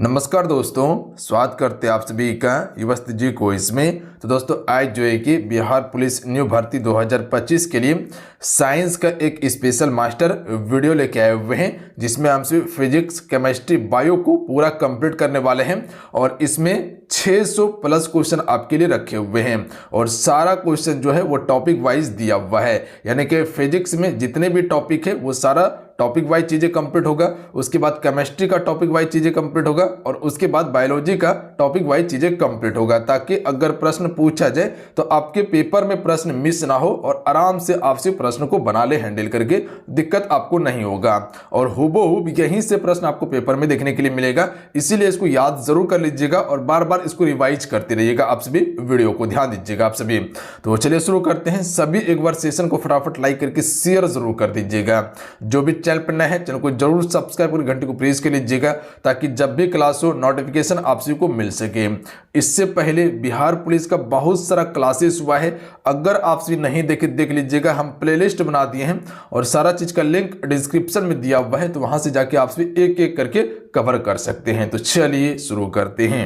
नमस्कार दोस्तों, स्वागत करते हैं आप सभी का युवस्त जी को इसमें। तो दोस्तों आज जो है कि बिहार पुलिस न्यू भर्ती 2025 के लिए साइंस का एक स्पेशल मास्टर वीडियो लेके आए हुए हैं, जिसमें हम सिर्फ फिजिक्स, केमिस्ट्री, बायो को पूरा कंप्लीट करने वाले हैं और इसमें 600 प्लस क्वेश्चन आपके लिए रखे हुए हैं और सारा क्वेश्चन जो है वो टॉपिक वाइज दिया हुआ है। यानी कि फिजिक्स में जितने भी टॉपिक है वो सारा टॉपिक वाइज चीज़ें कंप्लीट होगा, उसके बाद केमिस्ट्री का टॉपिक वाइज चीज़ें कंप्लीट होगा और उसके बाद बायोलॉजी का टॉपिक वाइज चीज़ें कंप्लीट होगा, ताकि अगर प्रश्न पूछा जाए तो आपके पेपर में प्रश्न मिस ना हो और आराम से आपसे प्रश्न को बना ले, हैंडल करके दिक्कत आपको नहीं होगा। और हूबहू यहीं से प्रश्न आपको पेपर में देखने के लिए मिलेगा, इसीलिए इसको याद जरूर कर लीजिएगा और बार बार इसको रिवाइज करते रहिएगा। आप सभी वीडियो को ध्यान दीजिएगा आप सभी। तो चलिए शुरू करते हैं। सभी एक बार सेशन को फटाफट लाइक करके शेयर जरूर कर दीजिएगा। जो भी चैनल पर नया है चैनल को जरूर सब्सक्राइब कर घंटे को प्रेस कर लीजिएगा, ताकि जब भी क्लास हो नोटिफिकेशन आप सभी को मिल सके। इससे पहले बिहार पुलिस का बहुत सारा क्लासेस हुआ है, अगर आप सभी नहीं देखे देख लीजिएगा। हम प्लेलिस्ट बना दिए हैं और सारा चीज का लिंक डिस्क्रिप्शन में दिया हुआ है, तो वहां से जाके आप सभी एक एक करके कवर कर सकते हैं। तो चलिए शुरू करते हैं।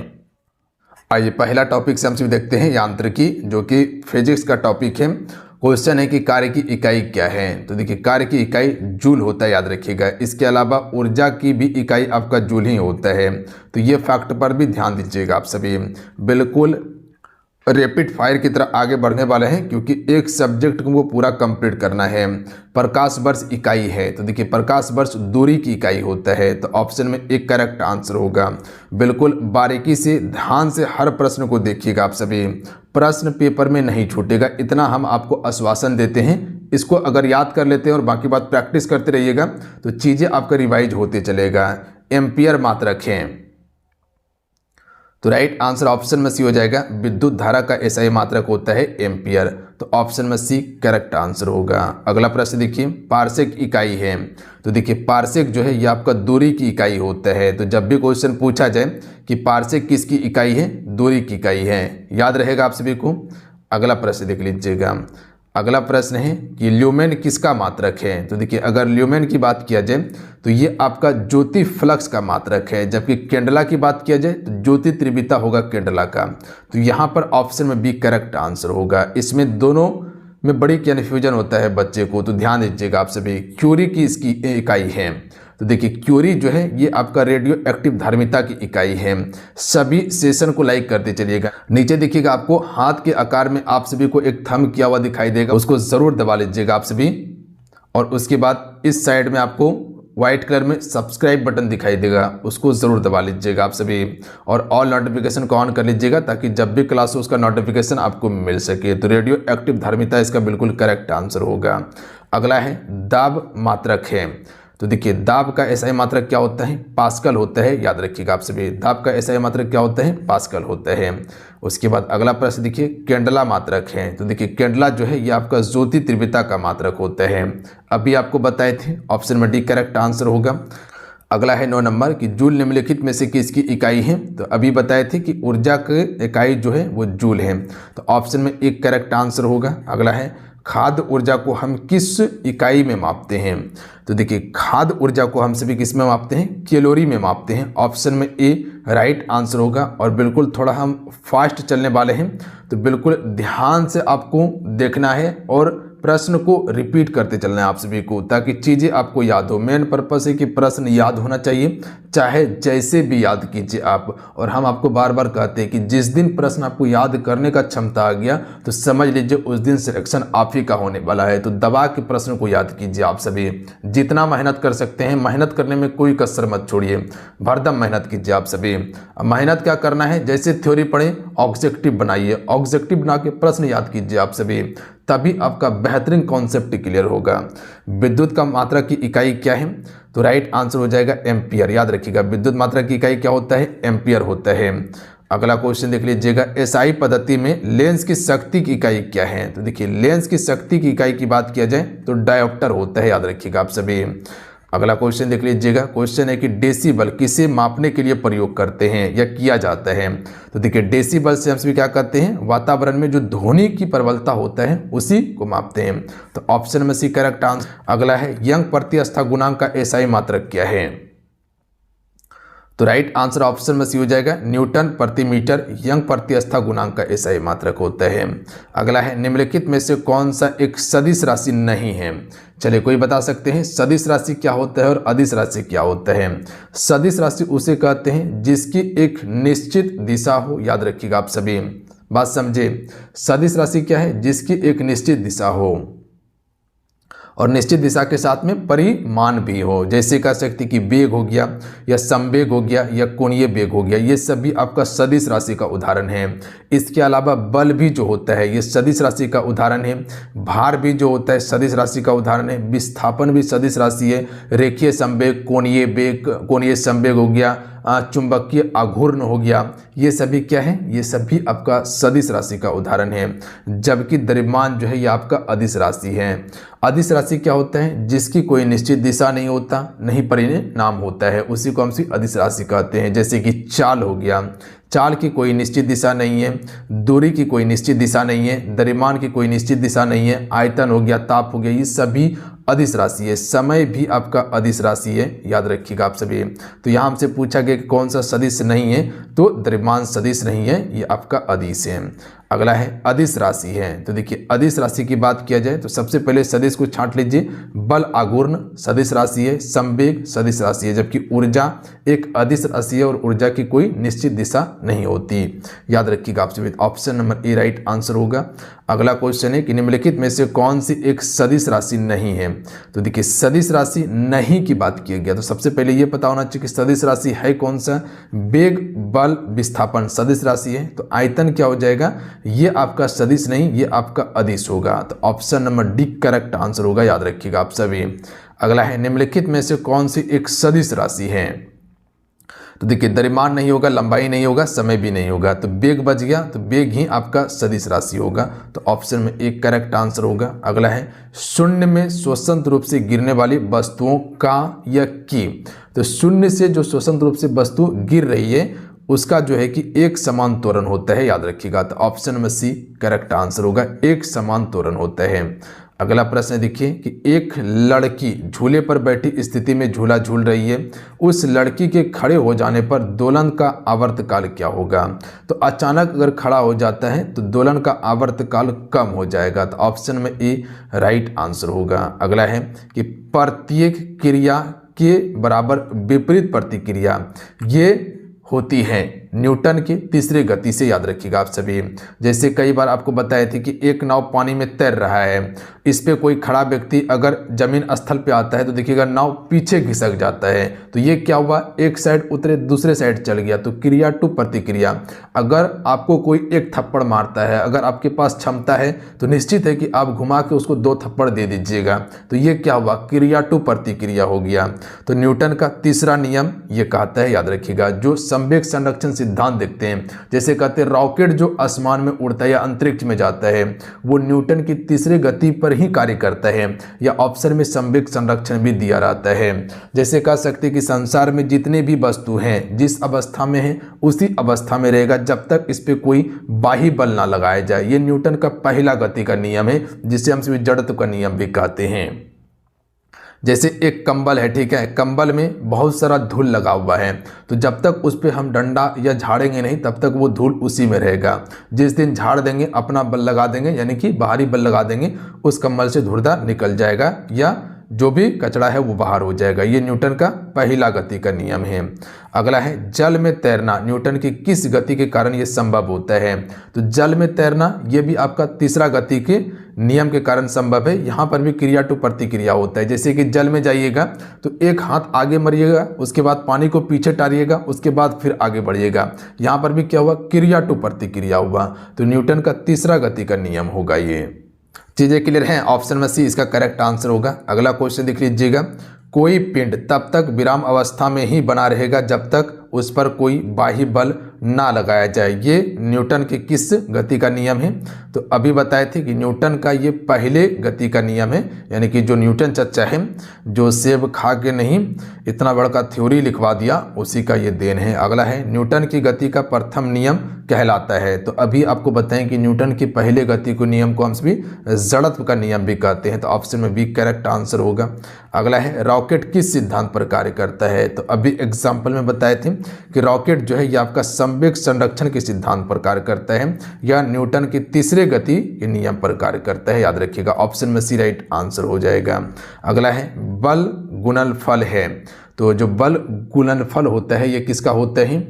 आइए पहला टॉपिक से हम सभी देखते हैं यांत्रिकी, जो कि फिजिक्स का टॉपिक है। क्वेश्चन है कि कार्य की इकाई क्या है। तो देखिए कार्य की इकाई जूल होता है, याद रखिएगा। इसके अलावा ऊर्जा की भी इकाई आपका जूल ही होता है, तो ये फैक्ट पर भी ध्यान दीजिएगा आप सभी। बिल्कुल रैपिड फायर की तरह आगे बढ़ने वाले हैं, क्योंकि एक सब्जेक्ट को पूरा कंप्लीट करना है। प्रकाश वर्ष इकाई है, तो देखिए प्रकाश वर्ष दूरी की इकाई होता है, तो ऑप्शन में एक करेक्ट आंसर होगा। बिल्कुल बारीकी से ध्यान से हर प्रश्न को देखिएगा आप सभी, प्रश्न पेपर में नहीं छूटेगा, इतना हम आपको आश्वासन देते हैं। इसको अगर याद कर लेते हैं और बाकी बात प्रैक्टिस करते रहिएगा तो चीज़ें आपका रिवाइज होते चलेगा। एम्पियर मात्रक है, तो राइट आंसर ऑप्शन में सी हो जाएगा। विद्युत धारा का एसआई मात्रक होता है एम्पियर, तो ऑप्शन में सी करेक्ट आंसर होगा। अगला प्रश्न देखिए, पारसेक इकाई है। तो देखिए पारसेक जो है ये आपका दूरी की इकाई होता है, तो जब भी क्वेश्चन पूछा जाए कि पारसेक किसकी इकाई है, दूरी की इकाई है, याद रहेगा आप सभी को। अगला प्रश्न देख लीजिएगा। अगला प्रश्न है कि ल्यूमेन किसका मात्रक है। तो देखिए अगर ल्यूमेन की बात किया जाए तो ये आपका ज्योति फ्लक्स का मात्रक है, जबकि केंडला की बात किया जाए तो ज्योति तीव्रता होगा केंडला का। तो यहाँ पर ऑप्शन में बी करेक्ट आंसर होगा। इसमें दोनों में बड़ी कन्फ्यूजन होता है बच्चे को, तो ध्यान दीजिएगा आप सभी। क्यूरी की इसकी इकाई है, तो देखिए क्यूरी जो है ये आपका रेडियो एक्टिव धार्मिकता की इकाई है। सभी सेशन को लाइक करते चलिएगा। नीचे देखिएगा आपको हाथ के आकार में आप सभी को एक थंब किया हुआ दिखाई देगा, उसको जरूर दबा लीजिएगा आप सभी। और उसके बाद इस साइड में आपको व्हाइट कलर में सब्सक्राइब बटन दिखाई देगा, उसको जरूर दबा लीजिएगा आप सभी। और ऑल नोटिफिकेशन को ऑन कर लीजिएगा, ताकि जब भी क्लास हो उसका नोटिफिकेशन आपको मिल सके। तो रेडियो एक्टिव धार्मिकता इसका बिल्कुल करेक्ट आंसर होगा। अगला है दाब मात्रक है। तो देखिए दाब का एसआई मात्रक क्या होता है, पास्कल होता है, याद रखिएगा आप सभी। दाब का एसआई मात्रक क्या होता है, पास्कल होता है। उसके बाद अगला प्रश्न देखिए, केंडला मात्रक है। तो देखिए केंडला जो है ये आपका ज्योति तीव्रता का मात्रक होता है, अभी आपको बताए थे। ऑप्शन में डी करेक्ट आंसर होगा। अगला है 9 नंबर कि जूल निम्नलिखित में से किसकी इकाई है। तो अभी बताए थे कि ऊर्जा की इकाई जो है वो जूल है, तो ऑप्शन में एक करेक्ट आंसर होगा। अगला है खाद्य ऊर्जा को हम किस इकाई में मापते हैं। तो देखिए खाद्य ऊर्जा को हम सभी किस में मापते हैं, कैलोरी में मापते हैं। ऑप्शन में ए राइट आंसर होगा। और बिल्कुल थोड़ा हम फास्ट चलने वाले हैं, तो बिल्कुल ध्यान से आपको देखना है और प्रश्न को रिपीट करते चलना है आप सभी को, ताकि चीज़ें आपको याद हो। मेन पर्पस है कि प्रश्न याद होना चाहिए, चाहे जैसे भी याद कीजिए आप। और हम आपको बार बार कहते हैं कि जिस दिन प्रश्न आपको याद करने का क्षमता आ गया तो समझ लीजिए उस दिन सिलेक्शन आप ही का होने वाला है। तो दबा के प्रश्न को याद कीजिए आप सभी, जितना मेहनत कर सकते हैं। मेहनत करने में कोई कसर मत छोड़िए, भरदम मेहनत कीजिए आप सभी। मेहनत क्या करना है, जैसे थ्योरी पढ़े ऑब्जेक्टिव बनाइए, ऑब्जेक्टिव बना के प्रश्न याद कीजिए आप सभी, तभी आपका बेहतरीन कॉन्सेप्ट क्लियर होगा। विद्युत का मात्रा की इकाई क्या है। तो राइट आंसर हो जाएगा एम्पियर, याद रखिएगा। विद्युत मात्रा की इकाई क्या होता है, एम्पियर होता है। अगला क्वेश्चन देख लीजिएगा, एसआई पद्धति में लेंस की शक्ति की इकाई क्या है। तो देखिए लेंस की शक्ति की इकाई की बात किया जाए तो डायोप्टर होता है, याद रखिएगा आप सभी। अगला क्वेश्चन देख लीजिएगा। क्वेश्चन है कि डेसिबल किसे मापने के लिए प्रयोग करते हैं या किया जाता है। तो देखिए डेसिबल से हम सभी क्या करते हैं, वातावरण में जो ध्वनि की प्रबलता होता है उसी को मापते हैं। तो ऑप्शन में सी करेक्ट आंसर। अगला है यंग प्रतिस्थापन गुणांक का एसआई मात्रक क्या है। तो राइट आंसर ऑप्शन में सी हो जाएगा न्यूटन प्रति मीटर यंग प्रतिस्थापन गुणांक का एसआई मात्रक होता है। अगला है निम्नलिखित में से कौन सा एक सदिश राशि नहीं है। चलिए कोई बता सकते हैं सदिश राशि क्या होता है और अदिश राशि क्या होता है। सदिश राशि उसे कहते हैं जिसकी एक निश्चित दिशा हो। याद रखिएगा आप सभी बात समझे। सदिश राशि क्या है जिसकी एक निश्चित दिशा हो और निश्चित दिशा के साथ में परिमाण भी हो। जैसे कह सकते कि वेग हो गया या समवेग हो गया या कोणीय वेग हो गया, ये सभी आपका सदिश राशि का उदाहरण है। इसके अलावा बल भी जो होता है ये सदिश राशि का उदाहरण है। भार भी जो होता है सदिश राशि का उदाहरण है। विस्थापन भी सदिश राशि है। रेखीय संवेग, कोणीय वेग, कोणीय संवेग हो गया, चुंबकीय आघूर्ण हो गया, ये सभी क्या है, ये सभी आपका सदिश राशि का उदाहरण है। जबकि द्रव्यमान जो है ये आपका अदिश राशि है। अदिश राशि क्या होता है जिसकी कोई निश्चित दिशा नहीं होता, नहीं परिणाम होता है, उसी को हम अदिश राशि कहते हैं। जैसे कि चाल हो गया, चाल की कोई निश्चित दिशा नहीं है, दूरी की कोई निश्चित दिशा नहीं है, द्रव्यमान की कोई निश्चित दिशा नहीं है, आयतन हो गया, ताप हो गया, ये सभी अदिश राशि है। समय भी आपका अदिश राशि है, याद रखिएगा आप सभी। तो यहाँ हमसे पूछा गया कि कौन सा सदिश नहीं है, तो द्रव्यमान सदिश नहीं है, ये आपका अदिश है। अगला है अदिश राशि है। तो देखिए अदिश राशि की बात किया जाए तो सबसे पहले सदिश को छांट लीजिए। बल आघूर्ण सदिश राशि है, संवेग सदिश राशि है, जबकि ऊर्जा एक अदिश राशि है और ऊर्जा की कोई निश्चित दिशा नहीं होती। याद रखिएगा आप सभी। Option number A right answer होगा। अगला क्वेश्चन है कि निम्नलिखित में से कौन सी एक सदिश राशि नहीं है। तो देखिए सदिश राशि नहीं की बात किया गया तो सबसे पहले ये पता होना चाहिए कि सदिश राशि है कौन सा। वेग, बल, विस्थापन सदिश राशि है। तो आयतन क्या हो जाएगा, ये आपका सदिश नहीं, ये आपका अदिश होगा। तो option number D correct answer होगा, याद रखिएगा आप सभी। अगला है निम्नलिखित में से कौन सी एक सदिश राशि है। तो देखिए द्रव्यमान नहीं होगा, लंबाई नहीं होगा, समय भी नहीं होगा, तो वेग बच गया, तो वेग ही आपका सदिश राशि होगा। तो ऑप्शन में एक करेक्ट आंसर होगा। अगला है शून्य में स्वतंत्र रूप से गिरने वाली वस्तुओं का या की। तो शून्य से जो स्वतंत्र रूप से वस्तु गिर रही है उसका जो है कि एक समान त्वरण होता है, याद रखिएगा। तो ऑप्शन में सी करेक्ट आंसर होगा, एक समान त्वरण होता है। अगला प्रश्न देखिए कि एक लड़की झूले पर बैठी स्थिति में झूला झूल रही है, उस लड़की के खड़े हो जाने पर दोलन का आवर्तकाल क्या होगा। तो अचानक अगर खड़ा हो जाता है तो दोलन का आवर्तकाल कम हो जाएगा। तो ऑप्शन में ए राइट आंसर होगा। अगला है कि प्रत्येक क्रिया के बराबर विपरीत प्रतिक्रिया ये होती है न्यूटन की तीसरी गति से, याद रखिएगा आप सभी। जैसे कई बार आपको बताए थे कि एक नाव पानी में तैर रहा है, इस पे कोई खड़ा व्यक्ति अगर जमीन स्थल पे आता है तो देखिएगा नाव पीछे खिसक जाता है। तो ये क्या हुआ, एक साइड उतरे दूसरे साइड चल गया। तो क्रिया टू प्रतिक्रिया, अगर आपको कोई एक थप्पड़ मारता है, अगर आपके पास क्षमता है तो निश्चित है कि आप घुमा के उसको 2 थप्पड़ दे दीजिएगा। तो ये क्या हुआ, क्रिया टू प्रतिक्रिया हो गया। तो न्यूटन का तीसरा नियम ये कहता है, याद रखिएगा, जो संवेग संरक्षण सिद्धांत देखते हैं, जैसे कहते हैं रॉकेट जो आसमान में उड़ता है या अंतरिक्ष में जाता है वो न्यूटन की तीसरी गति पर ही कार्य करता है, या ऑप्शन में संवेग संरक्षण भी दिया रहता है। जैसे कह सकते हैं कि संसार में जितने भी वस्तु हैं जिस अवस्था में है उसी अवस्था में रहेगा जब तक इस पे कोई बाह्य बल ना लगाया जाए। ये न्यूटन का पहला गति का नियम है, जिसे हम सभी जड़त्व का नियम भी कहते हैं। जैसे एक कंबल है, ठीक है, कंबल में बहुत सारा धूल लगा हुआ है, तो जब तक उस पर हम डंडा या झाड़ेंगे नहीं तब तक वो धूल उसी में रहेगा। जिस दिन झाड़ देंगे, अपना बल लगा देंगे, यानी कि बाहरी बल लगा देंगे, उस कंबल से धूलदार निकल जाएगा या जो भी कचरा है वो बाहर हो जाएगा। ये न्यूटन का पहला गति का नियम है। अगला है जल में तैरना न्यूटन की किस गति के कारण ये संभव होता है। तो जल में तैरना ये भी आपका तीसरा गति के नियम के कारण संभव है। यहाँ पर भी क्रिया टू प्रतिक्रिया होता है। जैसे कि जल में जाइएगा तो एक हाथ आगे मरिएगा, उसके बाद पानी को पीछे टारिएगा, उसके बाद फिर आगे बढ़िएगा। यहाँ पर भी क्या हुआ, क्रिया टू प्रतिक्रिया हुआ। तो न्यूटन का तीसरा गति का नियम होगा। ये चीजें क्लियर हैं, ऑप्शन में सी इसका करेक्ट आंसर होगा। अगला क्वेश्चन देख लीजिएगा, कोई पिंड तब तक विराम अवस्था में ही बना रहेगा जब तक उस पर कोई बाह्य बल ना लगाया जाए। ये न्यूटन के किस गति का नियम है? तो अभी बताए थे कि न्यूटन का ये पहले गति का नियम है, यानी कि जो न्यूटन चचा है, जो सेब खा के नहीं इतना बड़ा थ्योरी लिखवा दिया, उसी का ये देन है। अगला है न्यूटन की गति का प्रथम नियम कहलाता है। तो अभी आपको बताएं कि न्यूटन की पहले गति को नियम को हम सभी जड़त्व का नियम भी कहते हैं। तो ऑप्शन में बी करेक्ट आंसर होगा। अगला है रॉकेट किस सिद्धांत पर कार्य करता है? तो अभी एग्जाम्पल में बताए थे कि रॉकेट जो है ये आपका संवेग संरक्षण के सिद्धांत पर कार्य करता है या न्यूटन की तीसरे गति के नियम पर कार्य करता है। याद रखिएगा, ऑप्शन में सी राइट आंसर हो जाएगा। अगला है बल गुणनफल है। तो जो बल गुणनफल होता है ये किसका होता है?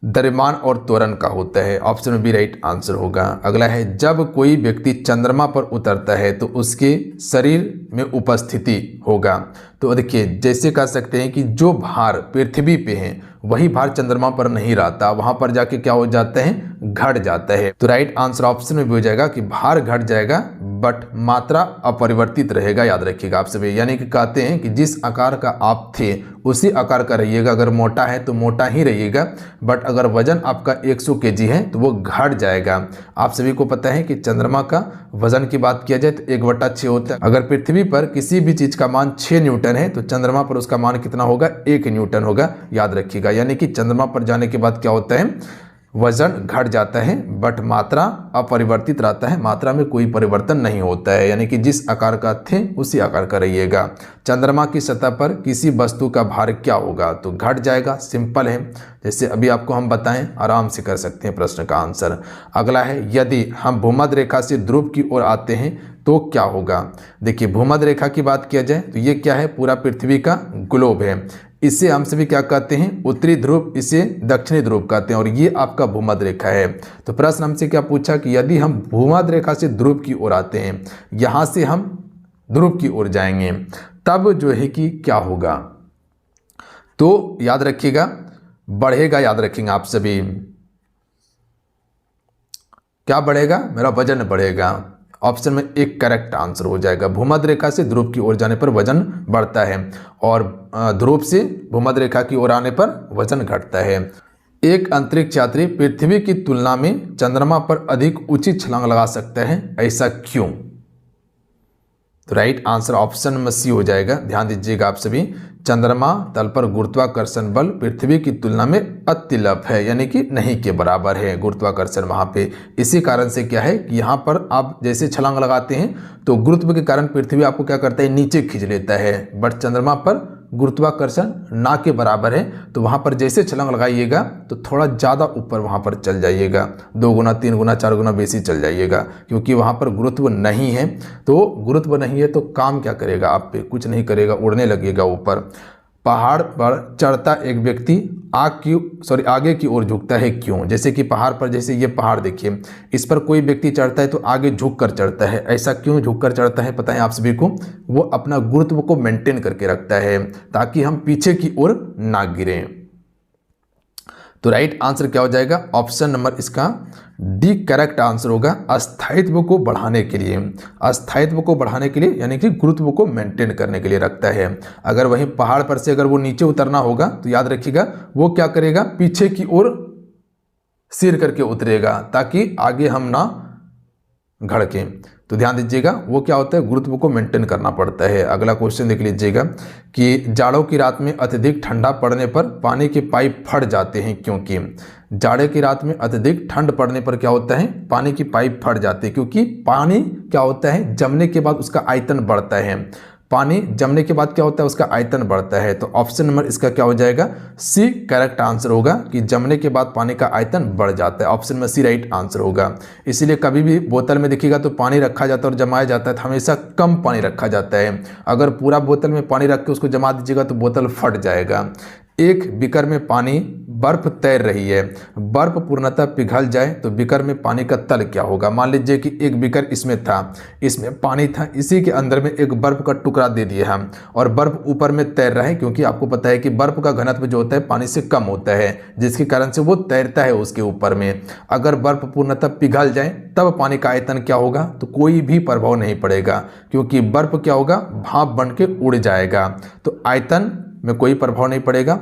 द्रव्यमान और त्वरण का होता है। ऑप्शन में बी राइट आंसर होगा। अगला है जब कोई व्यक्ति चंद्रमा पर उतरता है तो उसके शरीर में उपस्थिति होगा। तो देखिए, जैसे कह सकते हैं कि जो भार पृथ्वी पे है वही भार चंद्रमा पर नहीं रहता, वहां पर जाके क्या हो जाता है? घट जाता है। तो राइट आंसर ऑप्शन में भी हो जाएगा कि भार घट जाएगा बट मात्रा अपरिवर्तित रहेगा। याद रखिएगा आप सभी, यानी कि कहते हैं कि जिस आकार का आप थे उसी आकार का रहिएगा। अगर मोटा है तो मोटा ही रहिएगा, बट अगर वजन आपका 100 kg है तो वो घट जाएगा। आप सभी को पता है कि चंद्रमा का वजन की बात किया जाए तो 1/6 होता है। अगर पृथ्वी पर किसी भी चीज का मान 6 न्यूटन है तो चंद्रमा पर उसका मान कितना होगा? 1 न्यूटन होगा। याद रखिएगा, यानी कि चंद्रमा पर जाने के बाद क्या होता है? वजन घट जाता है बट मात्रा अपरिवर्तित रहता है, मात्रा में कोई परिवर्तन नहीं होता है, यानी कि जिस आकार का थे उसी आकार का रहिएगा। चंद्रमा की सतह पर किसी वस्तु का भार क्या होगा? तो घट जाएगा, सिंपल है। जैसे अभी आपको हम बताएं, आराम से कर सकते हैं प्रश्न का आंसर। अगला है यदि हम भूमध्य रेखा से ध्रुव की ओर आते हैं तो क्या होगा? देखिए, भूमध्य रेखा की बात किया जाए तो ये क्या है? पूरा पृथ्वी का ग्लोब है। इसे हम सभी क्या कहते हैं? उत्तरी ध्रुव, इसे दक्षिणी ध्रुव कहते हैं और ये आपका भूमध्य रेखा है। तो प्रश्न हमसे क्या पूछा कि यदि हम भूमध्य रेखा से ध्रुव की ओर आते हैं, यहां से हम ध्रुव की ओर जाएंगे, तब जो है कि क्या होगा? तो याद रखिएगा, बढ़ेगा। याद रखेंगे आप सभी, क्या बढ़ेगा? मेरा वजन बढ़ेगा। ऑप्शन में एक करेक्ट आंसर हो जाएगा। भूमध्य रेखा से ध्रुव की ओर जाने पर वजन बढ़ता है और ध्रुव से भूमध्य रेखा की ओर आने पर वजन घटता है। एक अंतरिक्ष यात्री पृथ्वी की तुलना में चंद्रमा पर अधिक ऊंची छलांग लगा सकता है, ऐसा क्यों? तो राइट आंसर ऑप्शन में सी हो जाएगा। ध्यान दीजिएगा आप सभी, चंद्रमा तल पर गुरुत्वाकर्षण बल पृथ्वी की तुलना में अत्यल्प है, यानी कि नहीं के बराबर है गुरुत्वाकर्षण वहां पे। इसी कारण से क्या है कि यहाँ पर आप जैसे छलांग लगाते हैं तो गुरुत्व के कारण पृथ्वी आपको क्या करता है? नीचे खींच लेता है, बट चंद्रमा पर गुरुत्वाकर्षण ना के बराबर है। तो वहां पर जैसे छलांग लगाइएगा तो थोड़ा ज़्यादा ऊपर वहां पर चल जाइएगा, 2 गुना 3 गुना 4 गुना बेसी चल जाइएगा, क्योंकि वहां पर गुरुत्व नहीं है। तो गुरुत्व नहीं है तो काम क्या करेगा? आप पे कुछ नहीं करेगा, उड़ने लगेगा ऊपर। पहाड़ पर चढ़ता एक व्यक्ति आगे की ओर झुकता है, क्यों? जैसे कि पहाड़ पर, जैसे ये पहाड़ देखिए, इस पर कोई व्यक्ति चढ़ता है तो आगे झुक कर चढ़ता है। ऐसा क्यों झुक कर चढ़ता है पता है आप सभी को? वो अपना गुरुत्व को मेंटेन करके रखता है ताकि हम पीछे की ओर ना गिरें। तो राइट आंसर क्या हो जाएगा? ऑप्शन नंबर इसका डी करेक्ट आंसर होगा। अस्थायित्व को बढ़ाने के लिए, अस्थायित्व को बढ़ाने के लिए यानी कि गुरुत्व को मेंटेन करने के लिए रखता है। अगर वहीं पहाड़ पर से अगर वो नीचे उतरना होगा तो याद रखिएगा वो क्या करेगा? पीछे की ओर सिर करके उतरेगा ताकि आगे हम ना घड़कें। तो ध्यान दीजिएगा, वो क्या होता है? गुरुत्व को मेंटेन करना पड़ता है। अगला क्वेश्चन देख लीजिएगा कि जाड़ों की रात में अत्यधिक ठंडा पड़ने पर पानी के पाइप फट जाते हैं, क्योंकि? जाड़े की रात में अत्यधिक ठंड पड़ने पर क्या होता है? पानी की पाइप फट जाती है, क्योंकि पानी क्या होता है? जमने के बाद उसका आयतन बढ़ता है। पानी जमने के बाद क्या होता है? उसका आयतन बढ़ता है। तो ऑप्शन नंबर इसका क्या हो जाएगा? सी करेक्ट आंसर होगा कि जमने के बाद पानी का आयतन बढ़ जाता है। ऑप्शन में सी राइट आंसर होगा। इसीलिए कभी भी बोतल में देखिएगा तो पानी रखा जाता है और जमाया जाता है तो हमेशा कम पानी रखा जाता है। अगर पूरा बोतल में पानी रख के उसको जमा दीजिएगा तो बोतल फट जाएगा। एक बीकर में पानी बर्फ तैर रही है, बर्फ पूर्णतः पिघल जाए तो बीकर में पानी का तल क्या होगा? मान लीजिए कि एक बीकर इसमें था, इसमें पानी था, इसी के अंदर में एक बर्फ का टुकड़ा दे दिया हम और बर्फ ऊपर में तैर रहा है, क्योंकि आपको पता है कि बर्फ का घनत्व जो होता है पानी से कम होता है, जिसके कारण से वो तैरता है उसके ऊपर में। अगर बर्फ पूर्णतः पिघल जाए तब पानी का आयतन क्या होगा? तो कोई भी प्रभाव नहीं पड़ेगा, क्योंकि बर्फ क्या होगा? भाप बन के उड़ जाएगा, तो आयतन में कोई प्रभाव नहीं पड़ेगा।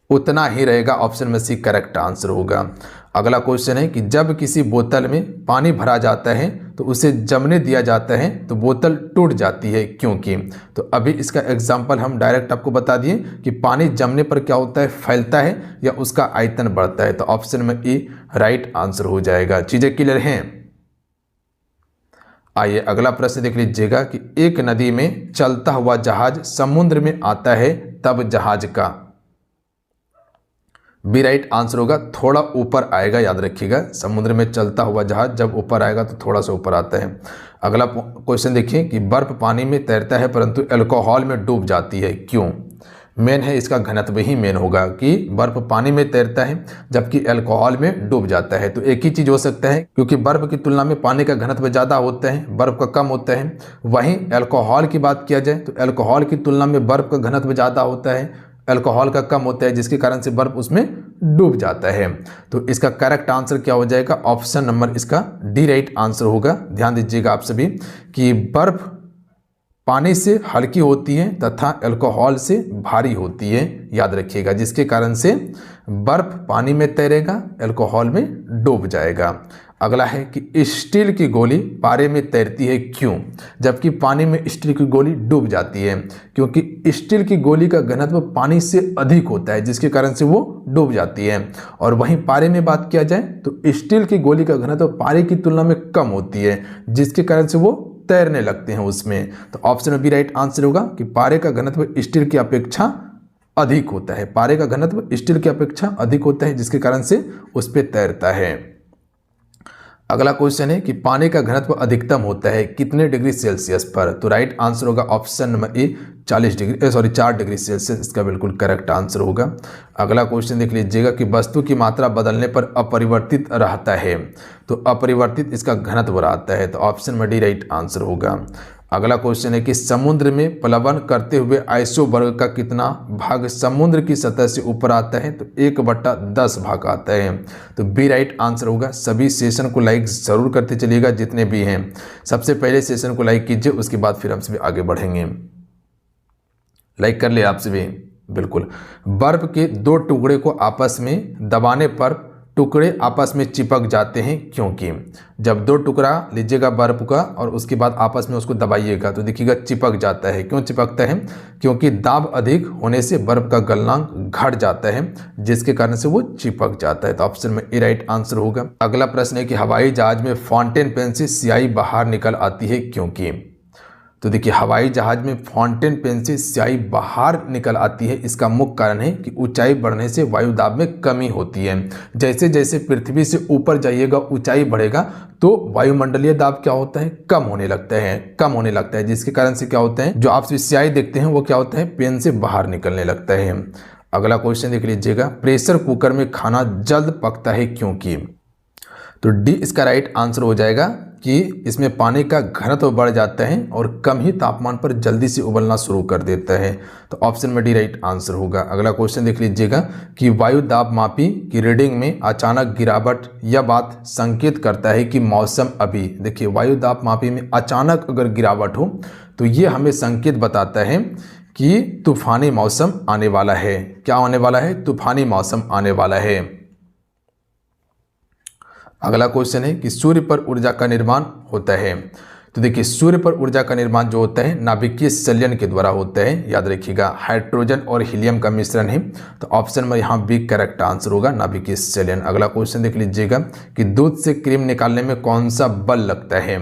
उतना ही रहेगा। ऑप्शन में सी करेक्ट आंसर होगा। अगला क्वेश्चन है कि जब किसी बोतल में पानी भरा जाता है तो उसे जमने दिया जाता है तो बोतल टूट जाती है, क्योंकि। तो अभी इसका एग्जाम्पल हम डायरेक्ट आपको बता दिए कि पानी जमने पर क्या होता है, फैलता है या उसका आयतन बढ़ता है। तो ऑप्शन में ई राइट आंसर हो जाएगा। चीजें क्लियर हैं। आइए अगला प्रश्न देख लीजिएगा कि एक नदी में चलता हुआ जहाज समुद्र में आता है तब जहाज का बी राइट आंसर होगा थोड़ा ऊपर आएगा। याद रखिएगा, समुद्र में चलता हुआ जहाज जब ऊपर आएगा तो थोड़ा सा ऊपर आता है। अगला क्वेश्चन देखिए कि बर्फ पानी में तैरता है परंतु अल्कोहल में डूब जाती है, क्यों। मेन है इसका घनत्व ही मेन होगा कि बर्फ पानी में तैरता है जबकि अल्कोहल में डूब जाता है। तो एक ही चीज हो सकता है, क्योंकि बर्फ की तुलना में पानी का घनत्व ज़्यादा होता है, बर्फ का कम होता है। वहीं अल्कोहल की बात किया जाए तो अल्कोहल की तुलना में बर्फ का घनत्व ज़्यादा होता है, अल्कोहल का कम होता है, जिसके कारण से बर्फ उसमें डूब जाता है। तो इसका करेक्ट आंसर क्या हो जाएगा, ऑप्शन नंबर इसका डी राइट आंसर होगा। ध्यान दीजिएगा आप सभी कि बर्फ पानी से हल्की होती है तथा अल्कोहल से भारी होती है, याद रखिएगा, जिसके कारण से बर्फ पानी में तैरेगा, अल्कोहल में डूब जाएगा। अगला है कि स्टील की गोली पारे में तैरती है, क्यों, जबकि पानी में स्टील की गोली डूब जाती है, क्योंकि स्टील की गोली का घनत्व पानी से अधिक होता है, जिसके कारण से वो डूब जाती है। और वहीं पारे में बात किया जाए तो स्टील की गोली का घनत्व पारे की तुलना में कम होती है, जिसके कारण से वो तैरने लगते हैं उसमें। तो ऑप्शन में बी राइट आंसर होगा कि पारे का घनत्व स्टील की अपेक्षा अधिक होता है, पारे का घनत्व स्टील की अपेक्षा अधिक होता है, जिसके कारण से उस पर तैरता है। अगला क्वेश्चन है कि पानी का घनत्व अधिकतम होता है कितने डिग्री सेल्सियस पर। तो राइट आंसर होगा option number A 4 degree Celsius, इसका बिल्कुल करेक्ट आंसर होगा। अगला क्वेश्चन देख लीजिएगा कि वस्तु की मात्रा बदलने पर अपरिवर्तित रहता है, तो अपरिवर्तित इसका घनत्व रहता है। तो ऑप्शन में डी राइट आंसर होगा। अगला क्वेश्चन है कि समुद्र में प्लवन करते हुए आइसोबर्ग का कितना भाग समुद्र की सतह से ऊपर आता है। तो 1/10 भाग आता है। तो बी राइट आंसर होगा। सभी सेशन को लाइक जरूर करते चलिएगा जितने भी हैं। सबसे पहले सेशन को लाइक कीजिए, उसके बाद फिर हम सभी आगे बढ़ेंगे। लाइक कर ले आप सभी, बिल्कुल। बर्फ के 2 टुकड़े को आपस में दबाने पर टुकड़े आपस में चिपक जाते हैं, क्योंकि। जब 2 टुकड़ा लीजिएगा बर्फ का और उसके बाद आपस में उसको दबाइएगा तो देखिएगा चिपक जाता है। क्यों चिपकता है, क्योंकि दाब अधिक होने से बर्फ का गलनांक घट जाता है, जिसके कारण से वो चिपक जाता है। तो ऑप्शन में ए राइट आंसर होगा। अगला प्रश्न है कि हवाई जहाज में फाउंटेन पेन से स्याही बाहर निकल आती है, क्योंकि। तो देखिए हवाई जहाज में फाउंटेन पेन से स्याही बाहर निकल आती है, इसका मुख्य कारण है कि ऊंचाई बढ़ने से वायु दाब में कमी होती है। जैसे जैसे पृथ्वी से ऊपर जाइएगा, ऊंचाई बढ़ेगा तो वायुमंडलीय दाब क्या होता है, कम होने लगता है, जिसके कारण से क्या होता है, जो आप स्याही देखते हैं वो क्या होता है, पेन से बाहर निकलने लगता है। अगला क्वेश्चन देख लीजिएगा, प्रेशर कुकर में खाना जल्द पकता है, क्योंकि। तो डी इसका राइट आंसर हो जाएगा कि इसमें पानी का घनत्व बढ़ जाता है और कम ही तापमान पर जल्दी से उबलना शुरू कर देता है। तो ऑप्शन में डी राइट आंसर होगा। अगला क्वेश्चन देख लीजिएगा कि वायु दाब मापी की रीडिंग में अचानक गिरावट, यह बात संकेत करता है कि मौसम अभी। देखिए वायु दाब मापी में अचानक अगर गिरावट हो तो ये हमें संकेत बताता है कि तूफानी मौसम आने वाला है। क्या आने वाला है, तूफानी मौसम आने वाला है। अगला क्वेश्चन है कि सूर्य पर ऊर्जा का निर्माण होता है। तो देखिए सूर्य पर ऊर्जा का निर्माण जो होता है नाभिकीय संलयन के द्वारा होता है। याद रखिएगा हाइड्रोजन और हीलियम का मिश्रण है। तो ऑप्शन में यहाँ बी करेक्ट आंसर होगा, नाभिकीय संलयन। अगला क्वेश्चन देख लीजिएगा कि दूध से क्रीम निकालने में कौन सा बल लगता है।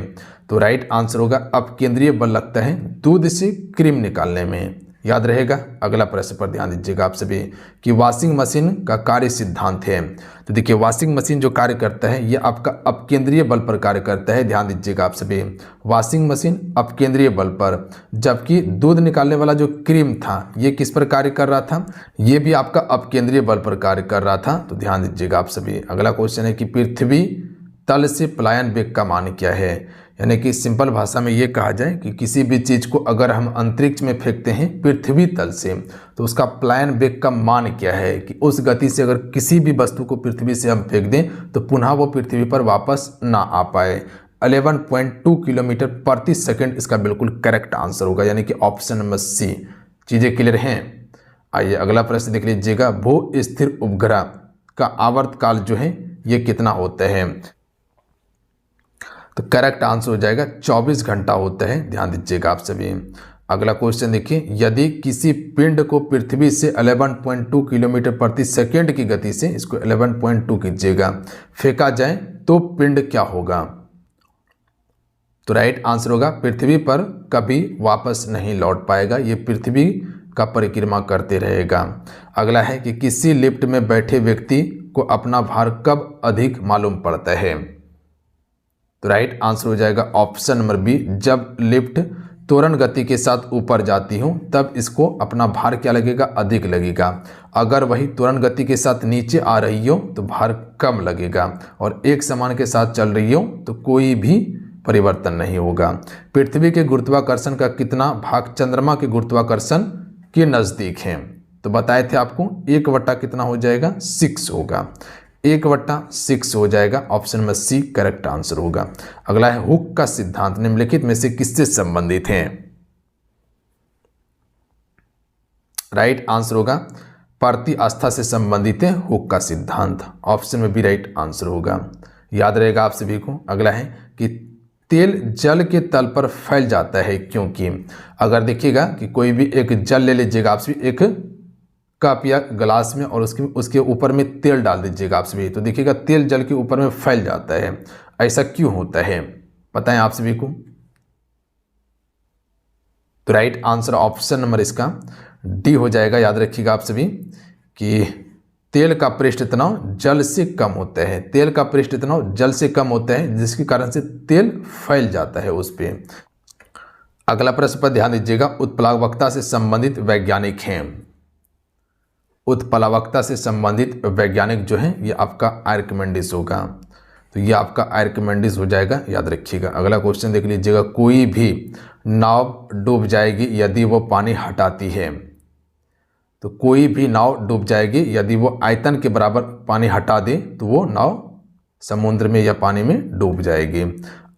तो राइट आंसर होगा अपकेंद्रीय बल लगता है दूध से क्रीम निकालने में, याद रहेगा। अगला प्रश्न पर ध्यान दीजिएगा आप सभी कि वॉशिंग मशीन का कार्य सिद्धांत है। तो देखिए वॉशिंग मशीन जो कार्य करता है ये आपका अपकेंद्रीय बल पर कार्य करता है। ध्यान दीजिएगा आप सभी, वॉशिंग मशीन अपकेंद्रीय बल पर, जबकि दूध निकालने वाला जो क्रीम था ये किस पर कार्य कर रहा था, ये भी आपका अपकेंद्रीय बल पर कार्य कर रहा था। तो ध्यान दीजिएगा आप सभी। अगला क्वेश्चन है कि पृथ्वी तल से पलायन वेग का मान क्या है। यानी कि सिंपल भाषा में ये कहा जाए कि किसी भी चीज़ को अगर हम अंतरिक्ष में फेंकते हैं पृथ्वी तल से तो उसका पलायन वेग का मान क्या है, कि उस गति से अगर किसी भी वस्तु को पृथ्वी से हम फेंक दें तो पुनः वो पृथ्वी पर वापस ना आ पाए। 11.2 किलोमीटर प्रति सेकंड इसका बिल्कुल करेक्ट आंसर होगा, यानी कि ऑप्शन नंबर सी। चीज़ें क्लियर हैं। आइए अगला प्रश्न देख लीजिएगा, भू स्थिर उपग्रह का आवर्तकाल जो है ये कितना होता है? तो करेक्ट आंसर हो जाएगा 24 घंटा होता है, ध्यान दीजिएगा आप सभी। अगला क्वेश्चन देखिए, यदि किसी पिंड को पृथ्वी से 11.2 किलोमीटर प्रति सेकेंड की गति से, इसको 11.2 कीजिएगा, फेंका जाए तो पिंड क्या होगा? तो राइट आंसर होगा पृथ्वी पर कभी वापस नहीं लौट पाएगा, ये पृथ्वी का परिक्रमा करते रहेगा। अगला है कि किसी लिफ्ट में बैठे व्यक्ति को अपना भार कब अधिक मालूम पड़ता है? तो राइट आंसर हो जाएगा ऑप्शन नंबर बी, जब लिफ्ट त्वरण गति के साथ ऊपर जाती हो तब इसको अपना भार क्या लगेगा? अधिक लगेगा। अगर वही त्वरण गति के साथ नीचे आ रही हो तो भार कम लगेगा, और एक समान के साथ चल रही हो तो कोई भी परिवर्तन नहीं होगा। पृथ्वी के गुरुत्वाकर्षण का कितना भाग चंद्रमा के गुरुत्वाकर्षण के नज़दीक है? तो बताए थे आपको 1/, कितना हो जाएगा? 6 होगा, 1/6 हो जाएगा। ऑप्शन में सी करेक्ट आंसर होगा। अगला है, हुक का सिद्धांत निम्नलिखित में से किससे संबंधित है? राइट आंसर होगा प्रति आस्था से संबंधित है हुक का सिद्धांत। ऑप्शन में बी राइट आंसर होगा, याद रहेगा आप सभी को। अगला है कि तेल जल के तल पर फैल जाता है क्योंकि, अगर देखिएगा कि कोई भी एक जल ले लीजिएगा आप सभी, एक कप या गिलास में, और उसके ऊपर में तेल डाल दीजिएगा आप सभी, तो देखिएगा तेल जल के ऊपर में फैल जाता है। ऐसा क्यों होता है, बताएं आप सभी को? तो राइट आंसर ऑप्शन नंबर इसका डी हो जाएगा। याद रखिएगा आप सभी कि तेल का पृष्ठ तनाव जल से कम होता है, तेल का पृष्ठ तनाव जल से कम होता है, जिसके कारण से तेल फैल जाता है उस पर। अगला प्रश्न पर ध्यान दीजिएगा, उत्प्लावकता से संबंधित वैज्ञानिक हैं। उत्प्लावकता से संबंधित वैज्ञानिक जो है ये आपका आर्किमिडीज होगा, तो ये आपका आर्किमिडीज हो जाएगा, याद रखिएगा। अगला क्वेश्चन देख लीजिएगा, कोई भी नाव डूब जाएगी यदि वो पानी हटाती है। तो कोई भी नाव डूब जाएगी यदि वो आयतन के बराबर पानी हटा दे, तो वो नाव समुद्र में या पानी में डूब जाएगी।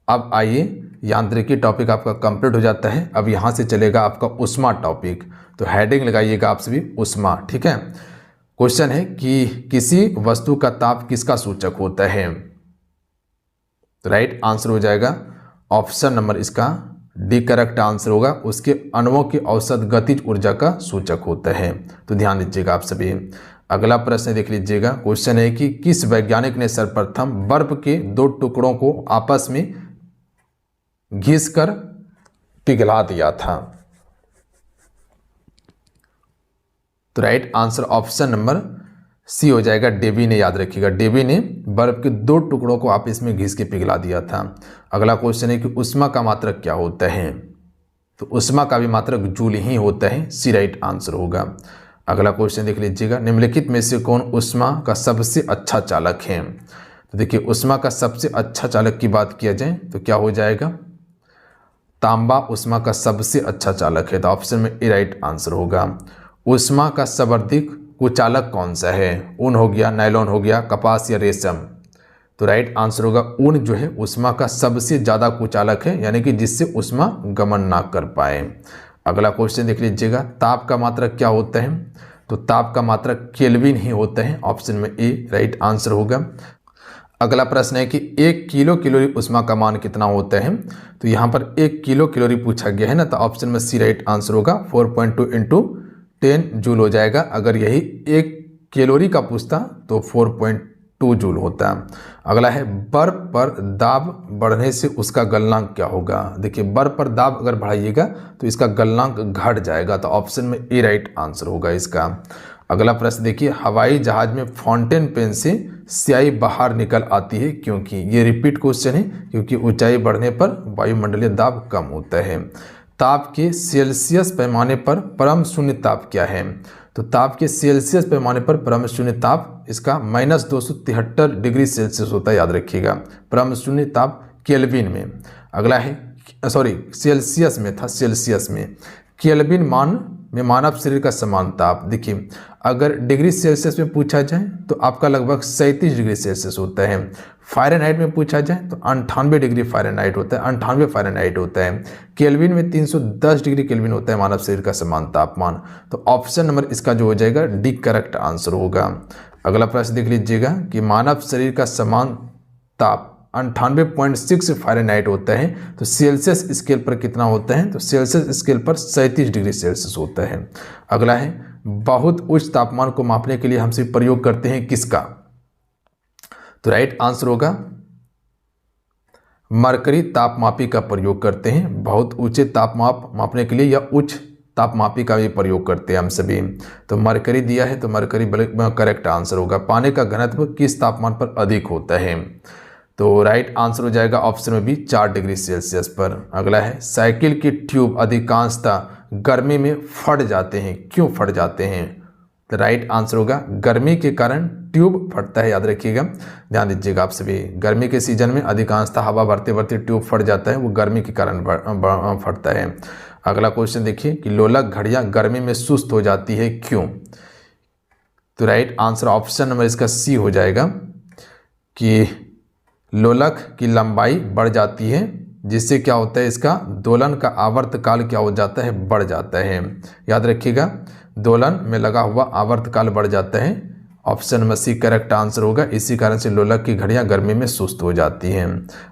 अब आइए, यांत्रिकी टॉपिक आपका कंप्लीट हो जाता है। अब यहाँ से चलेगा आपका उष्मा टॉपिक, तो हेडिंग लगाइएगा आप सभी उष्मा, ठीक है। क्वेश्चन है कि किसी वस्तु का ताप किसका सूचक होता है? तो राइट आंसर हो जाएगा ऑप्शन नंबर इसका डी करेक्ट आंसर होगा, उसके अणुओं की औसत गतिज ऊर्जा का सूचक होता है। तो ध्यान दीजिएगा आप सभी। अगला प्रश्न देख लीजिएगा, क्वेश्चन है कि किस वैज्ञानिक ने सर्वप्रथम बर्फ के 2 टुकड़ों को आपस में घिसकर पिघला दिया था? तो right answer option number C हो जाएगा, डेवी ने। याद रखिएगा, डेवी ने बर्फ के 2 टुकड़ों को आपस में घिस के पिघला दिया था। अगला क्वेश्चन है कि उष्मा का मात्रक क्या होता है? तो उष्मा का भी मात्रक जूल ही होता है, सी राइट आंसर होगा। अगला क्वेश्चन देख लीजिएगा, निम्नलिखित में से कौन उष्मा का सबसे अच्छा चालक है? तो देखिए, उष्मा का सबसे अच्छा चालक की बात किया जाए तो क्या हो जाएगा? तांबा उष्मा का सबसे अच्छा चालक है, तो ऑप्शन में ए राइट आंसर होगा। उष्मा का सर्वाधिक कुचालक कौन सा है? ऊन हो गया, नायलॉन हो गया, कपास या रेशम? तो राइट आंसर होगा ऊन जो है उष्मा का सबसे ज़्यादा कुचालक है, यानी कि जिससे उष्मा गमन ना कर पाए। अगला क्वेश्चन देख लीजिएगा, ताप का मात्रक क्या होता है? तो ताप का मात्रक केल्विन ही होता है, ऑप्शन में ए राइट आंसर होगा। अगला प्रश्न है कि 1 किलो कैलोरी उष्मा का मान कितना होता है? तो यहाँ पर 1 किलो कैलोरी पूछा गया है ना, तो ऑप्शन में सी राइट आंसर होगा, 4.2 × 10 जूल हो जाएगा। अगर यही 1 कैलोरी का पूछता तो 4.2 जूल होता। अगला है, बर्फ पर दाब बढ़ने से उसका गलनांक क्या होगा? देखिए, बर्फ पर दाब अगर बढ़ाइएगा तो इसका गलनांक घट जाएगा, तो ऑप्शन में ए राइट आंसर होगा इसका। अगला प्रश्न देखिए, हवाई जहाज में फाउंटेन पेन से स्याही बाहर निकल आती है क्योंकि, ये रिपीट क्वेश्चन है, क्योंकि ऊंचाई बढ़ने पर वायुमंडलीय दाब कम होता है। ताप के सेल्सियस पैमाने पर परम शून्य ताप क्या है? तो ताप के सेल्सियस पैमाने पर परम शून्य ताप इसका -273 डिग्री सेल्सियस होता है, याद रखिएगा। परम शून्य ताप केल्विन में। अगला है, सॉरी सेल्सियस में था, सेल्सियस में। केल्विन मान में मानव शरीर का समान ताप, देखिए अगर डिग्री सेल्सियस में पूछा जाए तो आपका लगभग 37 डिग्री सेल्सियस होता है। फ़ारेनहाइट में पूछा जाए तो 98 डिग्री फ़ारेनहाइट होता है, 98 फ़ारेनहाइट होता है। केल्विन में 310 डिग्री केल्विन होता है मानव शरीर का समान तापमान। तो ऑप्शन नंबर इसका जो हो जाएगा डी करेक्ट आंसर होगा। अगला प्रश्न देख लीजिएगा कि मानव शरीर का समान ताप 98.6 फ़ारेनहाइट होता है, तो सेल्सियस स्केल पर कितना होता है? तो सेल्सियस स्केल पर 37 डिग्री सेल्सियस होता है। अगला है बहुत उच्च तापमान को मापने के लिए हम सिर्फ प्रयोग करते हैं किसका? तो राइट आंसर होगा मरकरी तापमापी का प्रयोग करते हैं। बहुत ऊंचे तापमाप मापने के लिए या उच्च तापमापी का भी प्रयोग करते हैं हम सभी। तो मरकरी दिया है, तो मरकरी करेक्ट आंसर होगा। पानी का घनत्व किस तापमान पर अधिक होता है? तो राइट आंसर हो जाएगा ऑप्शन में भी 4 डिग्री सेल्सियस पर। अगला है साइकिल की ट्यूब अधिकांशतः गर्मी में फट जाते हैं, क्यों फट जाते हैं? तो राइट आंसर होगा गर्मी के कारण ट्यूब फटता है, याद रखिएगा, ध्यान दीजिएगा आप सभी। गर्मी के सीजन में अधिकांशतः हवा भरते भरते ट्यूब फट जाता है, वो गर्मी के कारण फटता है। अगला क्वेश्चन देखिए कि लोलक घड़ियां गर्मी में सुस्त हो जाती है, क्यों? तो राइट आंसर ऑप्शन नंबर इसका सी हो जाएगा कि लोलक की लंबाई बढ़ जाती है, जिससे क्या होता है इसका दोलन का आवर्तकाल क्या हो जाता है? बढ़ जाता है। याद रखिएगा दोलन में लगा हुआ आवर्तकाल बढ़ जाता है। Option number C correct answer होगा। इसी कारण से लोलक की घड़ियां गर्मी में सुस्त हो जाती हैं।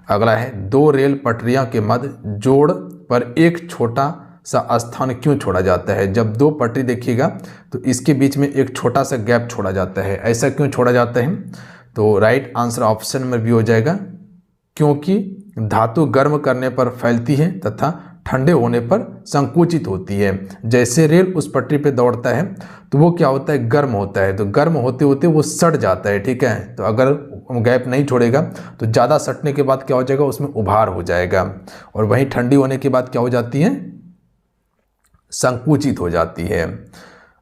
अगला है 2 रेल पटरियां के मध्य जोड़ पर एक छोटा सा स्थान क्यों छोड़ा जाता है? जब 2 पटरी देखिएगा तो इसके बीच में एक छोटा सा गैप छोड़ा जाता है, ऐसा क्यों छोड़ा जाता है? तो राइट आंसर ऑप्शन में भी हो जाएगा क्योंकि धातु गर्म करने पर फैलती है तथा ठंडे होने पर संकुचित होती है। जैसे रेल उस पटरी पे दौड़ता है तो वो क्या होता है? गर्म होता है, तो गर्म होते होते वो सट जाता है, ठीक है। तो अगर गैप नहीं छोड़ेगा तो ज़्यादा सटने के बाद क्या हो जाएगा? उसमें उभार हो जाएगा, और वहीं ठंडी होने के बाद क्या हो जाती है? संकुचित हो जाती है।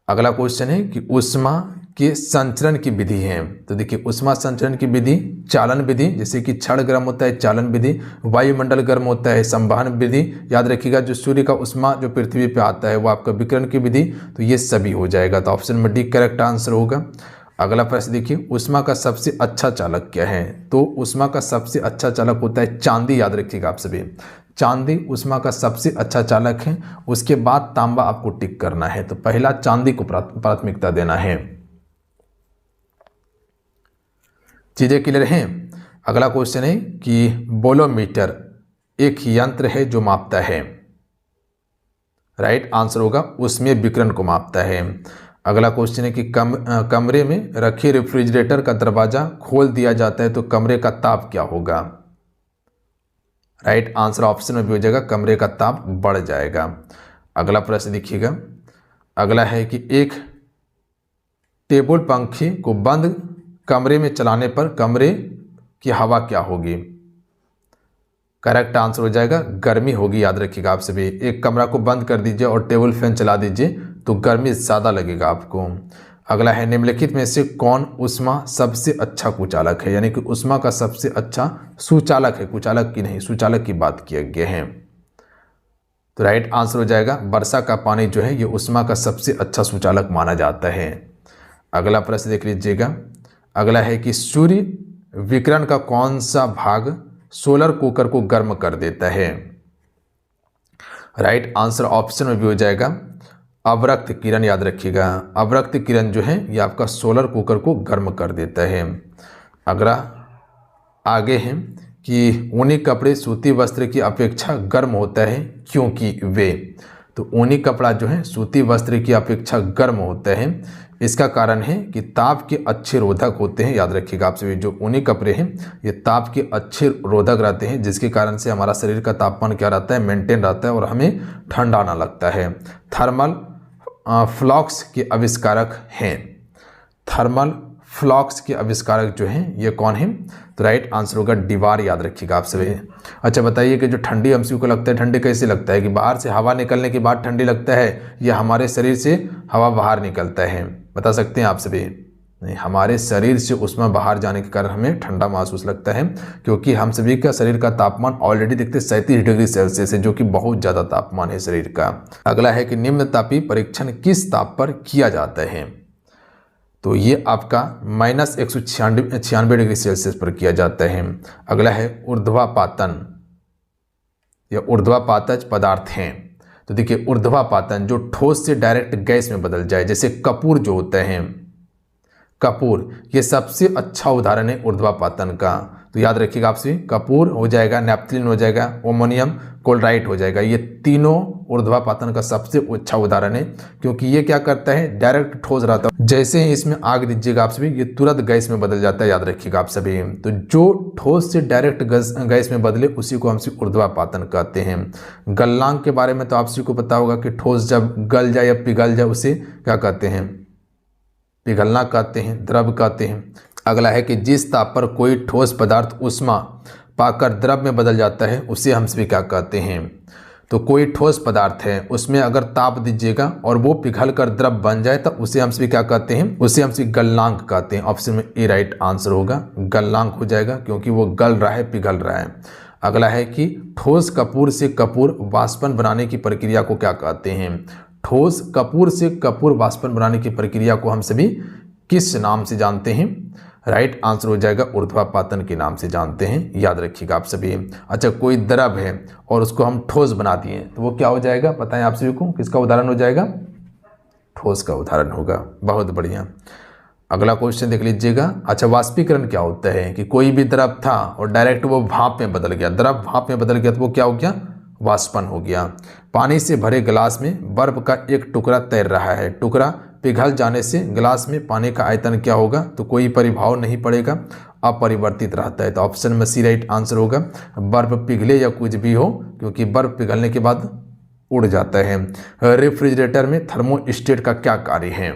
अगला क्वेश्चन है कि ऊष्मा के संचरण की विधि है। तो देखिए ऊष्मा संचरण की विधि चालन विधि, जैसे कि क्षण गर्म होता है चालन विधि, वायुमंडल गर्म होता है संवहन विधि। याद रखिएगा जो सूर्य का ऊष्मा जो पृथ्वी पे आता है वो आपका विकिरण की विधि। तो ये सभी हो जाएगा, तो ऑप्शन में डी करेक्ट आंसर होगा। अगला प्रश्न देखिए ऊष्मा का सबसे अच्छा चालक क्या है? तो ऊष्मा का सबसे अच्छा चालक होता है चांदी। याद रखिएगा आप सभी, चांदी ऊष्मा का सबसे अच्छा चालक है। उसके बाद तांबा आपको टिक करना है, तो पहला चांदी को प्राथमिकता देना है। चीजें क्लियर हैं? अगला क्वेश्चन है कि बोलोमीटर एक यंत्र है जो मापता है। राइट आंसर होगा उसमें विकिरण को मापता है। अगला क्वेश्चन है कि कमरे में रखे रेफ्रिजरेटर का दरवाजा खोल दिया जाता है तो कमरे का ताप क्या होगा? राइट आंसर ऑप्शन में भी हो जाएगा कमरे का ताप बढ़ जाएगा। अगला प्रश्न देखिएगा, अगला है कि एक टेबल पंखे को बंद कमरे में चलाने पर कमरे की हवा क्या होगी? करेक्ट आंसर हो जाएगा गर्मी होगी। याद रखिएगा आप सभी, एक कमरा को बंद कर दीजिए और टेबल फैन चला दीजिए तो गर्मी ज़्यादा लगेगा आपको। अगला है निम्नलिखित में से कौन ऊष्मा सबसे अच्छा कुचालक है? यानी कि ऊष्मा का सबसे अच्छा सुचालक है, कुचालक की नहीं, सुचालक की बात किया गया है। तो राइट आंसर हो जाएगा वर्षा का पानी जो है ये ऊष्मा का सबसे अच्छा सुचालक माना जाता है। अगला प्रश्न देख लीजिएगा, अगला है कि सूर्य विकिरण का कौन सा भाग सोलर कुकर को गर्म कर देता है? राइट आंसर ऑप्शन में भी हो जाएगा अवरक्त किरण। याद रखिएगा अवरक्त किरण जो है ये आपका सोलर कुकर को गर्म कर देता है। अगला आगे है कि ऊनी कपड़े सूती वस्त्र की अपेक्षा गर्म होता है क्योंकि वे। तो ऊनी कपड़ा जो है सूती वस्त्र की अपेक्षा गर्म होता है। इसका कारण है कि ताप के अच्छे रोधक होते हैं। याद रखिएगा आप सभी, जो ऊनी कपड़े हैं ये ताप के अच्छे रोधक रहते हैं, जिसके कारण से हमारा शरीर का तापमान क्या रहता है? मेंटेन रहता है और हमें ठंडा ना लगता है। थर्मल फ्लॉक्स के आविष्कारक हैं। थर्मल फ्लॉक्स के आविष्कारक जो हैं ये कौन है? तो राइट आंसर होगा डीवार। याद रखिएगा आप सभी। अच्छा बताइए कि जो ठंडी एमसीक्यू को लगता है, ठंडी कैसे लगता है? कि बाहर से हवा निकलने के बाद ठंडी लगता है या हमारे शरीर से हवा बाहर निकलता है? बता सकते हैं आप सभी? नहीं, हमारे शरीर से ऊष्मा बाहर जाने के कारण हमें ठंडा महसूस लगता है, क्योंकि हम सभी का शरीर का तापमान ऑलरेडी देखते 37 डिग्री सेल्सियस है, जो कि बहुत ज़्यादा तापमान है शरीर का। अगला है कि निम्न तापीय परीक्षण किस ताप पर किया जाता है? तो ये आपका -196 डिग्री सेल्सियस पर किया जाता है। अगला है ऊर्ध्वापातन या ऊर्ध्वापातज पदार्थ हैं। तो देखिए ऊर्ध्वापातन जो ठोस से डायरेक्ट गैस में बदल जाए, जैसे कपूर जो होते हैं, कपूर ये सबसे अच्छा उदाहरण है ऊर्ध्वापातन का। तो याद रखिएगा आपसे, कपूर हो जाएगा, नैप्थलीन हो जाएगा, अमोनियम क्लोराइड हो जाएगा, ये तीनों ऊर्ध्वापातन का सबसे अच्छा उदाहरण है, क्योंकि ये क्या करता है, डायरेक्ट ठोस रहता है। जैसे ही इसमें आग दीजिएगा आप सभी, ये तुरंत गैस में बदल जाता है, याद रखिएगा आप सभी। तो जो ठोस से डायरेक्ट गैस में बदले उसी को हम ऊर्ध्वापातन कहते हैं। गलनांक के बारे में तो आप सभी को पता होगा कि ठोस जब गल जाए या पिघल जाए उसे क्या कहते हैं, पिघलना कहते हैं, द्रव कहते हैं। अगला है कि जिस ताप पर कोई ठोस पदार्थ ऊष्मा पाकर द्रव में बदल जाता है उसे हम सभी क्या कहते हैं? तो कोई ठोस पदार्थ है, उसमें अगर ताप दीजिएगा और वो पिघल कर द्रव बन जाए तो उसे हम सभी क्या कहते हैं? उसे हम सभी गलनांक कहते हैं। ऑप्शन में ए राइट आंसर होगा, गलनांक हो जाएगा, क्योंकि वो गल रहा है, पिघल रहा है। अगला है कि ठोस कपूर से कपूर वाष्पन बनाने की प्रक्रिया को क्या कहते हैं? ठोस कपूर से कपूर वाष्पन बनाने की प्रक्रिया को हम सभी किस नाम से जानते हैं? राइट आंसर हो जाएगा ऊर्ध्वापातन के नाम से जानते हैं, याद रखिएगा आप सभी। अच्छा, कोई द्रव है और उसको हम ठोस बना दिए तो वो क्या हो जाएगा, बताएं आप सभी को, किसका उदाहरण हो जाएगा? ठोस का उदाहरण होगा। बहुत बढ़िया। अगला क्वेश्चन देख लीजिएगा। अच्छा, वाष्पीकरण क्या होता है? कि कोई भी द्रव था और डायरेक्ट वो भाप में बदल गया, द्रव भाप में बदल गया तो वो क्या हो गया? वाष्पन हो गया। पानी से भरे गिलास में बर्फ का एक टुकड़ा तैर रहा है, टुकड़ा पिघल जाने से गिलास में पानी का आयतन क्या होगा? तो कोई परिभाव नहीं पड़ेगा, अपरिवर्तित रहता है। तो ऑप्शन में सी राइट आंसर होगा, बर्फ पिघले या कुछ भी हो, क्योंकि बर्फ पिघलने के बाद उड़ जाता है। रेफ्रिजरेटर में थर्मोस्टेट का क्या कार्य है?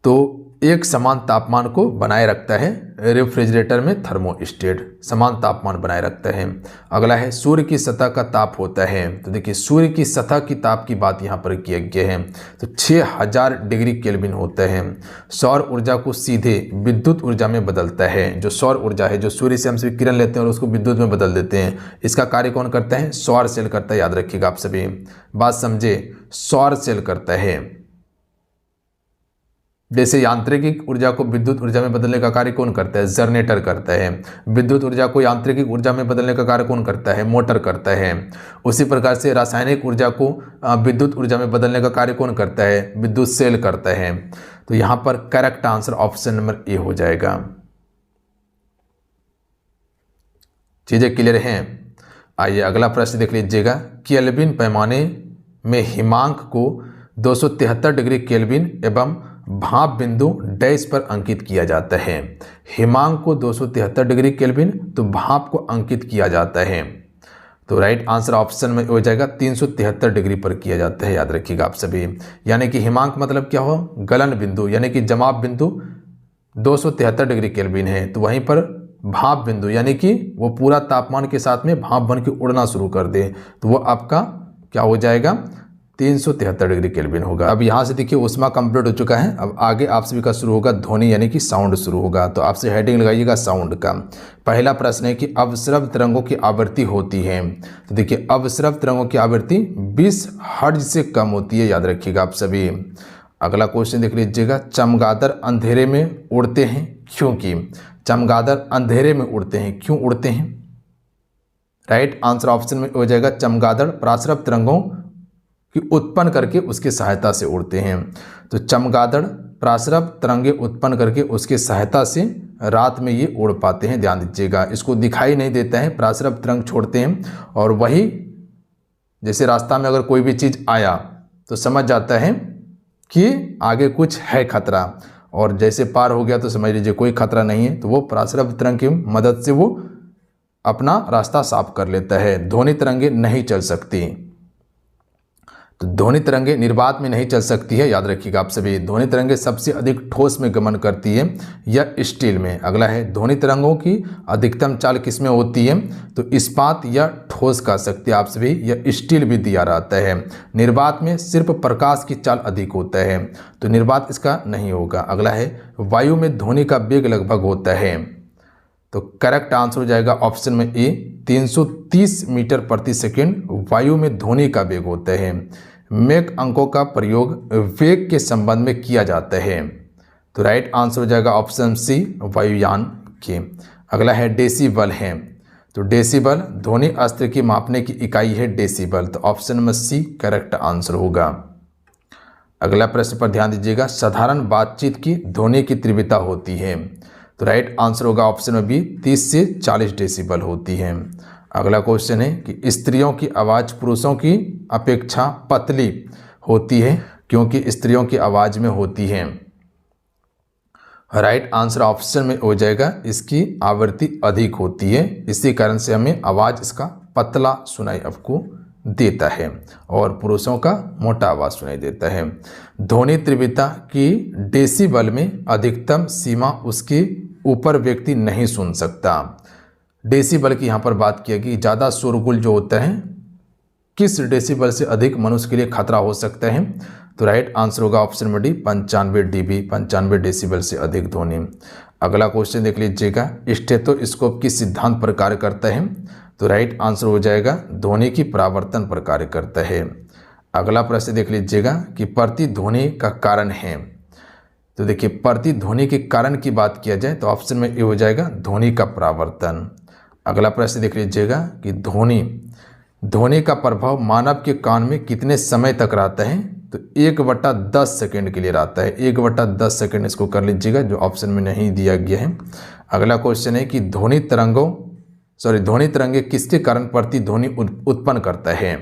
तो एक समान तापमान को बनाए रखता है, रेफ्रिजरेटर में थर्मोस्टेट समान तापमान बनाए रखता है। अगला है सूर्य की सतह का ताप होता है। तो देखिए सूर्य की सतह की ताप की बात यहाँ पर किया गया है, तो 6000 डिग्री केल्विन होता है। सौर ऊर्जा को सीधे विद्युत ऊर्जा में बदलता है। जो सौर ऊर्जा है, जो सूर्य से हम सभी किरण लेते हैं और उसको विद्युत में बदल देते हैं, इसका कार्य कौन करता है? सौर सेल करता है, याद रखिएगा आप सभी, बात समझे, सौर सेल करता है। जैसे यांत्रिक ऊर्जा को विद्युत ऊर्जा में बदलने का कार्य कौन करता है? जनरेटर करता है। विद्युत ऊर्जा को यांत्रिक ऊर्जा में बदलने का कार्य कौन करता है? मोटर करता है। उसी प्रकार से रासायनिक ऊर्जा को विद्युत ऊर्जा में बदलने का कार्य कौन करता है? विद्युत सेल करता है। तो यहाँ पर correct answer option number A हो जाएगा। चीजें क्लियर हैं? आइए अगला प्रश्न देख लीजिएगा। केल्विन पैमाने में हिमांक को 273 डिग्री केल्विन एवं भाप बिंदु डैश पर अंकित किया जाता है। हिमांक को 273 डिग्री केल्विन तो भाप को अंकित किया जाता है। तो राइट आंसर ऑप्शन में हो जाएगा 373 डिग्री पर किया जाता है, याद रखिएगा आप सभी। यानी कि हिमांक मतलब क्या हो? गलन बिंदु, यानी कि जमाव बिंदु 273 डिग्री केल्विन है, तो वहीं पर भाप बिंदु यानी कि वो पूरा तापमान के साथ में भाप बन के उड़ना शुरू कर दे तो वो आपका क्या हो जाएगा? 373 डिग्री केल्विन होगा। अब यहाँ से देखिए ऊष्मा कंप्लीट हो चुका है। अब आगे आप सभी का शुरू होगा ध्वनि यानी कि साउंड शुरू होगा। तो आपसे हेडिंग लगाइएगा साउंड का। पहला प्रश्न है कि अवस्रव तरंगों की आवृत्ति होती है। तो देखिए अवस्रव तरंगों की आवृत्ति 20 हर्ट्ज से कम होती है, याद रखिएगा आप सभी। अगला क्वेश्चन देख लीजिएगा। चमगादड़ अंधेरे में उड़ते हैं क्योंकि? चमगादड़ अंधेरे में उड़ते हैं, क्यों उड़ते हैं? राइट आंसर ऑप्शन में हो जाएगा चमगादड़ प्रासरव तरंगों कि उत्पन्न करके उसकी सहायता से उड़ते हैं। तो चमगादड़ प्रासरव तरंगे उत्पन्न करके उसकी सहायता से रात में ये उड़ पाते हैं, ध्यान दीजिएगा। इसको दिखाई नहीं देता है, प्रासरव तरंग छोड़ते हैं और वही जैसे रास्ता में अगर कोई भी चीज़ आया तो समझ जाता है कि आगे कुछ है खतरा, और जैसे पार हो गया तो समझ लीजिए कोई खतरा नहीं है, तो वो प्रासरव तरंग की मदद से वो अपना रास्ता साफ कर लेता है। ध्वनि तरंगे नहीं चल सकती। तो ध्वनि तरंगे निर्वात में नहीं चल सकती है, याद रखिएगा आप सभी। ध्वनि तरंगे सबसे अधिक ठोस में गमन करती है या स्टील में। अगला है ध्वनि तरंगों की अधिकतम चाल किस में होती है, तो इस्पात या ठोस कह सकते हैं आप सभी, या स्टील भी दिया रहता है। निर्वात में सिर्फ प्रकाश की चाल अधिक होता है, तो निर्वात इसका नहीं होगा। अगला है वायु में ध्वनि का वेग लगभग होता है, तो करेक्ट आंसर हो जाएगा ऑप्शन में ए 330 मीटर प्रति सेकंड वायु में ध्वनि का वेग होता है। मैक अंकों का प्रयोग वेग के संबंध में किया जाता है, तो राइट आंसर हो जाएगा ऑप्शन सी वायुयान के। अगला है डेसिबल है, तो डेसिबल ध्वनि अस्त्र की मापने की इकाई है डेसिबल, तो option number C correct answer होगा। अगला प्रश्न पर ध्यान दीजिएगा, साधारण बातचीत की ध्वनि की तीव्रता होती है, तो राइट आंसर होगा ऑप्शन में बी 30 से 40 डेसिबल होती है। अगला क्वेश्चन है कि स्त्रियों की आवाज़ पुरुषों की अपेक्षा पतली होती है क्योंकि स्त्रियों की आवाज़ में होती है। राइट आंसर ऑप्शन में हो जाएगा इसकी आवृत्ति अधिक होती है, इसी कारण से हमें आवाज़ इसका पतला सुनाई आपको देता है और पुरुषों का मोटा आवाज़ सुनाई देता है। ध्वनि तीव्रता की डेसिबल में अधिकतम सीमा उसके ऊपर व्यक्ति नहीं सुन सकता। डेसिबल की यहाँ पर बात किया कि ज़्यादा शोरगुल जो होता है किस डेसिबल से अधिक मनुष्य के लिए खतरा हो सकता है, तो राइट आंसर होगा option number D 95 dB, 95 decibel से अधिक ध्वनि। अगला क्वेश्चन देख लीजिएगा, स्टेथोस्कोप किस सिद्धांत पर कार्य करता है, तो राइट आंसर हो जाएगा ध्वनि की परावर्तन पर कार्य करता है। अगला प्रश्न देख लीजिएगा कि प्रतिध्वनि का कारण है, तो देखिए प्रतिध्वनि के कारण की बात किया जाए तो ऑप्शन में ए हो जाएगा ध्वनि का परावर्तन। अगला प्रश्न देख लीजिएगा कि ध्वनि का प्रभाव मानव के कान में कितने समय तक रहता है, तो 1/10 सेकंड के लिए रहता है। 1/10 सेकंड इसको कर लीजिएगा, जो ऑप्शन में नहीं दिया गया है। अगला क्वेश्चन है कि ध्वनि तरंगे किसके कारण प्रतिध्वनि उत्पन्न करता है,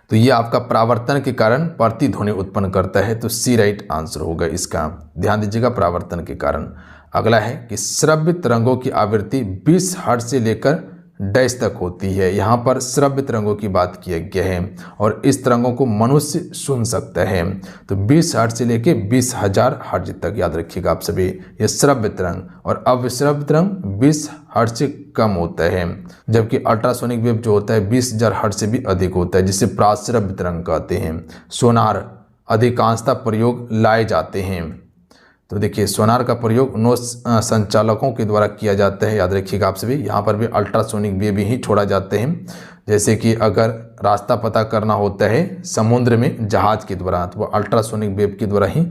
तो ये आपका परावर्तन के कारण प्रतिध्वनि उत्पन्न करता है, तो सी राइट आंसर होगा इसका। ध्यान दीजिएगा परावर्तन के कारण। अगला है कि श्रव्य तरंगों की आवृत्ति 20 हर्ट्ज से लेकर डैश तक होती है। यहाँ पर श्रव्य तरंगों की बात किया गया है और इस तरंगों को मनुष्य सुन सकता है, तो 20 हर्ट्ज से लेकर 20,000 हर्ट्ज तक, याद रखिएगा आप सभी, ये श्रव्य तरंग। और अविश्रव्य तरंग 20 हर्ट्ज से कम होता है, जबकि अल्ट्रासोनिक वेव जो होता है 20,000 हर्ट्ज से भी अधिक होता है, जिसे प्राश्रव्य तरंग कहते हैं। सोनार अधिकांशतः प्रयोग लाए जाते हैं, तो देखिए सोनार का प्रयोग 9 संचालकों के द्वारा किया जाता है, याद रखिएगा आप सभी। यहाँ पर भी अल्ट्रासोनिक वेव ही छोड़ा जाते हैं, जैसे कि अगर रास्ता पता करना होता है समुद्र में जहाज के द्वारा, तो वह अल्ट्रासोनिक वेव के द्वारा ही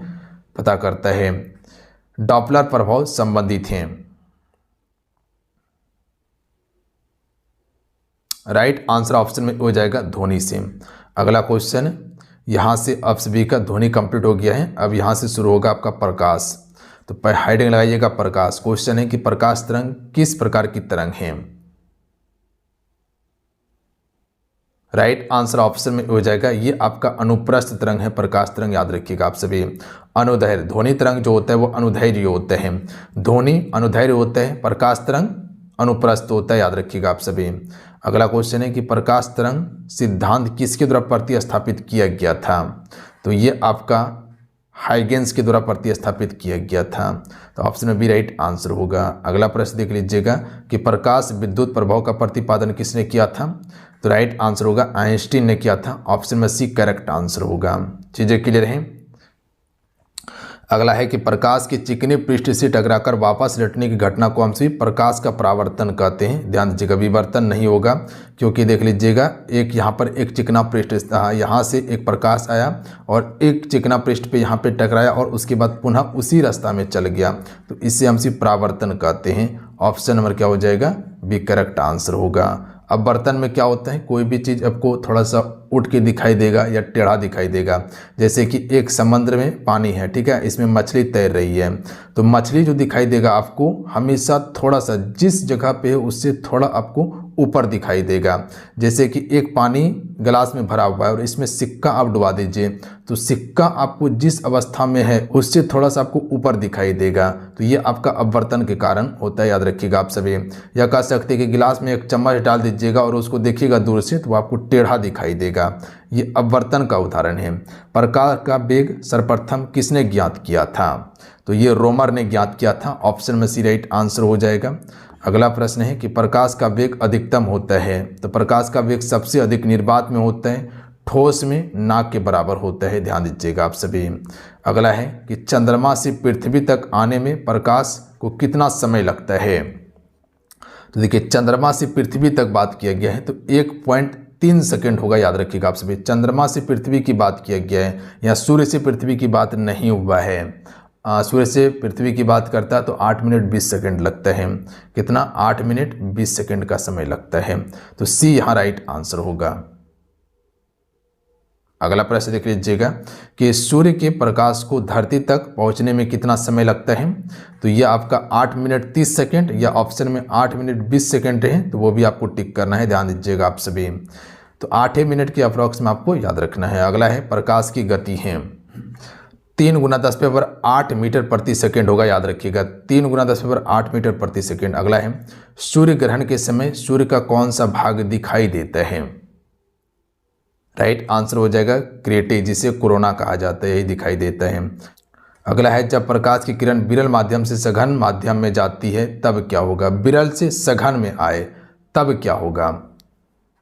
पता करता है। डॉपलर प्रभाव संबंधित हैं, राइट आंसर ऑप्शन में हो जाएगा ध्वनि से। अगला क्वेश्चन, यहाँ से अब सभी का ध्वनि कंप्लीट हो गया है, अब यहाँ से शुरू होगा आपका प्रकाश। तो हेडिंग लगाइएगा प्रकाश। क्वेश्चन है कि प्रकाश तरंग किस प्रकार की तरंग है, राइट आंसर ऑप्शन में हो जाएगा ये आपका अनुप्रस्थ तरंग है, प्रकाश तरंग, याद रखिएगा आप सभी। अनुदैर्घ्य ध्वनि तरंग जो होता है वो अनुदैर्घ्य होते हैं, ध्वनि अनुदैर्घ्य होता है, प्रकाश तरंग अनुप्रस्थ होता है, याद रखिएगा आप सभी। अगला क्वेश्चन है कि प्रकाश तरंग सिद्धांत किसके द्वारा प्रतिस्थापित किया गया था, तो ये आपका हाइगेंस के द्वारा प्रतिस्थापित किया गया था, तो ऑप्शन में बी राइट आंसर होगा। अगला प्रश्न देख लीजिएगा कि प्रकाश विद्युत प्रभाव का प्रतिपादन किसने किया था, तो राइट आंसर होगा आइंस्टीन ने किया था, ऑप्शन में सी करेक्ट आंसर होगा। चीज़ें क्लियर हैं। अगला है कि प्रकाश के चिकने पृष्ठ से टकराकर वापस लौटने की घटना को हम सभी प्रकाश का परावर्तन कहते हैं। ध्यान दीजिएगा विवर्तन नहीं होगा, क्योंकि देख लीजिएगा एक यहाँ पर एक चिकना पृष्ठ था, यहाँ से एक प्रकाश आया और एक चिकना पृष्ठ पे यहाँ पे टकराया और उसके बाद पुनः उसी रास्ता में चल गया, तो इसे हम सभी परावर्तन कहते हैं। ऑप्शन नंबर क्या हो जाएगा, बी करेक्ट आंसर होगा। अब बर्तन में क्या होता है, कोई भी चीज़ आपको थोड़ा सा उठ के दिखाई देगा या टेढ़ा दिखाई देगा, जैसे कि एक समुद्र में पानी है, ठीक है, इसमें मछली तैर रही है, तो मछली जो दिखाई देगा आपको हमेशा थोड़ा सा जिस जगह पे है उससे थोड़ा आपको ऊपर दिखाई देगा। जैसे कि एक पानी गिलास में भरा हुआ है और इसमें सिक्का आप डुबा दीजिए, तो सिक्का आपको जिस अवस्था में है उससे थोड़ा सा आपको ऊपर दिखाई देगा, तो ये आपका अपवर्तन के कारण होता है, याद रखिएगा आप सभी। या कह सकते हैं कि गिलास में एक चम्मच डाल दीजिएगा और उसको देखिएगा दूर से तो आपको टेढ़ा दिखाई देगा, जाएगा। ये अपवर्तन का उदाहरण है। प्रकाश का वेग सर्वप्रथम किसने ज्ञात किया था? तो ये रोमर ने ज्ञात किया था। ऑप्शन में सी राइट आंसर हो जाएगा। अगला प्रश्न है कि प्रकाश का वेग अधिकतम होता है, तो प्रकाश का वेग सबसे अधिक निर्वात में होता है, ठोस में ना के बराबर होता है। ध्यान दीजिएगा आप सभी। अगला है कि चंद्रमा से पृथ्वी तक आने में प्रकाश को कितना समय लगता है? तो देखिए, चंद्रमा से पृथ्वी तक बात किया गया है तो 1.3 सेकंड होगा। याद रखिएगा आप सभी, चंद्रमा से पृथ्वी की बात किया गया है, या सूर्य से पृथ्वी की बात नहीं हुआ है। सूर्य से पृथ्वी की बात करता है तो 8 मिनट 20 सेकंड लगता है। कितना? 8 मिनट 20 सेकंड का समय लगता है। तो सी यहाँ राइट आंसर होगा। अगला प्रश्न देख लीजिएगा कि सूर्य के प्रकाश को धरती तक पहुंचने में कितना समय लगता है? तो यह आपका 8 मिनट 30 सेकंड, या ऑप्शन में 8 मिनट 20 सेकंड है, तो वो भी आपको टिक करना है। ध्यान दीजिएगा आप सभी। तो 8 मिनट के अप्रॉक्स में आपको याद रखना है। अगला है प्रकाश की गति है 3 × 10⁸ मीटर प्रति सेकंड होगा। याद रखिएगा, 3 × 10⁸ मीटर प्रति सेकंड। अगला है सूर्य ग्रहण के समय सूर्य का कौन सा भाग दिखाई देता है? राइट आंसर हो जाएगा क्रिएटे, जिसे कोरोना कहा जाता है, यही दिखाई देता है। अगला है जब प्रकाश की किरण विरल माध्यम से सघन माध्यम में जाती है तब क्या होगा? विरल से सघन में आए तब क्या होगा?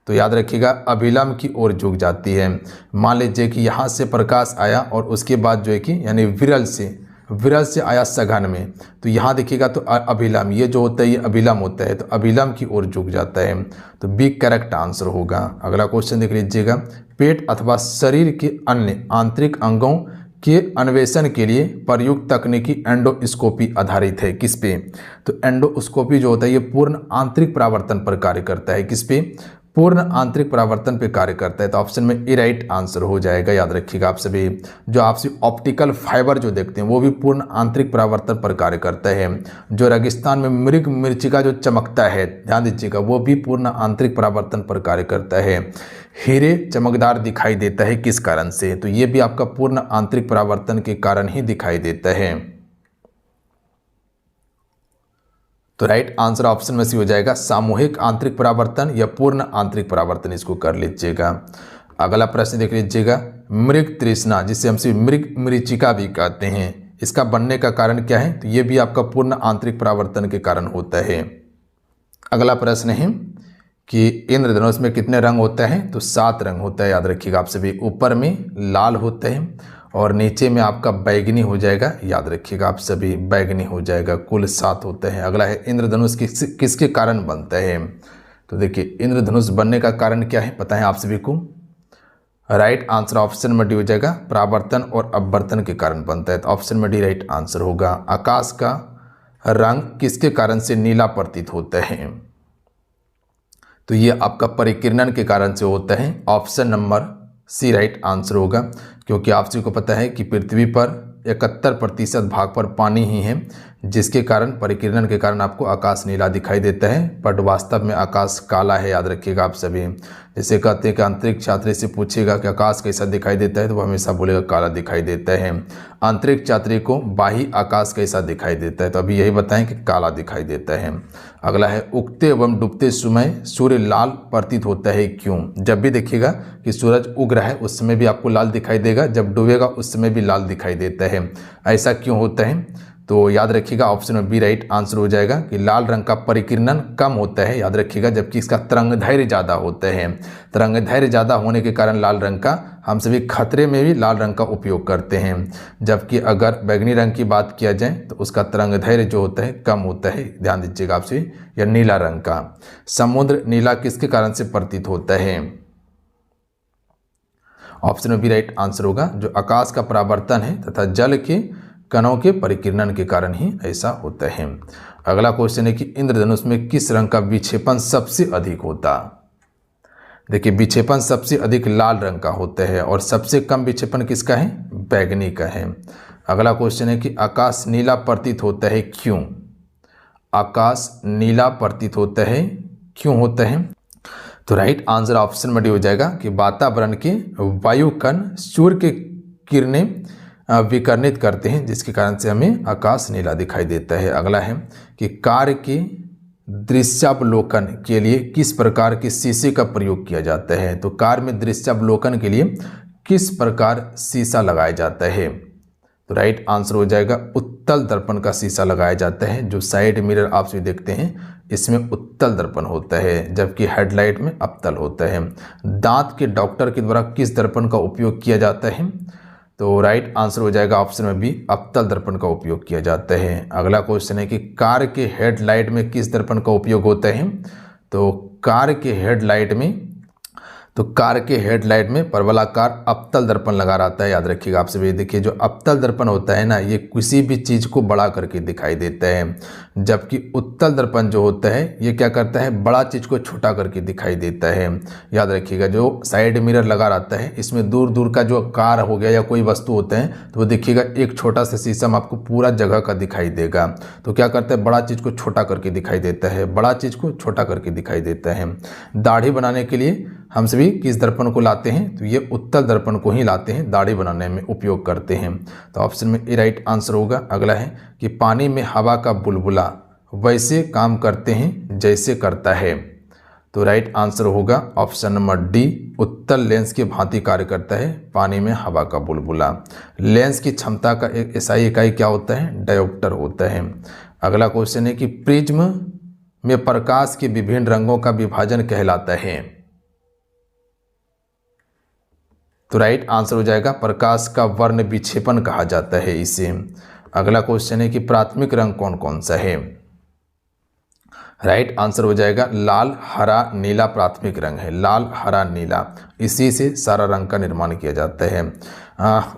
तो याद रखिएगा अभिलंब की ओर झुक जाती है। मान लीजिए कि यहाँ से प्रकाश आया और उसके बाद जो है कि यानी विरल से आया सघन में, तो यहाँ देखिएगा तो अभिलंब, ये जो होता है ये अभिलंब होता है, तो अभिलंब की ओर झुक जाता है। तो बी करेक्ट आंसर होगा। अगला क्वेश्चन देख लीजिएगा, पेट अथवा शरीर के अन्य आंतरिक अंगों के अन्वेषण के लिए प्रयुक्त तकनीकी एंडोस्कोपी आधारित है। किस पे? तो एंडोस्कोपी जो होता है ये पूर्ण आंतरिक परावर्तन पर कार्य करता है। किस पे? पूर्ण आंतरिक परावर्तन पे कार्य करता है। तो ऑप्शन में ए राइट आंसर हो जाएगा। याद रखिएगा आप सभी, जो आपसे ऑप्टिकल फाइबर जो देखते हैं वो भी पूर्ण आंतरिक परावर्तन पर कार्य करता है। जो रेगिस्तान में मृग मरीचिका जो चमकता है, ध्यान दीजिएगा, वो भी पूर्ण आंतरिक परावर्तन पर कार्य करता है। हीरे चमकदार दिखाई देता है किस कारण से? तो ये भी आपका पूर्ण आंतरिक परावर्तन के कारण ही दिखाई देता है। तो राइट आंसर ऑप्शन में से हो जाएगा सामूहिक आंतरिक परावर्तन या पूर्ण आंतरिक परावर्तन, इसको कर लीजिएगा। अगला प्रश्न देख लीजिएगा, मृग तृष्णा जिसे हम मृग मरीचिका भी कहते हैं, इसका बनने का कारण क्या है? तो ये भी आपका पूर्ण आंतरिक परावर्तन के कारण होता है। अगला प्रश्न है कि इंद्रधनुष में कितने रंग होते हैं? तो 7 रंग होता है। याद रखिएगा आप सभी, ऊपर में लाल होते हैं और नीचे में आपका बैगनी हो जाएगा। याद रखिएगा आप सभी, बैगनी हो जाएगा। कुल 7 होते हैं। अगला है इंद्रधनुष किसके कारण बनता है? तो देखिए, इंद्रधनुष बनने का कारण क्या है पता है आप सभी को? राइट आंसर ऑप्शन में डी हो जाएगा, परावर्तन और अपवर्तन के कारण बनता है। तो ऑप्शन में डी राइट आंसर होगा। आकाश का रंग किसके कारण से नीला प्रतीत होता है? तो ये आपका परिकिरणन के कारण से होता है। Option number C right answer होगा, क्योंकि आप सभी को पता है कि पृथ्वी पर 71% भाग पर पानी ही है, जिसके कारण परिकिरणन के कारण आपको आकाश नीला दिखाई देता है, बट वास्तव में आकाश काला है। याद रखिएगा आप सभी। जैसे कहते हैं कि अंतरिक्ष यात्री से पूछेगा कि आकाश कैसा दिखाई देता है, तो वो हमेशा बोलेगा काला दिखाई देता है। अंतरिक्ष यात्री को बाह्य आकाश कैसा दिखाई देता है, तो अभी यही बताएं कि काला दिखाई देता है। अगला है उगते एवं डूबते समय सूर्य लाल प्रतीत होता है क्यों? जब भी देखिएगा कि सूरज उग रहा है उस समय भी आपको लाल दिखाई देगा, जब डूबेगा उस समय भी लाल दिखाई देता है। ऐसा क्यों होता है? तो याद रखिएगा ऑप्शन में बी राइट आंसर हो जाएगा कि लाल रंग का परिकिरणन कम होता है। याद रखिएगा, जबकि इसका तरंगदैर्घ्य ज़्यादा होता है। तरंगदैर्घ्य ज़्यादा होने के कारण लाल रंग का हम सभी खतरे में भी लाल रंग का उपयोग करते हैं, जबकि अगर बैगनी रंग की बात किया जाए तो उसका तरंगदैर्घ्य जो होता है कम होता है। ध्यान दीजिएगा आपसे। या नीला रंग का समुद्र नीला किसके कारण से प्रतीत होता है? ऑप्शन में बी राइट आंसर होगा, जो आकाश का परावर्तन है तथा जल के कणों के परिकिरणन के कारण ही ऐसा होता है। अगला क्वेश्चन है कि इंद्रधनुष में किस रंग का विक्षेपण सबसे अधिक होता? देखिए, विक्षेपण सबसे अधिक लाल रंग का होता है और सबसे कम विक्षेपण किसका है? बैगनी का है। अगला क्वेश्चन है कि आकाश नीला प्रतीत होता है क्यों? आकाश नीला प्रतीत होता है क्यों होता है? तो राइट आंसर ऑप्शन में डी हो जाएगा कि वातावरण के वायु कण सूर्य के किरणें विकर्णित करते हैं, जिसके कारण से हमें आकाश नीला दिखाई देता है। अगला है कि कार्य के दृश्यावलोकन के लिए किस प्रकार के शीशे का प्रयोग किया जाता है? तो कार में दृश्यावलोकन के लिए किस प्रकार शीशा लगाया जाता है? तो राइट आंसर हो जाएगा उत्तल दर्पण का शीशा लगाया जाता है। जो साइड मिरर आप भी देखते हैं इसमें उत्तल दर्पण होता है, जबकि हेडलाइट में अवतल होता है। दांत के डॉक्टर के द्वारा किस दर्पण का उपयोग किया जाता है? तो राइट आंसर हो जाएगा ऑप्शन में बी, अवतल दर्पण का उपयोग किया जाता है। अगला क्वेश्चन है कि कार के हेडलाइट में किस दर्पण का उपयोग होता है? तो कार के हेडलाइट में परवलयाकार अवतल दर्पण लगा रहता है, याद रखिएगा आप सभी। देखिए जो अवतल दर्पण होता है ना, ये किसी भी चीज़ को बड़ा करके दिखाई देता है, जबकि उत्तल दर्पण जो होता है ये क्या करता है, बड़ा चीज़ को छोटा करके दिखाई देता है। याद रखिएगा जो साइड मिरर लगा रहता है इसमें दूर दूर का जो कार हो गया या कोई वस्तु होते हैं तो वो देखिएगा एक छोटा सा शीशा में आपको पूरा जगह का दिखाई देगा। तो क्या करता है, बड़ा चीज़ को छोटा करके दिखाई देता है, बड़ा चीज़ को छोटा करके दिखाई देता है। दाढ़ी बनाने के लिए हम सभी किस दर्पण को लाते हैं? तो ये उत्तल दर्पण को ही लाते हैं, दाढ़ी बनाने में उपयोग करते हैं। तो ऑप्शन में ए राइट आंसर होगा। अगला है कि पानी में हवा का बुलबुला वैसे काम करते हैं जैसे करता है। तो राइट आंसर होगा ऑप्शन नंबर डी, उत्तल लेंस की भांति कार्य करता है पानी में हवा का बुलबुला। लेंस की क्षमता का एक एसआई इकाई क्या होता है? डायोप्टर होता है। अगला क्वेश्चन है कि प्रिज्म में प्रकाश के विभिन्न रंगों का विभाजन कहलाता है। तो राइट आंसर हो जाएगा प्रकाश का वर्ण विक्षेपण कहा जाता है इसे। अगला क्वेश्चन है कि प्राथमिक रंग कौन कौन सा है? राइट आंसर हो जाएगा लाल हरा नीला प्राथमिक रंग है, लाल हरा नीला, इसी से सारा रंग का निर्माण किया जाता है।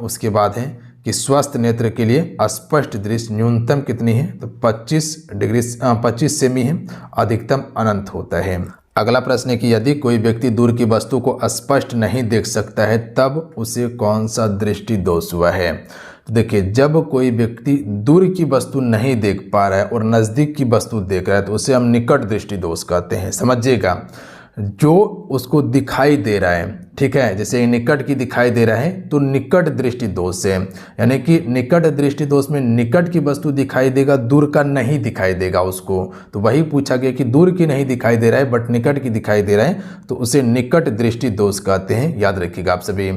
उसके बाद है कि स्वस्थ नेत्र के लिए स्पष्ट दृष्टि न्यूनतम कितनी है? तो 25 सेमी है, अधिकतम अनंत होता है। अगला प्रश्न है कि यदि कोई व्यक्ति दूर की वस्तु को स्पष्ट नहीं देख सकता है तब उसे कौन सा दृष्टि दोष हुआ है? तो देखिए जब कोई व्यक्ति दूर की वस्तु नहीं देख पा रहा है और नज़दीक की वस्तु देख रहा है तो उसे हम निकट दृष्टि दोष कहते हैं। समझिएगा, जो उसको दिखाई दे रहा है, ठीक है, जैसे निकट की दिखाई दे रहा है तो निकट दृष्टि दोष है। यानी कि निकट दृष्टि दोष में निकट की वस्तु दिखाई देगा, दूर का नहीं दिखाई देगा उसको। तो वही पूछा गया कि दूर की नहीं दिखाई दे रहा है बट निकट की दिखाई दे रहा है तो उसे निकट दृष्टि दोष कहते हैं। याद रखिएगा आप सभी।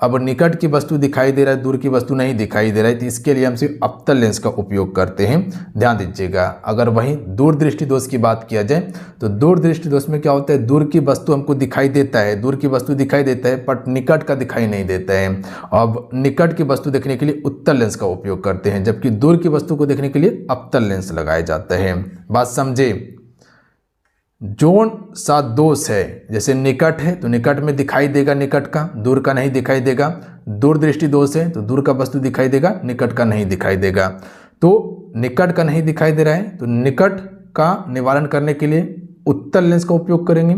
अब निकट की वस्तु दिखाई दे रहा है, दूर की वस्तु नहीं दिखाई दे रहा है, तो इसके लिए हम सिर्फ अवतल लेंस का उपयोग करते हैं, ध्यान दीजिएगा। अगर वहीं दूर दृष्टि दोष की बात किया जाए तो दूर दृष्टि दोष में क्या होता है, दूर की वस्तु हमको दिखाई देता है, दूर की वस्तु दिखाई देता है बट निकट का दिखाई नहीं देता है। अब निकट की वस्तु देखने के लिए उत्तल लेंस का उपयोग करते हैं, जबकि दूर की वस्तु को देखने के लिए अवतल लेंस लगाया जाता है। बात समझे? जोन सा दोष है, जैसे निकट है तो निकट में दिखाई देगा निकट का, दूर का नहीं दिखाई देगा। दूर दृष्टि दोष है तो दूर का वस्तु दिखाई देगा, निकट का नहीं दिखाई देगा। तो निकट का नहीं दिखाई दे रहा है तो निकट का निवारण करने के लिए उत्तल लेंस का उपयोग करेंगे।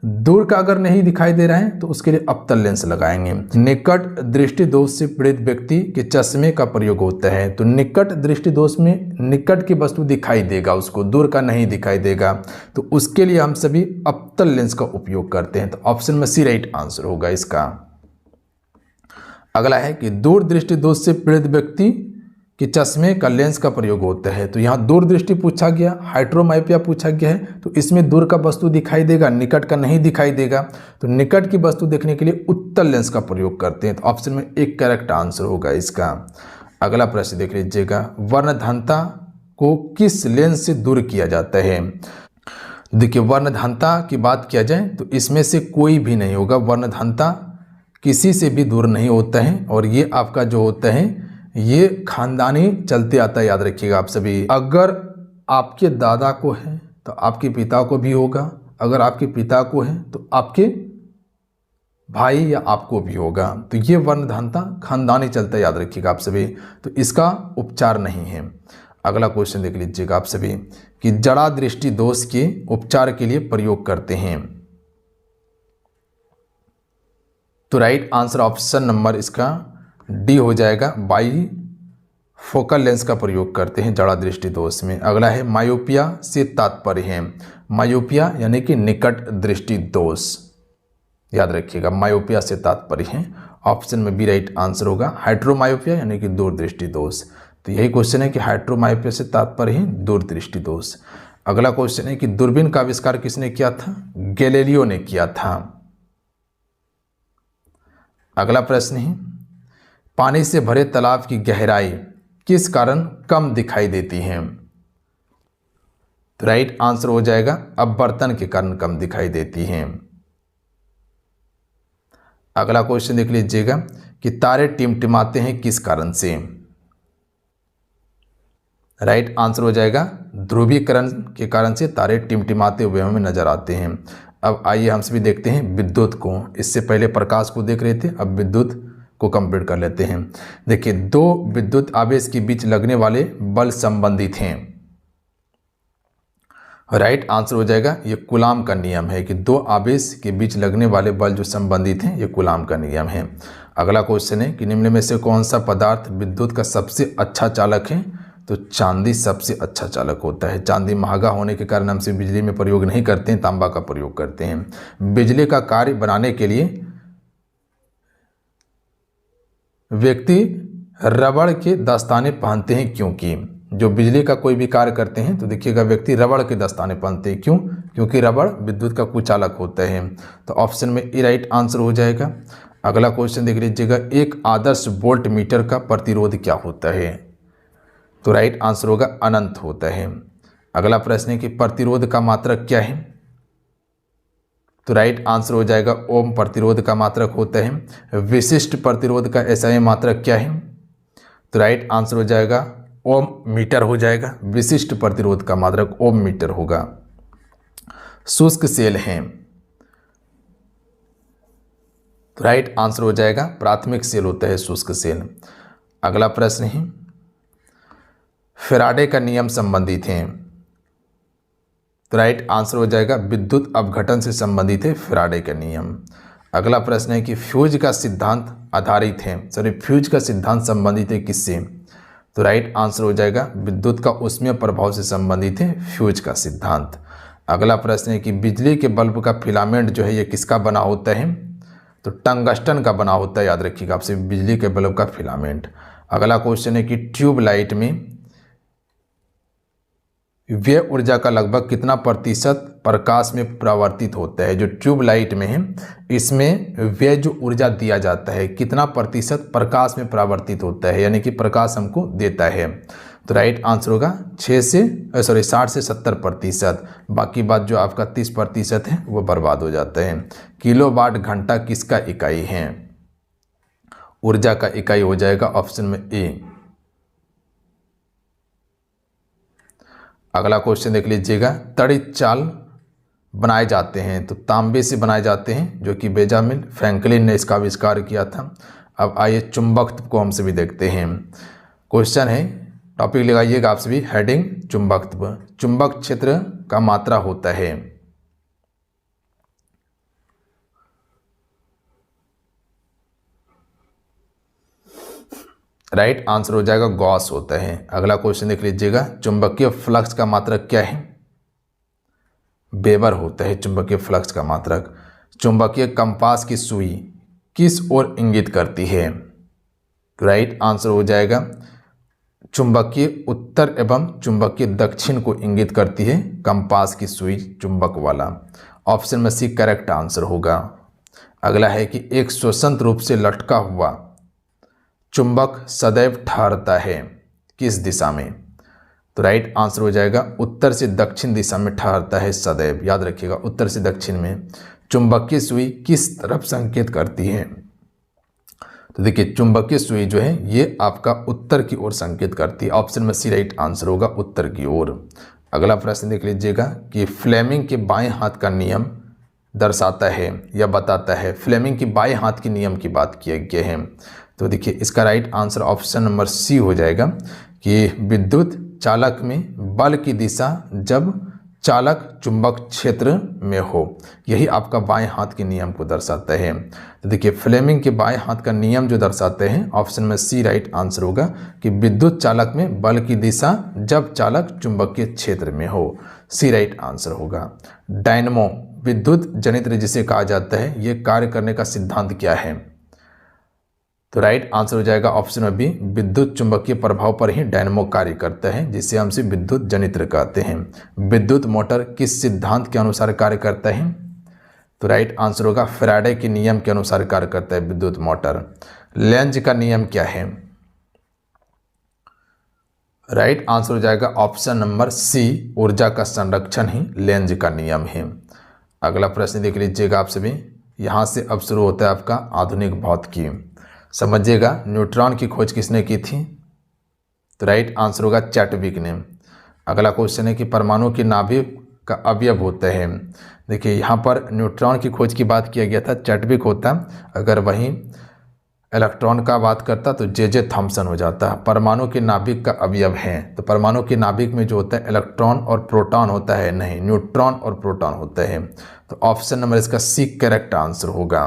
दूर का अगर नहीं दिखाई दे रहा है तो उसके लिए अवतल लेंस लगाएंगे। निकट दृष्टि दोष से पीड़ित व्यक्ति के चश्मे का प्रयोग होता है। तो निकट दृष्टि दोष में निकट की वस्तु दिखाई देगा उसको, दूर का नहीं दिखाई देगा, तो उसके लिए हम सभी अवतल लेंस का उपयोग करते हैं। तो ऑप्शन में सी राइट आंसर होगा इसका। अगला है कि दूर दृष्टि दोष से पीड़ित व्यक्ति कि चश्मे का लेंस का प्रयोग होता है। तो यहाँ दूर दृष्टि पूछा गया, हाइड्रोमाइपिया पूछा गया है, तो इसमें दूर का वस्तु दिखाई देगा, निकट का नहीं दिखाई देगा। तो निकट की वस्तु देखने के लिए उत्तल लेंस का प्रयोग करते हैं। तो ऑप्शन में एक करेक्ट आंसर होगा इसका। अगला प्रश्न देख लीजिएगा, वर्णधनता को किस लेंस से दूर किया जाता है? देखिए वर्णधनता की बात किया जाए तो इसमें से कोई भी नहीं होगा। वर्णधनता किसी से भी दूर नहीं होता है और ये आपका जो होता है ये खानदानी चलते आता है। याद रखिएगा आप सभी। अगर आपके दादा को है तो आपके पिता को भी होगा, अगर आपके पिता को है तो आपके भाई या आपको भी होगा। तो ये वर्णधनता खानदानी चलता है, याद रखिएगा आप सभी। तो इसका उपचार नहीं है। अगला क्वेश्चन देख लीजिएगा आप सभी कि जड़ा दृष्टि दोष के उपचार के लिए प्रयोग करते हैं। तो राइट आंसर ऑप्शन नंबर इसका डी हो जाएगा, बाई फोकल लेंस का प्रयोग करते हैं जड़ा दृष्टि दोष में। अगला है मायोपिया से तात्पर्य है। मायोपिया यानी कि निकट दृष्टि दोष, याद रखिएगा मायोपिया से तात्पर्य है। ऑप्शन में बी राइट आंसर होगा। हाइड्रोमायोपिया यानी कि दूर दृष्टि दोष। तो यही क्वेश्चन है कि हाइड्रोमायोपिया से तात्पर्य है दूर दृष्टि दोष। अगला क्वेश्चन है कि दूरबीन का आविष्कार किसने किया था? गैलीलियो ने किया था। अगला प्रश्न है पानी से भरे तालाब की गहराई किस कारण कम दिखाई देती है? तो राइट आंसर हो जाएगा अपवर्तन के कारण कम दिखाई देती हैं। अगला क्वेश्चन देख लीजिएगा कि तारे टिमटिमाते हैं किस कारण से? राइट आंसर हो जाएगा ध्रुवीकरण के कारण से तारे टिमटिमाते हुए हमें नजर आते हैं। अब आइए हम सभी देखते हैं विद्युत को। इससे पहले प्रकाश को देख रहे थे, अब विद्युत को कंप्लीट कर लेते हैं। देखिए, दो विद्युत आवेश के बीच लगने वाले बल संबंधित हैं। राइट आंसर हो जाएगा ये कूलाम का नियम है कि दो आवेश के बीच लगने वाले बल जो संबंधित हैं ये कूलाम का नियम है। अगला क्वेश्चन है कि निम्न में से कौन सा पदार्थ विद्युत का सबसे अच्छा चालक है? तो चांदी सबसे अच्छा चालक होता है। चांदी महंगा होने के कारण हमसे बिजली में प्रयोग नहीं करते हैं, तांबा का प्रयोग करते हैं। बिजली का कार्य बनाने के लिए व्यक्ति रबड़ के दस्ताने पहनते हैं, क्योंकि जो बिजली का कोई भी कार्य करते हैं तो देखिएगा व्यक्ति रबड़ के दस्ताने पहनते हैं। क्यों? क्योंकि रबड़ विद्युत का कुचालक होता है। तो ऑप्शन में ए राइट आंसर हो जाएगा। अगला क्वेश्चन देख लीजिएगा, एक आदर्श वोल्ट मीटर का प्रतिरोध क्या होता है? तो राइट आंसर होगा अनंत होता है। अगला प्रश्न है कि प्रतिरोध का मात्रक क्या है? तो राइट आंसर हो जाएगा ओम प्रतिरोध का मात्रक होता है। विशिष्ट प्रतिरोध का एसआई मात्रक क्या है? तो राइट आंसर हो जाएगा ओम मीटर हो जाएगा। विशिष्ट प्रतिरोध का मात्रक ओम मीटर होगा। शुष्क सेल हैं, तो राइट आंसर हो जाएगा प्राथमिक सेल होता है शुष्क सेल। अगला प्रश्न है फैराडे का नियम संबंधित है। तो राइट आंसर हो जाएगा विद्युत अपघटन से संबंधित है फैराडे का नियम। अगला प्रश्न है कि फ्यूज का सिद्धांत आधारित है, फ्यूज का सिद्धांत संबंधित है किससे? तो राइट आंसर हो जाएगा विद्युत का ऊष्मीय प्रभाव से संबंधित है फ्यूज का सिद्धांत। अगला प्रश्न है कि बिजली के बल्ब का फिलामेंट जो है ये किसका बना होता है? तो टंगस्टन का बना होता है, याद रखिएगा आपसे, बिजली के बल्ब का फिलामेंट। अगला क्वेश्चन है कि ट्यूबलाइट में व्यय ऊर्जा का लगभग कितना प्रतिशत प्रकाश में परावर्तित होता है? जो ट्यूबलाइट में है इसमें व्यय जो ऊर्जा दिया जाता है कितना प्रतिशत प्रकाश में परावर्तित होता है, यानी कि प्रकाश हमको देता है? तो राइट आंसर होगा 60 से 70%। बाकी बात जो आपका 30% है वो बर्बाद हो जाता है। किलोवाट घंटा किसका इकाई है? ऊर्जा का इकाई हो जाएगा ऑप्शन में ए। अगला क्वेश्चन देख लीजिएगा, तड़ित चाल बनाए जाते हैं तो तांबे से बनाए जाते हैं, जो कि बेंजामिन फ्रैंकलिन ने इसका आविष्कार किया था। अब आइए चुंबकत्व को हम सभी देखते हैं। क्वेश्चन है, टॉपिक लगाइएगा आप सभी, हेडिंग चुंबकत्व। चुंबक क्षेत्र का मात्रा होता है। राइट आंसर हो जाएगा गॉस होता है। अगला क्वेश्चन देख लीजिएगा, चुंबकीय फ्लक्स का मात्रक क्या है? वेबर होता है चुंबकीय फ्लक्स का मात्रक। चुंबकीय कंपास की सुई किस ओर इंगित करती है? राइट आंसर हो जाएगा चुंबकीय उत्तर एवं चुंबकीय दक्षिण को इंगित करती है कंपास की सुई, चुंबक वाला। ऑप्शन में सी करेक्ट आंसर होगा। अगला है कि एक स्वतंत्र रूप से लटका हुआ चुंबक सदैव ठहरता है किस दिशा में? तो राइट आंसर हो जाएगा उत्तर से दक्षिण दिशा में ठहरता है सदैव, याद रखिएगा उत्तर से दक्षिण में। चुंबकीय सुई किस तरफ संकेत करती है? तो देखिए चुंबकीय सुई जो है ये आपका उत्तर की ओर संकेत करती है। ऑप्शन में सी राइट आंसर होगा उत्तर की ओर। अगला प्रश्न देख लीजिएगा कि फ्लेमिंग के बाएं हाथ का नियम दर्शाता है या बताता है। फ्लेमिंग के बाएं हाथ के नियम की बात किया गया है। तो देखिए इसका right answer option number C हो जाएगा कि विद्युत चालक में बल की दिशा जब चालक चुंबक क्षेत्र में हो, यही आपका बाएं हाथ के नियम को दर्शाता है। तो देखिए फ्लेमिंग के बाएं हाथ का नियम जो दर्शाते हैं, ऑप्शन में सी राइट आंसर होगा कि विद्युत चालक में बल की दिशा जब चालक चुंबकीय क्षेत्र में हो, सी राइट आंसर होगा। डायनमो विद्युत जनित्र जिसे कहा जाता है, ये कार्य करने का सिद्धांत क्या है? तो राइट आंसर हो जाएगा ऑप्शन में बी, विद्युत चुंबकीय प्रभाव पर ही डायनेमो कार्य करता है, जिसे हम सिर्फ विद्युत जनित्र कहते हैं। विद्युत मोटर किस सिद्धांत के अनुसार कार्य करता है? तो राइट आंसर होगा फैराडे के नियम के अनुसार कार्य करता है विद्युत मोटर। लेंज का नियम क्या है? राइट आंसर हो जाएगा ऑप्शन नंबर सी, ऊर्जा का संरक्षण ही लेंज का नियम है। अगला प्रश्न देख लीजिएगा आप सभी। यहाँ से अब शुरू होता है आपका आधुनिक भौतिकी। समझिएगा, न्यूट्रॉन की खोज किसने की थी? तो राइट आंसर होगा चैटविक ने। अगला क्वेश्चन है कि परमाणु की नाभिक का अवयव होता है। देखिए यहाँ पर न्यूट्रॉन की खोज की बात किया गया था, चैटविक होता। अगर वहीं इलेक्ट्रॉन का बात करता तो जे थॉम्सन हो जाता। परमाणु के नाभिक का अवयव है, तो परमाणु के नाभिक में जो होता है इलेक्ट्रॉन और प्रोटॉन होता है, नहीं, न्यूट्रॉन और प्रोटॉन होता है। तो ऑप्शन नंबर इसका सी करेक्ट आंसर होगा।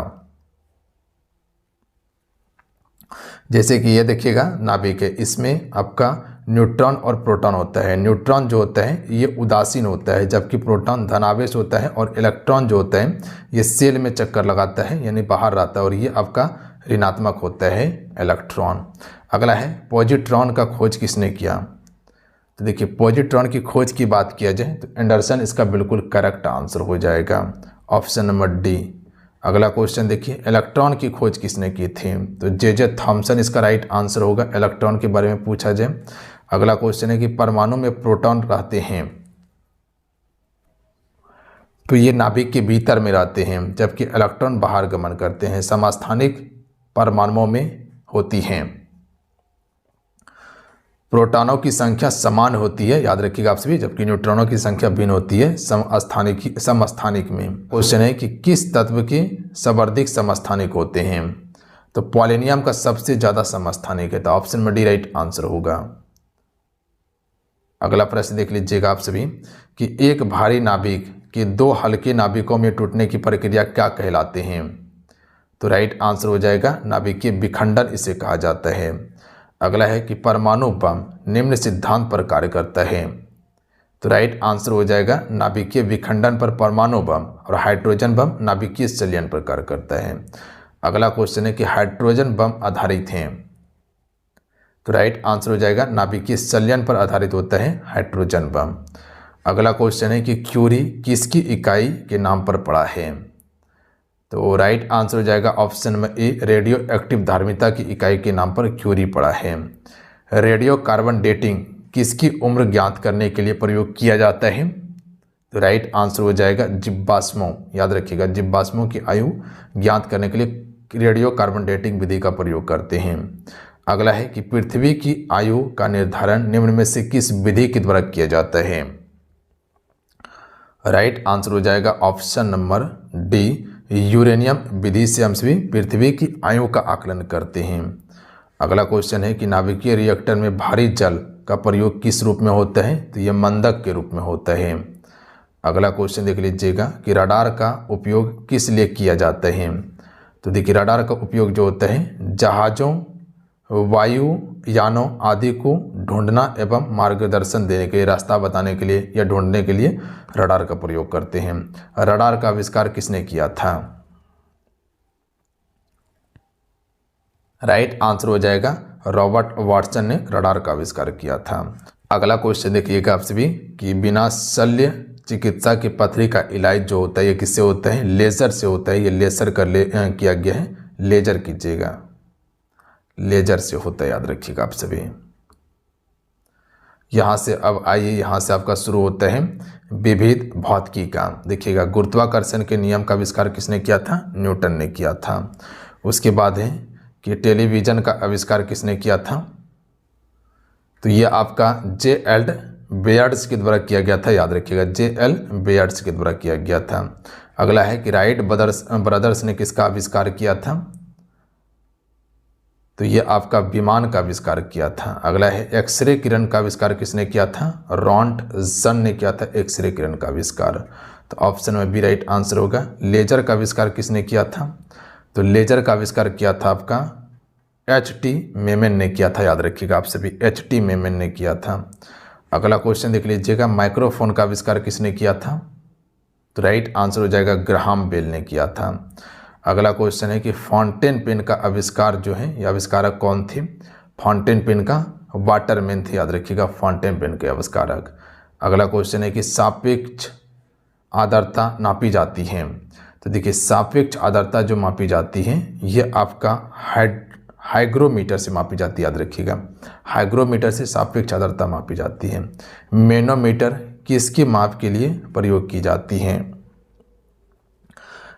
जैसे कि ये देखिएगा नाभिक है, इसमें आपका न्यूट्रॉन और प्रोटॉन होता है। न्यूट्रॉन जो होता है ये उदासीन होता है, जबकि प्रोटॉन धनावेश होता है, और इलेक्ट्रॉन जो होता है ये सेल में चक्कर लगाता है, यानी बाहर रहता है, और ये आपका ऋणात्मक होता है इलेक्ट्रॉन। अगला है पॉजिट्रॉन का खोज किसने किया? तो देखिए पॉजिट्रॉन की खोज की बात किया जाए तो एंडरसन इसका बिल्कुल करेक्ट आंसर हो जाएगा, ऑप्शन नंबर डी। अगला क्वेश्चन देखिए, इलेक्ट्रॉन की खोज किसने की थी? तो जे थॉम्सन इसका राइट आंसर होगा। इलेक्ट्रॉन के बारे में पूछा जाए। अगला क्वेश्चन है कि परमाणु में प्रोटॉन रहते हैं, तो ये नाभिक के भीतर में रहते हैं, जबकि इलेक्ट्रॉन बाहर गमन करते हैं। समस्थानिक परमाणुओं में होती हैं। प्रोटॉनों की संख्या समान होती है, याद रखिएगा आप सभी, जबकि न्यूट्रॉनों की संख्या भिन्न होती है समस्थानिक में। क्वेश्चन है कि किस तत्व के सर्वाधिक समस्थानिक होते हैं? तो पॉलिनियम का सबसे ज़्यादा समस्थानिक है, तो ऑप्शन में डी राइट आंसर होगा। अगला प्रश्न देख लीजिएगा आप सभी कि एक भारी नाभिक के दो हल्के नाभिकों में टूटने की प्रक्रिया क्या कहलाते हैं? तो राइट आंसर हो जाएगा नाभिकीय विखंडन इसे कहा जाता है। अगला है कि परमाणु बम निम्न सिद्धांत पर कार्य करता है। तो राइट आंसर हो जाएगा नाभिकीय विखंडन पर परमाणु बम, और हाइड्रोजन बम नाभिकीय संलयन पर कार्य करता है। अगला क्वेश्चन है कि हाइड्रोजन बम आधारित हैं। तो राइट आंसर हो जाएगा नाभिकीय संलयन पर आधारित होता है हाइड्रोजन बम। अगला क्वेश्चन है कि क्यूरी किसकी इकाई के नाम पर पड़ा है? तो राइट आंसर हो जाएगा ऑप्शन में ए, रेडियो एक्टिव धार्मिकता की इकाई के नाम पर क्यूरी पड़ा है। रेडियो कार्बन डेटिंग किसकी उम्र ज्ञात करने के लिए प्रयोग किया जाता है? तो राइट आंसर हो जाएगा जीवाश्मों, याद रखिएगा जीवाश्मों की आयु ज्ञात करने के लिए रेडियो कार्बन डेटिंग विधि का प्रयोग करते हैं। अगला है कि पृथ्वी की आयु का निर्धारण निम्न में से किस विधि के द्वारा किया जाता है? राइट आंसर हो जाएगा ऑप्शन नंबर डी, यूरेनियम विधि से हम सभी पृथ्वी की आयु का आकलन करते हैं। अगला क्वेश्चन है कि नाभिकीय रिएक्टर में भारी जल का प्रयोग किस रूप में होता है? तो यह मंदक के रूप में होता है। अगला क्वेश्चन देख लीजिएगा कि रडार का उपयोग किस लिए किया जाता है? तो देखिए रडार का उपयोग जो होता है जहाज़ों, वायुयानों आदि को ढूंढना एवं मार्गदर्शन देने के लिए, रास्ता बताने के लिए या ढूंढने के लिए रडार का प्रयोग करते हैं। रडार का आविष्कार किसने किया था? राइट आंसर हो जाएगा रॉबर्ट वाटसन ने रडार का आविष्कार किया था। अगला क्वेश्चन देखिएगा आप सभी कि बिना शल्य चिकित्सा की पथरी का इलाज जो होता है ये किससे होता है? लेज़र से होता है। ये लेज़र किया गया है, लेजर कीजिएगा, लेजर से होता है, याद रखिएगा आप सभी। यहाँ से अब आइए, यहाँ से आपका शुरू होता है विविध भौतिकी का। देखिएगा गुरुत्वाकर्षण के नियम का आविष्कार किसने किया था? न्यूटन ने किया था। उसके बाद है कि टेलीविज़न का आविष्कार किसने किया था? तो ये आपका जे.एल. बेयर्ड्स के द्वारा किया गया था, याद रखिएगा जे.एल. बेयर्ड्स के द्वारा किया गया था। अगला है कि राइट ब्रदर्स ने किसका आविष्कार किया था? तो ये आपका विमान का आविष्कार किया था। अगला है एक्सरे किरण का आविष्कार किसने किया था? रॉन्टसन ने किया था एक्सरे किरण का आविष्कार। तो ऑप्शन में बी राइट आंसर होगा। लेजर का आविष्कार किसने किया था? तो लेजर का आविष्कार किया था आपका H.T. मेमन ने किया था, याद रखिएगा आप सभी, H.T. मेमन ने किया था। अगला क्वेश्चन देख लीजिएगा माइक्रोफोन का आविष्कार किसने किया था? तो राइट आंसर हो जाएगा ग्राहम बेल ने किया था। अगला क्वेश्चन है कि फाउंटेन पेन का आविष्कार जो है, ये आविष्कारक कौन थे? फाउंटेन पेन का वाटरमैन थे, याद रखिएगा फाउंटेन पेन के आविष्कारक। अगला क्वेश्चन है कि सापेक्ष आर्द्रता नापी जाती है। तो देखिए सापेक्ष आर्द्रता जो मापी जाती है ये आपका हाइग्रोमीटर से मापी जाती है, याद रखिएगा हाइग्रोमीटर से सापेक्ष आर्द्रता मापी जाती है। मैनोमीटर किसके माप के लिए प्रयोग की जाती है?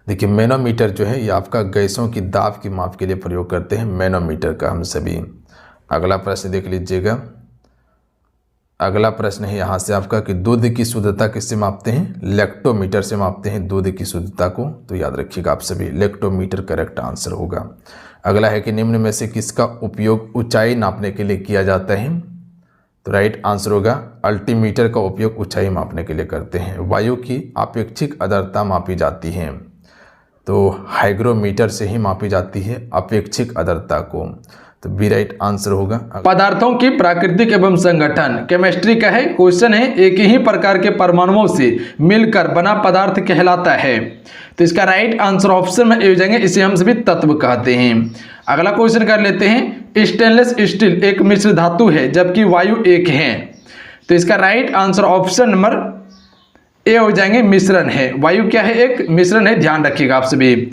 देखिए मैनोमीटर जो है ये आपका गैसों की दाब की माप के लिए प्रयोग करते हैं, मैनोमीटर का हम सभी। अगला प्रश्न देख लीजिएगा। अगला प्रश्न है यहाँ से आपका कि दूध की शुद्धता किससे मापते हैं? लैक्टोमीटर से मापते हैं दूध की शुद्धता को, तो याद रखिएगा आप सभी लैक्टोमीटर करेक्ट आंसर होगा। अगला है कि निम्न में से किसका उपयोग ऊंचाई नापने के लिए किया जाता है? तो राइट आंसर होगा अल्टीमीटर का उपयोग ऊंचाई मापने के लिए करते हैं। वायु की अपेक्षिक आर्द्रता मापी जाती है, तो हाइग्रोमीटर से ही मापी जाती है अपेक्षिक आर्द्रता को, तो बी राइट आंसर होगा। पदार्थों की प्राकृतिक एवं संगठन केमिस्ट्री का है। क्वेश्चन है एक ही प्रकार के परमाणुओं से मिलकर बना पदार्थ कहलाता है। तो इसका राइट आंसर ऑप्शन में हो जाएंगे, इसे हम सभी तत्व कहते हैं। अगला क्वेश्चन कर लेते हैं, स्टेनलेस स्टील एक मिश्र धातु है जबकि वायु एक है। तो इसका right answer option number A हो जाएंगे, मिश्रण है। वायु क्या है? एक मिश्रण है, ध्यान रखिएगा आप सभी।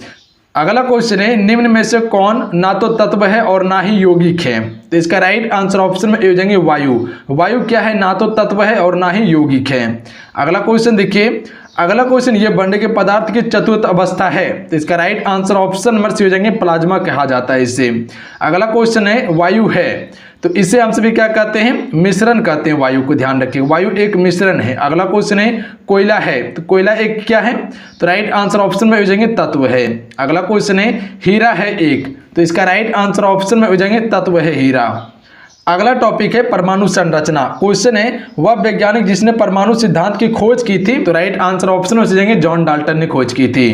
अगला क्वेश्चन है निम्न में से कौन ना तो तत्व है और ना ही यौगिक है? तो इसका राइट आंसर ऑप्शन में हो जाएंगे वायु। वायु क्या है? ना तो तत्व है और ना ही यौगिक है। अगला क्वेश्चन देखिए, अगला क्वेश्चन ये बनने के पदार्थ की चतुर्थ अवस्था है। तो इसका right answer option number C हो जाएंगे, प्लाज्मा कहा जाता है इसे। अगला क्वेश्चन है वायु है, तो इसे हम सभी क्या कहते हैं? मिश्रण कहते हैं वायु को, ध्यान रखिए वायु एक मिश्रण है। अगला क्वेश्चन है कोयला है, तो कोयला एक क्या है? तो राइट आंसर ऑप्शन में हो जाएंगे तत्व है। अगला क्वेश्चन है हीरा है एक, तो इसका राइट आंसर ऑप्शन में हो जाएंगे तत्व है हीरा। अगला टॉपिक है परमाणु संरचना। क्वेश्चन है वह वैज्ञानिक जिसने परमाणु सिद्धांत की खोज की थी? तो राइट आंसर ऑप्शन में हो जाएंगे जॉन डाल्टन ने खोज की थी।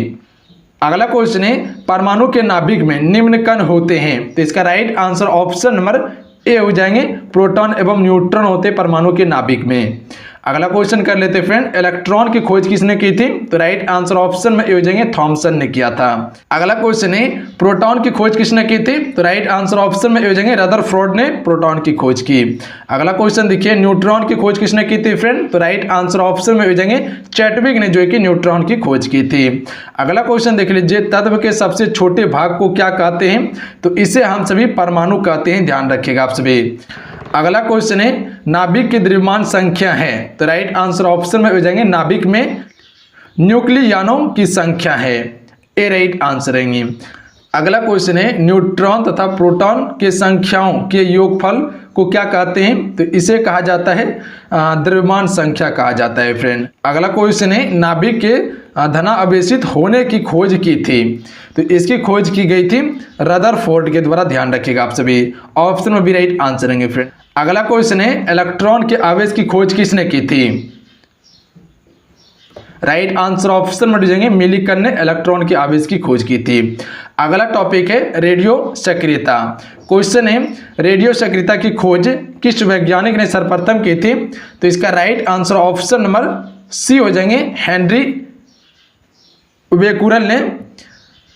अगला क्वेश्चन है परमाणु के नाभिक में निम्न कण होते हैं? तो इसका right answer option number A हो जाएंगे, प्रोटॉन एवं न्यूट्रॉन होते परमाणु के नाभिक में। अगला क्वेश्चन कर लेते हैं फ्रेंड, इलेक्ट्रॉन की खोज किसने की थी? तो राइट आंसर ऑप्शन में ए हो जाएंगे, थॉमसन ने किया था। अगला क्वेश्चन है प्रोटॉन की खोज किसने की थी? तो राइट आंसर ऑप्शन में ए हो जाएंगे, रदरफोर्ड ने प्रोटॉन की खोज की। अगला क्वेश्चन देखिए, न्यूट्रॉन की खोज किसने की थी फ्रेंड? तो राइट आंसर ऑप्शन में हो जाएंगे, चैडविक ने जो है कि न्यूट्रॉन की खोज की थी। अगला क्वेश्चन देख लीजिए, तत्व के सबसे छोटे भाग को क्या कहते हैं? तो इसे हम सभी परमाणु कहते हैं, ध्यान रखिएगा आप सभी। अगला क्वेश्चन है नाभिक की द्रव्यमान संख्या है? तो राइट आंसर ऑप्शन में हो जाएंगे, नाभिक में न्यूक्लियनों की संख्या है, ए राइट आंसर रहेंगे। अगला क्वेश्चन है न्यूट्रॉन तथा प्रोटॉन के संख्याओं के योगफल को क्या कहते हैं? तो इसे कहा जाता है द्रव्यमान संख्या कहा जाता है फ्रेंड। अगला क्वेश्चन है नाभिक के धनावेशित होने की खोज की थी? तो इसकी खोज की गई थी रदरफोर्ड के द्वारा, ध्यान रखिएगा आप सभी। ऑप्शन में भी राइट आंसर रहेंगे फ्रेंड। अगला क्वेश्चन है इलेक्ट्रॉन के आवेश की खोज किसने की थी? राइट आंसर ऑप्शन में जाएंगे, मिलिकन ने इलेक्ट्रॉन के आवेश की खोज की थी। अगला टॉपिक है रेडियो सक्रियता। क्वेश्चन है रेडियो सक्रियता की खोज किस वैज्ञानिक ने सर्वप्रथम की थी? तो इसका right answer option number C हो जाएंगे, हेनरी बेकुरल ने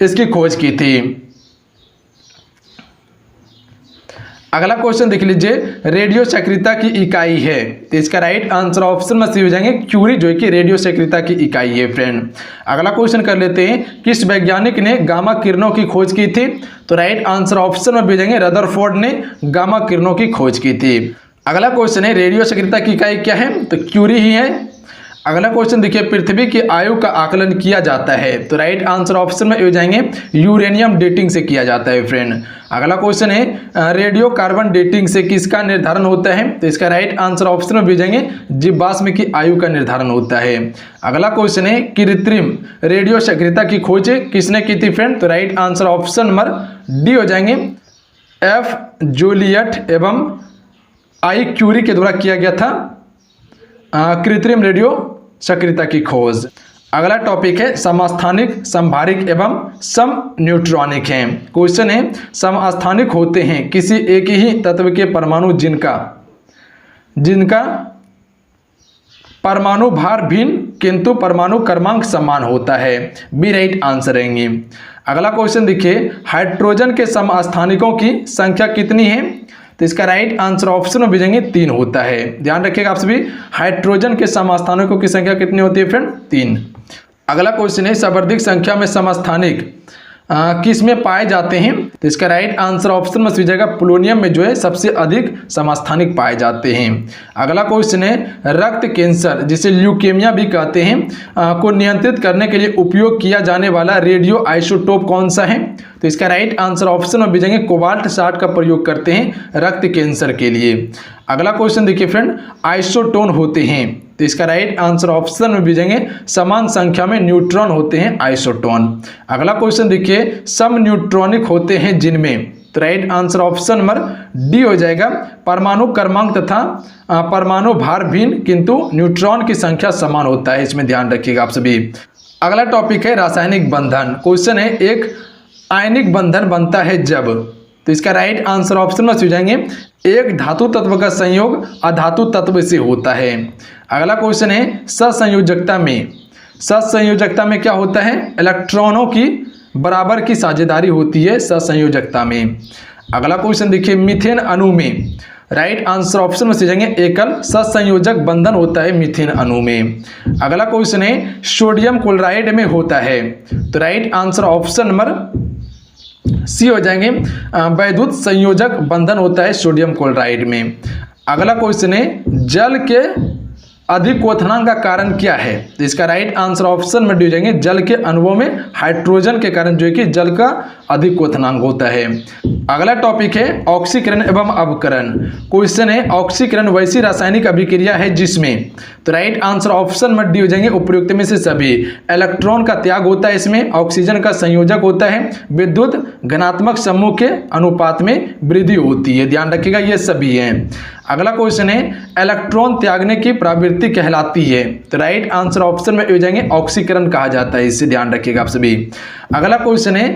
इसकी खोज की थी। अगला क्वेश्चन देख लीजिए, रेडियो सक्रियता की इकाई है? तो इसका राइट आंसर ऑप्शन में सी हो जाएंगे, क्यूरी जो कि रेडियो सक्रियता की इकाई है फ्रेंड। अगला क्वेश्चन कर लेते हैं, किस वैज्ञानिक ने गामा किरणों की खोज की थी? तो राइट आंसर ऑप्शन में भी जाएंगे, रदरफोर्ड ने गामा किरणों की खोज की थी। अगला क्वेश्चन है रेडियो सक्रियता की इकाई क्या है? तो क्यूरी ही है। अगला क्वेश्चन देखिए, पृथ्वी की आयु का आकलन किया जाता है? तो राइट आंसर ऑप्शन में हो जाएंगे, यूरेनियम डेटिंग से किया जाता है फ्रेंड। अगला क्वेश्चन है रेडियो कार्बन डेटिंग से किसका निर्धारण होता है? तो इसका राइट आंसर ऑप्शन में भी जाएंगे, जीवाश्म की आयु का निर्धारण होता है। अगला क्वेश्चन है कृत्रिम रेडियो सक्रियता की खोज किसने की थी फ्रेंड? तो right answer option number D हो जाएंगे, एफ जूलियट एवं आई क्यूरी के द्वारा किया गया था कृत्रिम रेडियो सक्रियता की खोज। अगला टॉपिक है समस्थानिक, संभारिक एवं सम न्यूट्रॉनिक है। क्वेश्चन है समस्थानिक होते हैं किसी एक ही तत्व के परमाणु जिनका परमाणु भार भिन्न किंतु परमाणु क्रमांक समान होता है, बी राइट आंसर रहेंगे। अगला क्वेश्चन देखिए, हाइड्रोजन के समस्थानिकों की संख्या कितनी है? तो इसका राइट आंसर ऑप्शन में भेजेंगे 3 होता है। ध्यान रखिएगा आप सभी, हाइड्रोजन के समस्थानिकों की संख्या कितनी होती है फ्रेंड? 3। अगला क्वेश्चन है, सर्वाधिक संख्या में समस्थानिक किस में पाए जाते हैं? तो इसका राइट आंसर ऑप्शन में जाएगा पोलोनियम में जो है सबसे अधिक समस्थानिक पाए जाते हैं। अगला क्वेश्चन है, रक्त कैंसर जिसे ल्यूकेमिया भी कहते हैं को नियंत्रित करने के लिए उपयोग किया जाने वाला रेडियो आइसोटोप कौन सा है? तो इसका राइट आंसर ऑप्शन में भेजेंगे कोबाल्ट 60 का प्रयोग करते हैं रक्त कैंसर के लिए। अगला क्वेश्चन देखिए फ्रेंड, आइसोटोन होते हैं, तो इसका राइट आंसर ऑप्शन में भेजेंगे समान संख्या में न्यूट्रॉन होते हैं आइसोटोन। अगला क्वेश्चन देखिए, सम न्यूट्रॉनिक होते हैं जिनमें, तो right answer option number D हो जाएगा, परमाणु क्रमांक तथा परमाणु भार भिन्न किंतु न्यूट्रॉन की संख्या समान होता है, इसमें ध्यान रखिएगा आप सभी। अगला टॉपिक है रासायनिक बंधन। क्वेश्चन है, एक आयनिक बंधन बनता है जब, तो इसका राइट आंसर ऑप्शन में हो जाएंगे एक धातु तत्व का संयोग अधातु तत्व से होता है। अगला क्वेश्चन है, सहसंयोजकता में क्या होता है? इलेक्ट्रॉनों की बराबर की साझेदारी होती है सहसंयोजकता में। अगला क्वेश्चन देखिए, मीथेन अणु में राइट आंसर ऑप्शन में जाएंगे एकल सहसंयोजक बंधन होता है मीथेन अणु में। अगला क्वेश्चन है, सोडियम क्लोराइड में होता है, तो right answer option number C हो जाएंगे वैद्युत संयोजक बंधन होता है सोडियम क्लोराइड में। अगला क्वेश्चन है, जल के अधिक क्वथनांक का कारण क्या है? तो इसका राइट आंसर ऑप्शन में हो जाएंगे जल के अणुओं में हाइड्रोजन के कारण जो है कि जल का अधिक क्वथनांक होता है। अगला टॉपिक है ऑक्सीकरण एवं अवकरण। क्वेश्चन है, ऑक्सीकरण वैसी रासायनिक अभिक्रिया है जिसमें, तो राइट आंसर ऑप्शन में डी हो जाएंगे उपयुक्त में से सभी। इलेक्ट्रॉन का त्याग होता है इसमें, ऑक्सीजन का संयोजक होता है, विद्युत घनात्मक समूह के अनुपात में वृद्धि होती है, ध्यान रखिएगा ये सभी हैं। अगला क्वेश्चन है, इलेक्ट्रॉन त्यागने की प्रवृत्ति कहलाती है, तो राइट आंसर ऑप्शन में हो जाएंगे ऑक्सीकरण कहा जाता है, इससे ध्यान रखिएगा आप सभी। अगला क्वेश्चन है,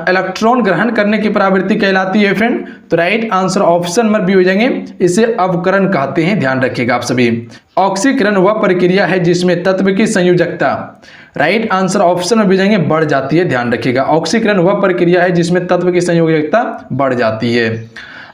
इलेक्ट्रॉन ग्रहण करने की प्रवृत्ति कहलाती है फ्रेंड, तो राइट आंसर ऑप्शन में भी हो जाएंगे इसे अवकरण कहते हैं, ध्यान रखिएगा आप सभी। ऑक्सीकरण वह प्रक्रिया है जिसमें तत्व की संयोजकता राइट आंसर ऑप्शन में भी जाएंगे बढ़ जाती है, ध्यान रखिएगा। ऑक्सीकरण वह प्रक्रिया है जिसमें तत्व की संयोजकता बढ़ जाती है।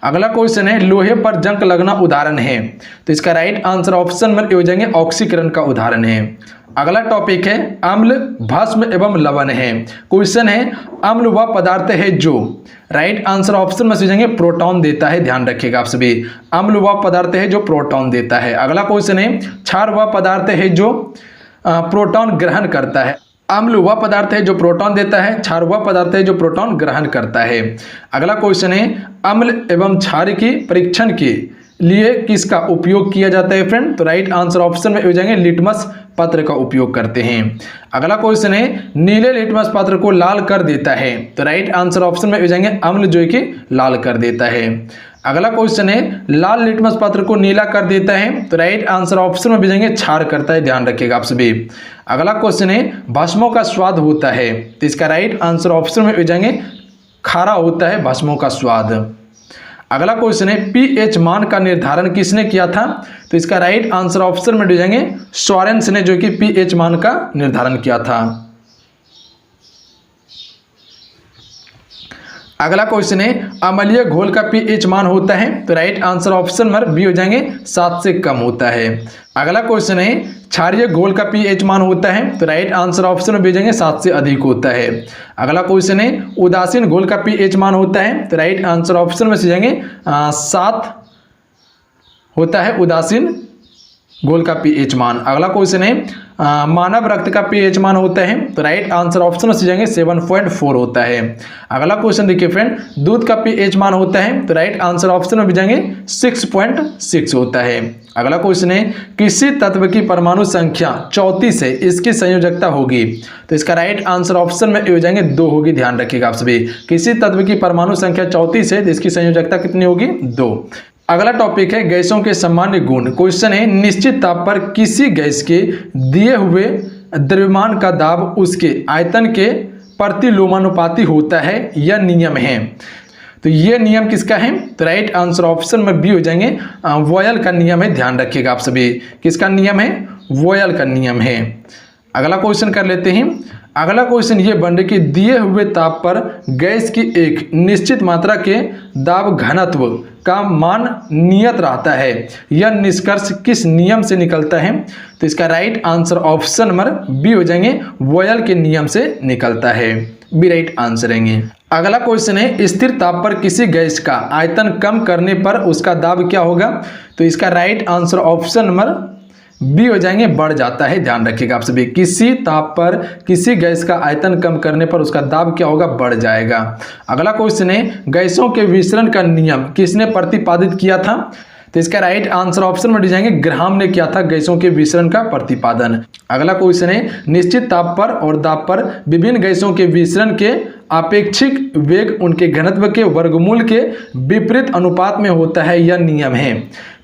अगला क्वेश्चन है, लोहे पर जंग लगना उदाहरण है, तो इसका राइट आंसर ऑप्शन में हो जाएंगे ऑक्सीकरण का उदाहरण है। अगला टॉपिक है, अम्ल भस्म एवं लवण है। क्वेश्चन है, अम्ल वह पदार्थ है जो, राइट आंसर ऑप्शन में हो जाएंगे प्रोटॉन देता है, ध्यान रखिएगा आप सभी। अम्ल वह पदार्थ है जो प्रोटॉन देता है। अगला क्वेश्चन है, क्षार वह पदार्थ है जो प्रोटॉन ग्रहण करता है। अम्ल वह पदार्थ है जो प्रोटॉन देता है, क्षार वह पदार्थ है जो प्रोटॉन ग्रहण करता है। अगला क्वेश्चन है, अम्ल एवं क्षार की परीक्षण के लिए किसका उपयोग किया जाता है फ्रेंड, तो राइट आंसर ऑप्शन में हो जाएंगे लिटमस पत्र का उपयोग करते हैं। अगला क्वेश्चन है, नीले लिटमस पत्र को लाल कर देता है, तो राइट आंसर ऑप्शन में हो जाएंगे अम्ल जो है कि लाल कर देता है। अगला क्वेश्चन है, लाल लिटमस पत्र को नीला कर देता है, तो राइट आंसर ऑप्शन में भेजेंगे क्षार करता है, ध्यान रखिएगा आप सभी। अगला क्वेश्चन है, भस्मों का स्वाद होता है, तो इसका राइट आंसर ऑप्शन में भेजेंगे खारा होता है भस्मों का स्वाद। अगला क्वेश्चन है, पीएच मान का निर्धारण किसने किया था, तो इसका राइट आंसर ऑप्शन में भेजेंगे सोरेंस ने जो कि पीएच मान का निर्धारण किया था। अगला क्वेश्चन है, अम्लीय घोल का पीएच मान होता है, तो राइट आंसर ऑप्शन में बी हो जाएंगे 7 से कम होता है। अगला क्वेश्चन है, क्षारीय घोल का पीएच मान होता है, तो राइट आंसर ऑप्शन में भेजेंगे 7 से अधिक होता है। अगला क्वेश्चन है, उदासीन घोल का पीएच मान होता है, तो राइट आंसर ऑप्शन में भेजेंगे 7 होता है उदासीन घोल का पीएच मान। अगला क्वेश्चन है, मानव रक्त का पीएच मान होता है, तो राइट आंसर ऑप्शन में जाएंगे 7.4 होता है। अगला क्वेश्चन देखिए फ्रेंड, दूध का पीएच मान होता है, तो राइट आंसर ऑप्शन में भी जाएंगे 6.6 होता है। अगला क्वेश्चन है, किसी तत्व की परमाणु संख्या 34 है, इसकी संयोजकता होगी, तो इसका राइट आंसर ऑप्शन में हो जाएंगे 2 होगी, ध्यान रखिएगा आप सभी। किसी तत्व की परमाणु संख्या 34 है, तो इसकी संयोजकता कितनी होगी, 2। अगला टॉपिक है गैसों के सामान्य गुण। क्वेश्चन है, निश्चित ताप पर किसी गैस के दिए हुए द्रव्यमान का दाब उसके आयतन के प्रतिलोमानुपाती होता है, यह नियम है। तो ये नियम किसका है, तो राइट आंसर ऑप्शन में बी हो जाएंगे वॉयल का नियम है, ध्यान रखिएगा आप सभी। किसका नियम है, वॉयल का नियम है। अगला क्वेश्चन कर लेते हैं। अगला क्वेश्चन ये बन रहा है कि दिए हुए ताप पर गैस की एक निश्चित मात्रा के दाब घनत्व का मान नियत रहता है। यह निष्कर्ष किस नियम से निकलता है? तो इसका right answer option number B हो जाएंगे, वॉयल के नियम से निकलता है। बी राइट आंसर रहेंगे। अगला क्वेश्चन है स्थिर ताप पर किसी गैस का आयतन कम करने पर उसका दाब क्या होगा? तो इसका right answer option number B हो जाएंगे, बढ़ जाता है। ध्यान रखिएगा आप सभी, किसी ताप पर किसी गैस का आयतन कम करने पर उसका दाब क्या होगा? बढ़ जाएगा। अगला क्वेश्चन है गैसों के विसरण का नियम किसने प्रतिपादित किया था? तो इसका राइट आंसर ऑप्शन में जाएंगे, ग्राहम ने किया था गैसों के विसरण का प्रतिपादन। अगला क्वेश्चन है निश्चित ताप पर और दाब पर विभिन्न गैसों के विसरण के आपेक्षिक वेग उनके घनत्व के वर्गमूल के विपरीत अनुपात में होता है, यह नियम है।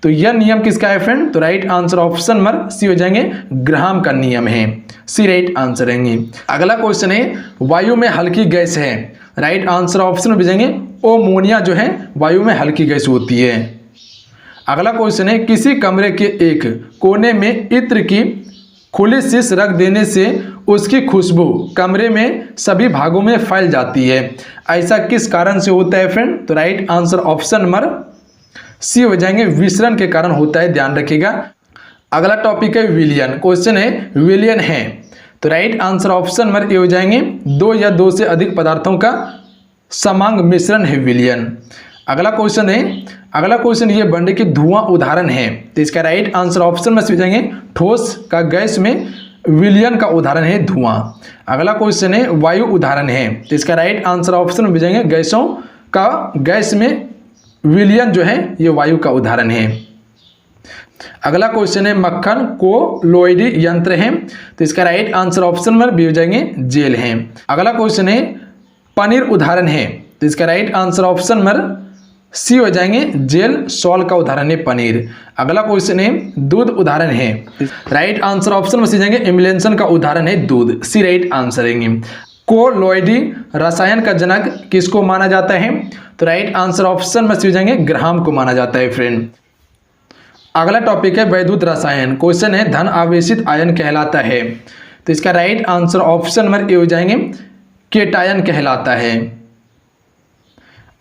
तो यह नियम किसका है फ्रेंड? तो right answer option number C हो जाएंगे, ग्राहम का नियम है। सी राइट आंसर रहेंगे। अगला क्वेश्चन है वायु में हल्की गैस है, राइट आंसर ऑप्शन में भेजेंगे ओमोनिया जो है वायु में हल्की गैस होती है। अगला क्वेश्चन है किसी कमरे के एक कोने में इत्र की खुली शीश रख देने से उसकी खुशबू कमरे में सभी भागों में फैल जाती है, ऐसा किस कारण से होता है फ्रेंड? तो right answer option number C हो जाएंगे, विसरण के कारण होता है। ध्यान रखिएगा। अगला टॉपिक है विलयन। क्वेश्चन है विलयन है, तो right answer option number A हो जाएंगे, दो या दो से अधिक पदार्थों का समांग मिश्रण है विलयन। अगला क्वेश्चन ये बन कि धुआं उदाहरण है, तो इसका राइट आंसर ऑप्शन में से हो जाएंगे ठोस का गैस में विलयन का उदाहरण है धुआं। अगला क्वेश्चन है वायु उदाहरण है, तो इसका राइट आंसर ऑप्शन में भेजेंगे गैसों का गैस में विलयन जो है ये वायु का उदाहरण है। अगला क्वेश्चन है मक्खन कोलोइडी यंत्र है, तो इसका राइट आंसर ऑप्शन में भी हो जाएंगे जेल है। अगला क्वेश्चन है पनीर उदाहरण है, तो इसका राइट आंसर ऑप्शन में सी हो जाएंगे, जेल सॉल का उदाहरण है पनीर। अगला क्वेश्चन है दूध उदाहरण है, राइट आंसर ऑप्शन में सी जाएंगे एम्बुलेंसन का उदाहरण है दूध। सी राइट आंसर रहेंगे। कोलोइडी रसायन का जनक किसको माना जाता है? तो राइट आंसर ऑप्शन में सी जाएंगे ग्राहम को माना जाता है फ्रेंड। अगला टॉपिक है वैद्युत रसायन। क्वेश्चन है धन आवेशित आयन कहलाता है, तो इसका राइट आंसर ऑप्शन में ए हो जाएंगे केटायन कहलाता है।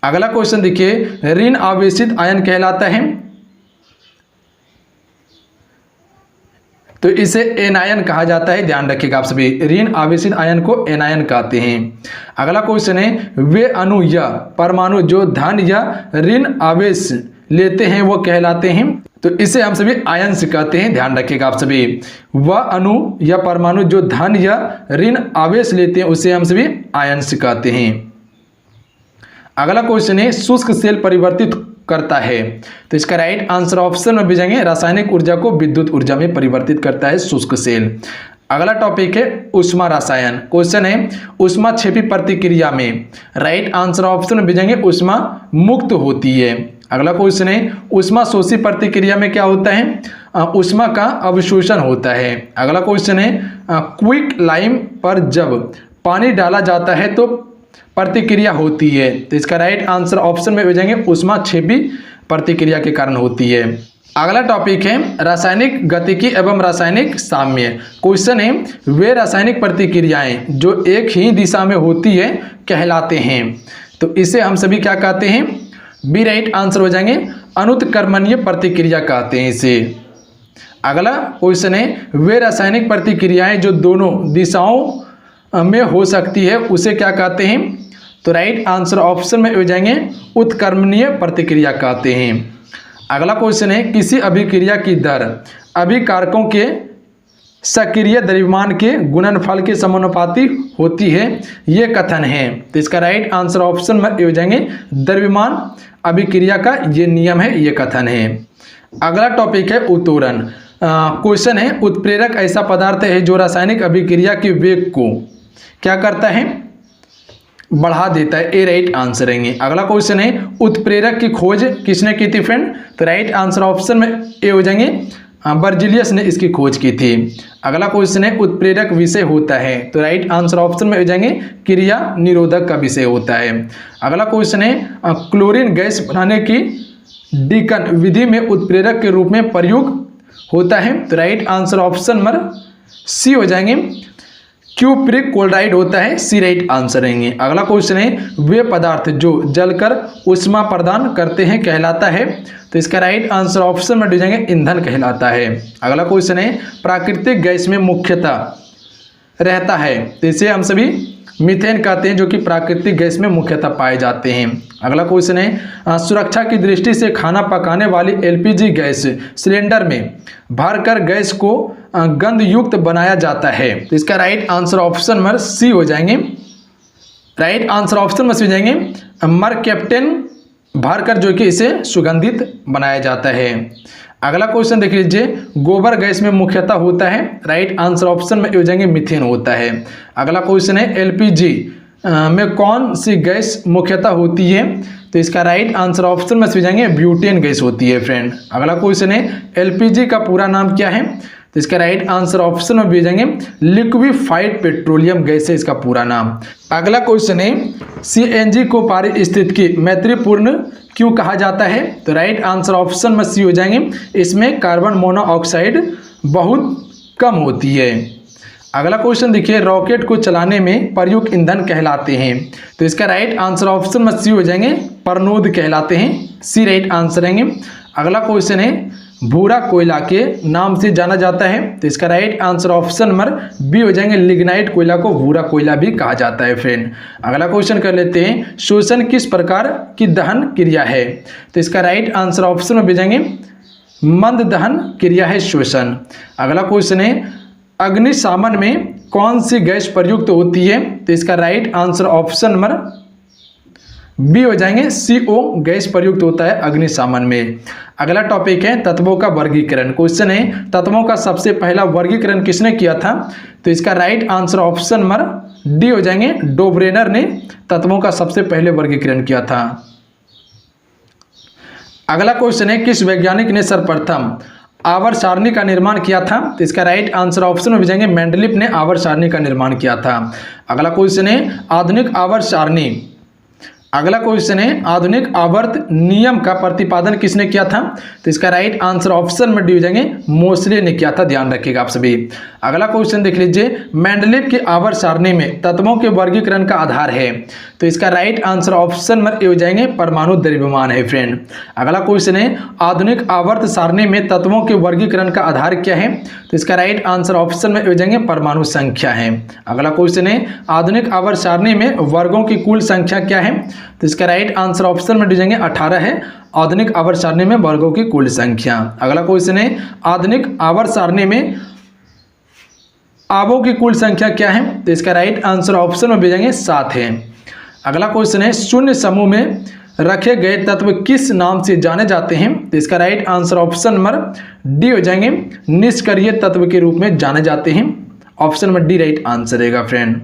अगला क्वेश्चन देखिए ऋण आवेशित आयन कहलाता है, तो इसे एनायन कहा जाता है। ध्यान रखिएगा आप सभी, ऋण आवेशित आयन को एनायन कहते हैं। अगला क्वेश्चन है वे अणु या परमाणु जो धन या ऋण आवेश लेते हैं वो कहलाते हैं, तो इसे हम सभी आयंस कहते हैं। ध्यान रखिएगा आप सभी, वह अणु या परमाणु जो धन या ऋण आवेश लेते हैं उसे हम सभी आयंस कहते हैं। अगला क्वेश्चन है शुष्क सेल परिवर्तित करता है, तो इसका राइट आंसर ऑप्शन में भेजेंगे रासायनिक ऊर्जा को विद्युत ऊर्जा में परिवर्तित करता है शुष्क सेल। अगला टॉपिक है ऊष्मा रसायन। क्वेश्चन है ऊष्मा क्षेपी प्रतिक्रिया में, राइट आंसर ऑप्शन में भेजेंगे ऊष्मा मुक्त होती है। अगला क्वेश्चन है ऊष्मा शोषी प्रतिक्रिया में क्या होता है? ऊष्मा का अवशोषण होता है। अगला क्वेश्चन है क्विक लाइम पर जब पानी डाला जाता है तो प्रतिक्रिया होती है, तो इसका राइट आंसर ऑप्शन में भेजेंगे ऊष्मा क्षेपी प्रतिक्रिया के कारण होती है। अगला टॉपिक है रासायनिक गतिकी एवं रासायनिक साम्य। क्वेश्चन है वे रासायनिक प्रतिक्रियाएं जो एक ही दिशा में होती है कहलाते हैं, तो इसे हम सभी क्या कहते हैं? बी राइट आंसर हो जाएंगे अनुत्क्रमणीय प्रतिक्रिया कहते हैं इसे। अगला क्वेश्चन है वे रासायनिक प्रतिक्रियाएं जो दोनों दिशाओं में हो सकती है उसे क्या कहते हैं? तो राइट आंसर ऑप्शन में हो जाएंगे उत्क्रमणीय प्रतिक्रिया कहते हैं। अगला क्वेश्चन है किसी अभिक्रिया की दर अभिकारकों के सक्रिय द्रव्यमान के गुणनफल के समानुपाती होती है, ये कथन है, तो इसका राइट आंसर ऑप्शन में हो जाएंगे द्रव्यमान अभिक्रिया का ये नियम है, ये कथन है। अगला टॉपिक है उत्तोलन। क्वेश्चन है उत्प्रेरक ऐसा पदार्थ है जो रासायनिक अभिक्रिया के वेग को क्या करता है? बढ़ा देता है। ए राइट आंसर रहेंगे। अगला क्वेश्चन है उत्प्रेरक की खोज किसने की थी फ्रेंड? तो राइट आंसर ऑप्शन में ए हो जाएंगे बर्जिलियस ने इसकी खोज की थी। अगला क्वेश्चन है उत्प्रेरक विषय होता है, तो राइट आंसर ऑप्शन में हो जाएंगे क्रिया निरोधक का विषय होता है। अगला क्वेश्चन है क्लोरीन गैस बनाने की डिकन विधि में उत्प्रेरक के रूप में प्रयोग होता है, तो right answer option number C हो जाएंगे क्यूप्रिक क्लोराइड होता है, सी राइट आंसर रहेंगे। अगला क्वेश्चन है वे पदार्थ जो जलकर ऊष्मा प्रदान करते हैं कहलाता है, तो इसका राइट आंसर ऑप्शन में हो जाएंगे ईंधन कहलाता है। अगला क्वेश्चन है प्राकृतिक गैस में मुख्यतः रहता है, तो इसे हम सभी मीथेन कहते हैं, जो कि प्राकृतिक गैस में मुख्यतः पाए जाते हैं। अगला क्वेश्चन है सुरक्षा की दृष्टि से खाना पकाने वाली एलपीजी गैस सिलेंडर में भरकर गैस को गंध युक्त बनाया जाता है, तो इसका right answer option number C हो जाएंगे। राइट आंसर ऑप्शन में हो जाएंगे मरकैप्टन भरकर जो कि इसे सुगंधित बनाया जाता है। अगला क्वेश्चन देख लीजिए गोबर गैस में मुख्यतः होता है, राइट आंसर ऑप्शन में हो जाएंगे मीथेन होता है। अगला क्वेश्चन है एलपीजी में कौन सी गैस मुख्यतः होती है, तो इसका राइट आंसर ऑप्शन में हो जाएंगे ब्यूटेन गैस होती है फ्रेंड। अगला क्वेश्चन है एलपीजी का पूरा नाम क्या है, तो इसका राइट आंसर ऑप्शन में भी जाएंगे लिक्विफाइड पेट्रोलियम गैस है इसका पूरा नाम। अगला क्वेश्चन है सीएनजी को पारिस्थितिकी मैत्रीपूर्ण क्यों कहा जाता है, तो राइट आंसर ऑप्शन में सी हो जाएंगे इसमें कार्बन मोनोऑक्साइड बहुत कम होती है। अगला क्वेश्चन देखिए रॉकेट को चलाने में प्रयुक्त ईंधन कहलाते हैं, तो इसका राइट आंसर ऑप्शन में सी हो जाएंगे परनोद कहलाते हैं, सी राइट आंसर रहेंगे। अगला क्वेश्चन है भूरा कोयला के नाम से जाना जाता है, तो इसका right answer option number B हो जाएंगे लिग्नाइट कोयला को भूरा कोयला भी कहा जाता है फ्रेंड। अगला क्वेश्चन कर लेते हैं शोषण किस प्रकार की दहन क्रिया है, तो इसका राइट आंसर ऑप्शन में भेजेंगे मंद दहन क्रिया है शोषण। अगला क्वेश्चन है अग्निशामन में कौन सी गैस प्रयुक्त होती है, तो इसका right answer option number B हो जाएंगे CO गैस प्रयुक्त होता है अग्निशामन में। अगला टॉपिक है तत्वों का वर्गीकरण। क्वेश्चन है तत्वों का सबसे पहला वर्गीकरण किसने किया था, तो इसका right answer option number D हो जाएंगे डोब्रेनर ने तत्वों का सबसे पहले वर्गीकरण किया था। अगला क्वेश्चन है किस वैज्ञानिक ने सर्वप्रथम आवर्त सारणी का निर्माण किया था, तो इसका राइट आंसर ऑप्शन में भेजेंगे मेंडलीफ ने आवर्त सारणी का निर्माण किया था। अगला क्वेश्चन है आधुनिक आवर्त सारणी। अगला क्वेश्चन है आधुनिक आवर्त नियम का प्रतिपादन किसने किया था, तो इसका राइट आंसर ऑप्शन में डी हो जाएंगे मोसले ने किया था, ध्यान रखिएगा आप सभी। अगला क्वेश्चन देख लीजिए मेंडलीफ की आवर्त सारणी में तत्वों के वर्गीकरण का आधार है, तो इसका राइट आंसर ऑप्शन में हो जाएंगे परमाणु द्रव्यमान है फ्रेंड। अगला क्वेश्चन है आधुनिक आवर्त सारणी में तत्वों के वर्गीकरण का आधार क्या है, तो इसका राइट आंसर ऑप्शन में हो जाएंगे परमाणु संख्या है। अगला क्वेश्चन है आधुनिक आवर्त सारणी में वर्गों की कुल संख्या क्या है, तो इसका राइट आंसर ऑप्शन में हो जाएंगे 18 है आधुनिक आवर्त सारणी में वर्गों की कुल संख्या। अगला क्वेश्चन है आधुनिक आवर्त सारणी में आवों की कुल संख्या क्या है, तो इसका राइट आंसर ऑप्शन में भेजेंगे 7 है। अगला क्वेश्चन है शून्य समूह में रखे गए तत्व किस नाम से जाने जाते हैं, तो इसका right answer option number D हो जाएंगे निष्क्रिय तत्व के रूप में जाने जाते हैं, option number D right answer रहेगा फ्रेंड।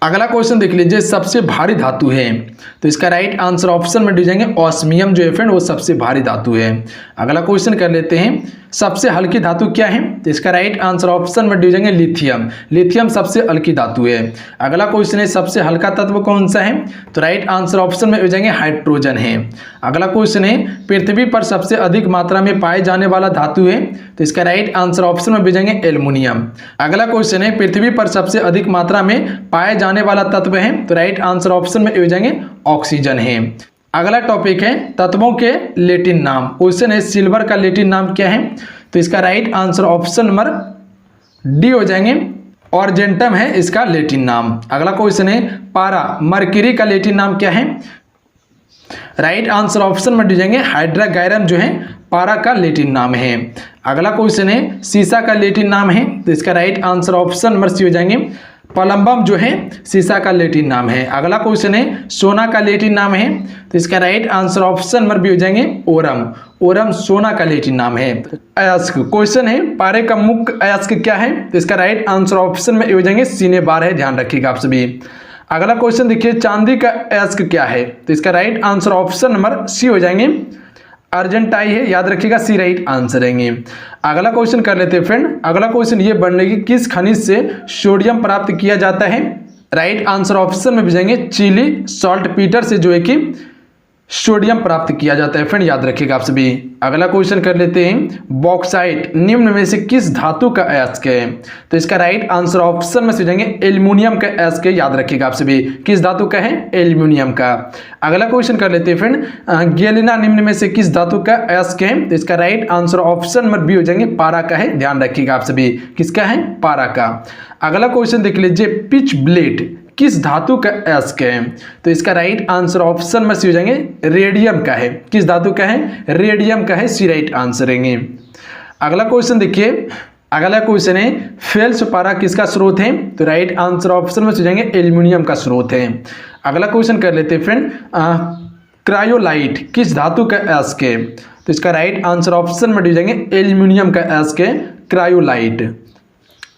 अगला क्वेश्चन देख लीजिए सबसे भारी धातु है, तो इसका राइट आंसर ऑप्शन में डी जाएंगे ऑस्मियम जो है फ्रेंड वो सबसे भारी धातु है। अगला क्वेश्चन कर लेते हैं सबसे हल्की धातु क्या है, तो इसका राइट आंसर ऑप्शन में डी जाएंगे लिथियम। लिथियम सबसे हल्की धातु है। अगला क्वेश्चन है सबसे हल्का तत्व कौन सा है, तो राइट आंसर ऑप्शन में हो जाएंगे हाइड्रोजन है। अगला क्वेश्चन है पृथ्वी पर सबसे अधिक मात्रा में पाए जाने वाला धातु है, तो इसका राइट आंसर ऑप्शन में भेजेंगे एल्युमिनियम। अगला क्वेश्चन है पृथ्वी पर सबसे अधिक मात्रा में पाए जाने वाला तत्व है, तो राइट आंसर ऑप्शन में हो जाएंगे ऑक्सीजन है। अगला टॉपिक है तत्वों के लैटिन नाम। क्वेश्चन है सिल्वर का लैटिन नाम क्या है, तो इसका right answer option number D हो जाएंगे ऑर्जेंटम है इसका लैटिन नाम। अगला क्वेश्चन है पारा मर्क्यूरी का लैटिन नाम क्या है, राइट आंसर ऑप्शन में डी जाएंगे हाइड्रागायरम जो है पारा का लैटिन नाम है। अगला क्वेश्चन है सीसा का लैटिन नाम है, तो इसका right answer option number C हो जाएंगे पलम्बम जो है सीसा का लैटिन नाम है। अगला क्वेश्चन है सोना का लैटिन नाम है, तो इसका right answer option number B हो जाएंगे ओरम। ओरम सोना का लैटिन नाम है। अयस्क क्वेश्चन है पारे का मुख्य अयस्क क्या है, तो इसका राइट आंसर ऑप्शन में हो जाएंगे सीने बार है, ध्यान रखिएगा आप सभी। अगला क्वेश्चन देखिए चांदी का अयस्क क्या है, तो इसका right answer option number C हो जाएंगे अर्जेंटाई है, याद रखिएगा सी राइट आंसर रहेंगे। अगला क्वेश्चन कर लेते हैं फ्रेंड। अगला क्वेश्चन ये बनने की किस खनिज से सोडियम प्राप्त किया जाता है, राइट आंसर ऑप्शन में भेजेंगे चिली सॉल्ट पीटर से जो है कि सोडियम प्राप्त किया जाता है। फ्रेंड याद रखिएगा आप सभी। अगला क्वेश्चन कर लेते हैं, बॉक्साइट निम्न में से किस धातु का अयस्क है? तो इसका राइट आंसर ऑप्शन में से जाएंगे एल्युमिनियम का अयस्क है। याद रखिएगा आप सभी, किस धातु का है? एल्युमिनियम का। अगला क्वेश्चन कर लेते हैं फ्रेंड, गैलिना निम्न में से किस धातु का अयस्क है? तो इसका right answer option number B हो जाएंगे पारा का है। ध्यान रखिएगा आप सभी, किसका है? पारा का। अगला क्वेश्चन देख लीजिए, पिच ब्लेड किस धातु का अयस्क है? तो इसका राइट आंसर ऑप्शन में सी हो जाएंगे रेडियम का है। किस धातु का है? रेडियम का है, सी राइट आंसर रहेंगे। अगला क्वेश्चन देखिए, अगला क्वेश्चन है, फेल्सपारा किसका स्रोत है? तो राइट आंसर ऑप्शन में से जाएंगे एल्युमिनियम का स्रोत है। अगला क्वेश्चन कर लेते हैं फ्रेंड, क्रायोलाइट किस धातु का अयस्क है? तो इसका राइट आंसर ऑप्शन में जाएंगे एल्युमिनियम का अयस्क है, क्रायोलाइट।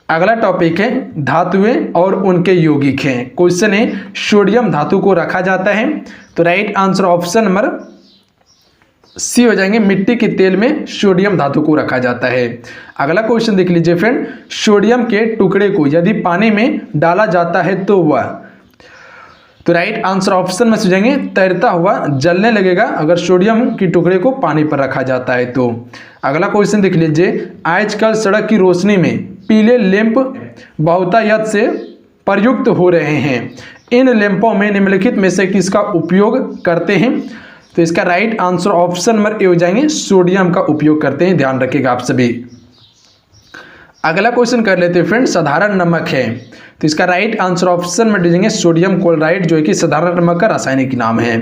अगला टॉपिक है धातुएं और उनके यौगिक हैं। क्वेश्चन है, सोडियम धातु को रखा जाता है? तो right answer option number C हो जाएंगे, मिट्टी के तेल में सोडियम धातु को रखा जाता है। अगला क्वेश्चन देख लीजिए फ्रेंड, सोडियम के टुकड़े को यदि पानी में डाला जाता है तो वह? तो राइट आंसर ऑप्शन में से जाएंगे तैरता हुआ जलने लगेगा अगर सोडियम के टुकड़े को पानी पर रखा जाता है तो। अगला क्वेश्चन देख लीजिए, आजकल सड़क की रोशनी में पीले लैंप बहुतायत से प्रयुक्त हो रहे हैं। इन लैंपों में निम्नलिखित में से किसका उपयोग करते हैं? तो इसका right answer option number A हो जाएंगे, सोडियम का उपयोग करते हैं। ध्यान रखिएगा आप सभी। अगला क्वेश्चन कर लेते हैं फ्रेंड, साधारण नमक है? तो इसका राइट आंसर ऑप्शन में दीजिएंगे सोडियम क्लोराइड, जो कि साधारण नमक का रासायनिक नाम है।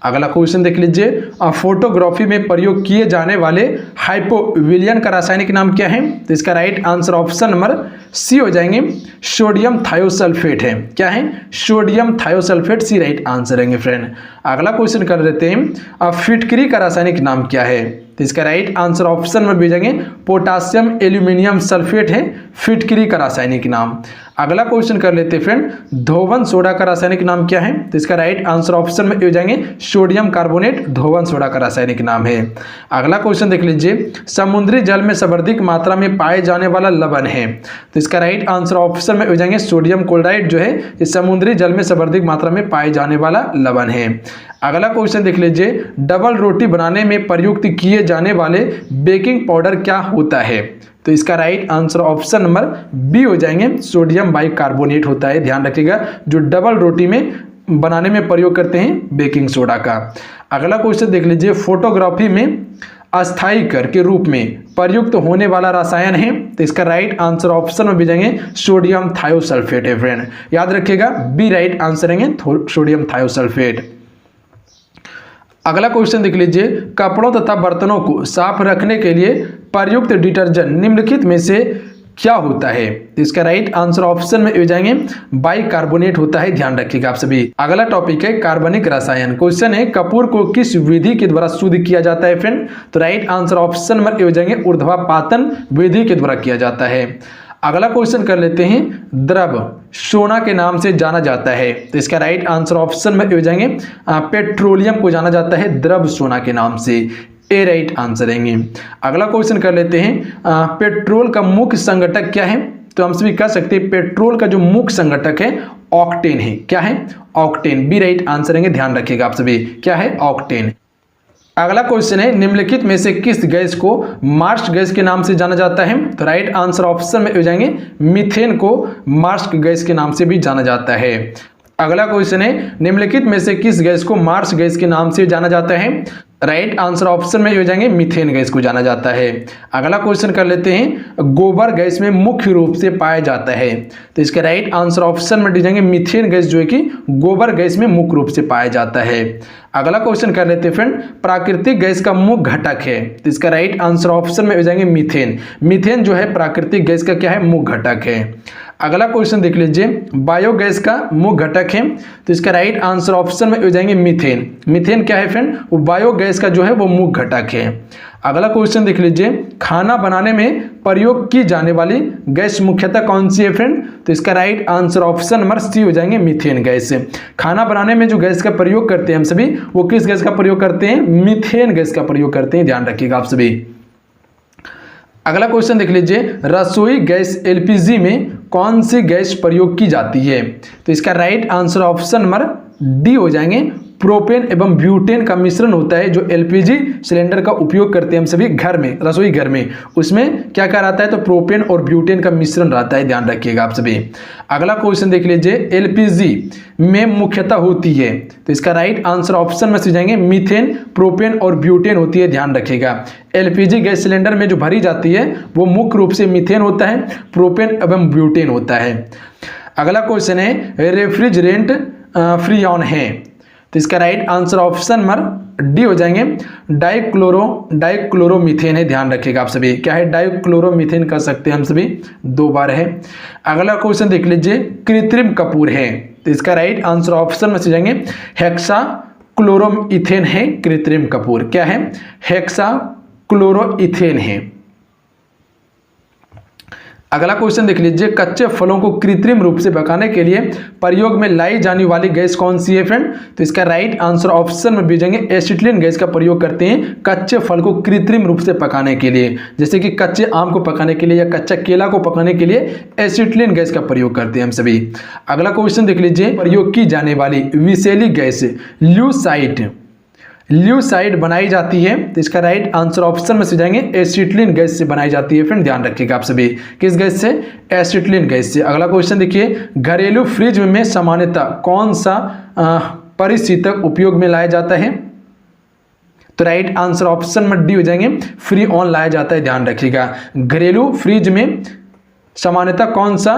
अगला क्वेश्चन देख लीजिए, फोटोग्राफी में प्रयोग किए जाने वाले हाइपोविलियन का रासायनिक नाम क्या है? तो इसका right answer option number C हो जाएंगे, सोडियम थायोसल्फेट है। क्या है? Sodium thiosulphate, C right answer रहेंगे फ्रेंड। अगला क्वेश्चन कर लेते हैं, फिटकरी का रासायनिक नाम क्या है? तो इसका राइट आंसर ऑप्शन में भेजेंगे पोटासियम एल्यूमिनियम सल्फेट है फिटकरी का रासायनिक नाम। अगला क्वेश्चन कर लेते हैं फ्रेंड, धोवन सोडा का रासायनिक नाम क्या है? तो इसका राइट आंसर ऑप्शन में हो जाएंगे सोडियम कार्बोनेट, धोवन सोडा का रासायनिक नाम है। अगला क्वेश्चन देख लीजिए, समुद्री जल में सर्वाधिक मात्रा में पाए जाने वाला लवण है? तो इसका राइट आंसर ऑप्शन में हो जाएंगे सोडियम क्लोराइड, जो है ये समुद्री जल में सर्वाधिक मात्रा में पाए जाने वाला लवण है। अगला क्वेश्चन देख लीजिए, डबल रोटी बनाने में प्रयुक्त किए जाने वाले बेकिंग पाउडर क्या होता है? तो इसका right answer option number B हो जाएंगे सोडियम बाइकार्बोनेट होता है। ध्यान रखिएगा, जो डबल रोटी में बनाने में प्रयोग करते हैं बेकिंग सोडा का। अगला क्वेश्चन देख लीजिए, फोटोग्राफी में अस्थायी कर के रूप में प्रयुक्त होने वाला रसायन है? तो इसका राइट आंसर ऑप्शन में भी जाएंगे सोडियम थायोसल्फेट है फ्रेंड। याद रखिएगा, बी राइट आंसर रहेंगे सोडियम थायोसल्फेट। अगला क्वेश्चन देख लीजिए, कपड़ों तथा बर्तनों को साफ रखने के लिए प्रयुक्त डिटर्जेंट निम्नलिखित में से क्या होता है? तो इसका राइट आंसर ऑप्शन में हो जाएंगे बाइकार्बोनेट होता है। ध्यान रखिएगा आप सभी। अगला टॉपिक है कार्बनिक रसायन। क्वेश्चन है, कपूर को किस विधि के द्वारा शुद्ध किया जाता है फ्रेंड? तो राइट आंसर ऑप्शन में हो जाएंगे ऊर्ध्वापातन विधि के द्वारा किया जाता है। अगला क्वेश्चन कर लेते हैं, द्रव सोना के नाम से जाना जाता है? तो इसका राइट आंसर ऑप्शन में हो जाएंगे पेट्रोलियम को जाना जाता है द्रव सोना के नाम से। ए राइट आंसर रहेंगे। अगला क्वेश्चन कर लेते हैं, पेट्रोल का मुख्य संघटक क्या है? तो हम सभी कह सकते हैं पेट्रोल का जो मुख्य संघटक है ऑक्टेन है। क्या है? ऑक्टेन, बी राइट आंसर रहेंगे। ध्यान रखिएगा आप सभी, क्या है? ऑक्टेन। अगला क्वेश्चन है, निम्नलिखित में से किस गैस को मार्स गैस के नाम से जाना जाता है? तो राइट आंसर ऑप्शन में हो जाएंगे मीथेन को मार्स गैस के नाम से भी जाना जाता है। अगला क्वेश्चन है, निम्नलिखित में से किस गैस को मार्स गैस के नाम से जाना जाता है? राइट आंसर ऑप्शन में हो जाएंगे मीथेन गैस को जाना जाता है। अगला क्वेश्चन कर लेते हैं, गोबर गैस में मुख्य रूप से पाया जाता है? तो इसके राइट आंसर ऑप्शन में दीजिएंगे मीथेन गैस, जो है कि गोबर गैस में मुख्य रूप से पाया जाता है। अगला क्वेश्चन कर लेते हैं फ्रेंड, प्राकृतिक गैस का मुख्य घटक है? तो इसका राइट आंसर ऑप्शन में हो जाएंगे मीथेन। मीथेन जो है प्राकृतिक गैस का क्या है? मुख्य घटक है। अगला क्वेश्चन देख लीजिए, बायोगैस का मुख्य घटक है? तो इसका राइट आंसर ऑप्शन में हो जाएंगे मीथेन। मीथेन क्या है फ्रेंड? वो बायोगैस का जो है वो मुख्य घटक है। अगला क्वेश्चन देख लीजिए, खाना बनाने में प्रयोग की जाने वाली गैस मुख्यतः कौन सी है फ्रेंड? तो इसका right answer option number C हो जाएंगे मीथेन गैस। खाना बनाने में जो गैस का प्रयोग करते हैं हम सभी, वो किस गैस का प्रयोग करते हैं? मीथेन गैस का प्रयोग करते हैं। ध्यान रखिएगा आप सभी। अगला क्वेश्चन देख लीजिए, रसोई गैस एलपीजी में कौन सी गैस प्रयोग की जाती है? तो इसका right answer option number D हो जाएंगे प्रोपेन एवं ब्यूटेन का मिश्रण होता है, जो एलपीजी सिलेंडर का उपयोग करते हैं हम सभी घर में, रसोई घर में, उसमें क्या क्या रहता है, तो प्रोपेन और ब्यूटेन का मिश्रण रहता है, ध्यान रखिएगा आप सभी। अगला क्वेश्चन देख लीजिए, एलपीजी में मुख्यतः होती है, तो इसका राइट आंसर ऑप्शन में से जाएंगे मीथेन, प्रोपेन और ब्यूटेन होती है, ध्यान रखिएगा। एलपीजी गैस सिलेंडर में जो भरी जाती है वो मुख्य रूप से मीथेन होता है, प्रोपेन एवं ब्यूटेन होता है। अगला क्वेश्चन है, रेफ्रिजरेंट फ्रीऑन है, तो इसका right answer option number D हो जाएंगे, डाइक्लोरोमीथेन है, ध्यान रखिएगा आप सभी। क्या है, डाइक्लोरोमीथेन कर सकते हैं हम सभी, 2 बार है। अगला क्वेश्चन देख लीजिए, कृत्रिम कपूर है, तो इसका राइट आंसर ऑप्शन में से जाएंगे हेक्साक्लोरोइथेन है कृत्रिम कपूर। क्या है, हेक्साक्लोरोइथेन है। अगला क्वेश्चन देख लीजिए, कच्चे फलों को कृत्रिम रूप से पकाने के लिए प्रयोग में लाई जाने वाली गैस कौन सी है फ्रेंड, तो इसका राइट आंसर ऑप्शन में भेजेंगे एसिटिलीन गैस का प्रयोग करते हैं कच्चे फल को कृत्रिम रूप से पकाने के लिए, जैसे कि कच्चे आम को पकाने के लिए या कच्चा केला को पकाने के लिए एसिटिलीन गैस का प्रयोग करते हैं हम सभी। अगला क्वेश्चन देख लीजिए, प्रयोग की जाने वाली विषैली गैस ल्यूसाइड बनाई जाती है, तो इसका राइट आंसर ऑप्शन में से जाएंगे एसिटिलीन गैस से बनाई जाती है फ्रेंड, ध्यान रखिएगा आप सभी। किस गैस से, एसिटिलीन गैस से। अगला क्वेश्चन देखिए, घरेलू फ्रिज में सामान्यतः कौन सा परिशीतक उपयोग में लाया जाता है, तो राइट आंसर ऑप्शन में डी हो जाएंगे, फ्री ऑन लाया जाता है, ध्यान रखिएगा। घरेलू फ्रिज में सामान्यतः कौन सा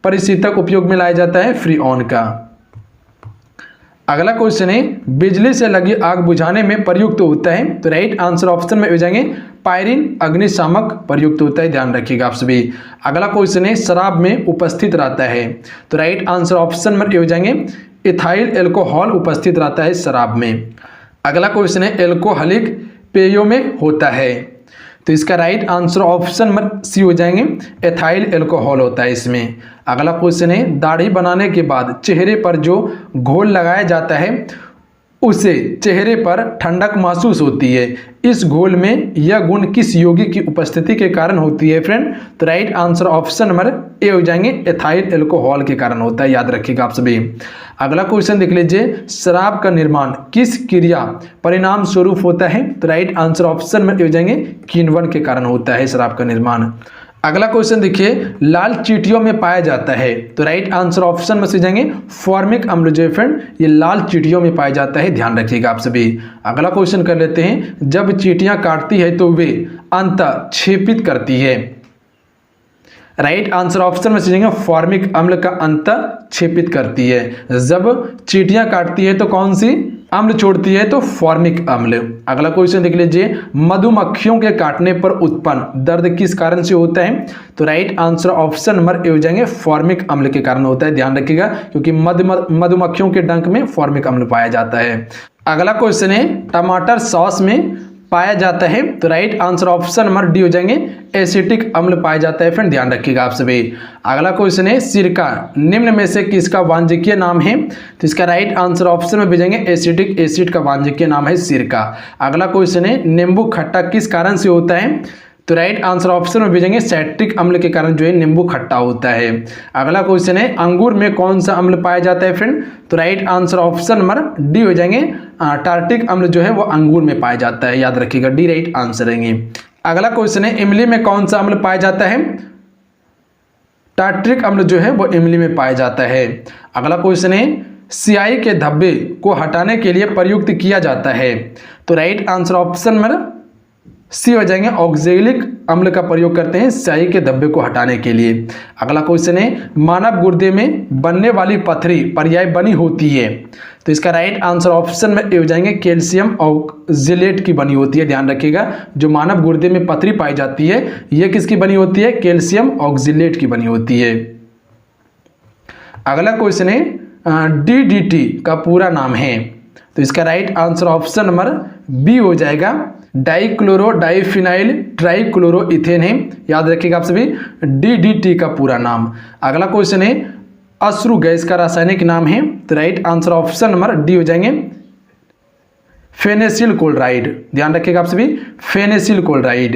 परिशीतक उपयोग में लाया जाता है, फ्री ऑन का। अगला क्वेश्चन है, बिजली से लगी आग बुझाने में प्रयुक्त होता है, तो राइट आंसर ऑप्शन में हो जाएंगे पायरिन अग्निशामक प्रयुक्त होता है, ध्यान रखिएगा आप सभी। अगला क्वेश्चन है, शराब में उपस्थित रहता है, तो राइट आंसर ऑप्शन में हो जाएंगे इथाइल एल्कोहल उपस्थित रहता है शराब में। अगला क्वेश्चन है, एल्कोहलिक पेयों में होता है, तो इसका राइट आंसर ऑप्शन में सी हो जाएंगे, एथाइल एल्कोहल होता है इसमें। अगला क्वेश्चन है, दाढ़ी बनाने के बाद चेहरे पर जो घोल लगाया जाता है उसे चेहरे पर ठंडक महसूस होती है, इस घोल में यह गुण किस यौगिक की उपस्थिति के कारण होती है फ्रेंड, तो right answer option number A हो जाएंगे, एथाइल एल्कोहल के कारण होता है, याद रखिएगा आप सभी। अगला क्वेश्चन देख लीजिए, शराब का निर्माण किस क्रिया परिणाम स्वरूप होता है, तो राइट आंसर ऑप्शन में हो जाएंगे किण्वन के कारण होता है शराब का निर्माण। अगला क्वेश्चन देखिए, लाल चींटियों में पाया जाता है, तो राइट आंसर ऑप्शन में से जाएंगे फॉर्मिक अम्ल जो है फ्रेंड, ये लाल चींटियों में पाया जाता है, ध्यान रखिएगा आप सभी। अगला क्वेश्चन कर लेते हैं, जब चींटियां काटती है तो वे अंतः छेपित करती है, राइट आंसर ऑप्शन में से जाएंगे फॉर्मिक अम्ल का अंतः छेपित करती है। जब चींटियां काटती है तो कौन सी अम्ल छोड़ती है, तो फॉर्मिक अम्ल। अगला क्वेश्चन देख लीजिए, मधुमक्खियों के काटने पर उत्पन्न दर्द किस कारण से होता है, तो right answer option number A हो जाएंगे, फॉर्मिक अम्ल के कारण होता है, ध्यान रखिएगा, क्योंकि मधुमक्खियों के डंक में फॉर्मिक अम्ल पाया जाता है। अगला क्वेश्चन है, टमाटर सॉस में पाया जाता है, तो right answer option number D हो जाएंगे, एसिटिक अम्ल पाया जाता है फ्रेंड, ध्यान रखिएगा आप सभी। अगला क्वेश्चन है, सिरका निम्न में से किसका वाणिज्यिक नाम है, तो इसका राइट आंसर ऑप्शन में भेजेंगे एसिटिक एसिड का वाणिज्यिक नाम है सिरका। अगला क्वेश्चन है, नींबू खट्टा किस कारण से होता है, तो राइट आंसर ऑप्शन में भेजेंगे साइट्रिक अम्ल के कारण जो है नींबू खट्टा होता है। अगला क्वेश्चन है, अंगूर में कौन सा अम्ल पाया जाता है फ्रेंड, तो right answer option number D हो जाएंगे, टार्टिक अम्ल जो है वो अंगूर में पाया जाता है, याद रखिएगा, डी राइट आंसर रहेंगे। अगला क्वेश्चन है, इमली में कौन सा अम्ल पाया जाता है, टार्ट्रिक अम्ल जो है वो इमली में पाया जाता है। अगला क्वेश्चन है, स्याही के धब्बे को हटाने के लिए प्रयुक्त किया जाता है, तो right answer option number C हो जाएंगे, ऑक्जेलिक अम्ल का प्रयोग करते हैं स्याही के धब्बे को हटाने के लिए। अगला क्वेश्चन है, मानव गुर्दे में बनने वाली पथरी पर्याय बनी होती है, तो इसका राइट आंसर ऑप्शन में हो जाएंगे, कैल्शियम ऑक्जेलेट की बनी होती है, ध्यान रखिएगा, जो मानव गुर्दे में पथरी पाई जाती है यह किसकी बनी होती है, कैल्शियम ऑक्जेलेट की बनी होती है। अगला क्वेश्चन है, DDT का पूरा नाम है, तो इसका right answer option number B हो जाएगा, डाइक्लोरो डाइफिनाइल ट्राइक्लोरोइथेन है, याद रखिएगा आप सभी, DDT का पूरा नाम। अगला क्वेश्चन है, अश्रु गैस का रासायनिक नाम है, तो right answer option number D हो जाएंगे, फेनेसिल क्लोराइड, ध्यान रखिएगा आप सभी, फेनेसिल क्लोराइड।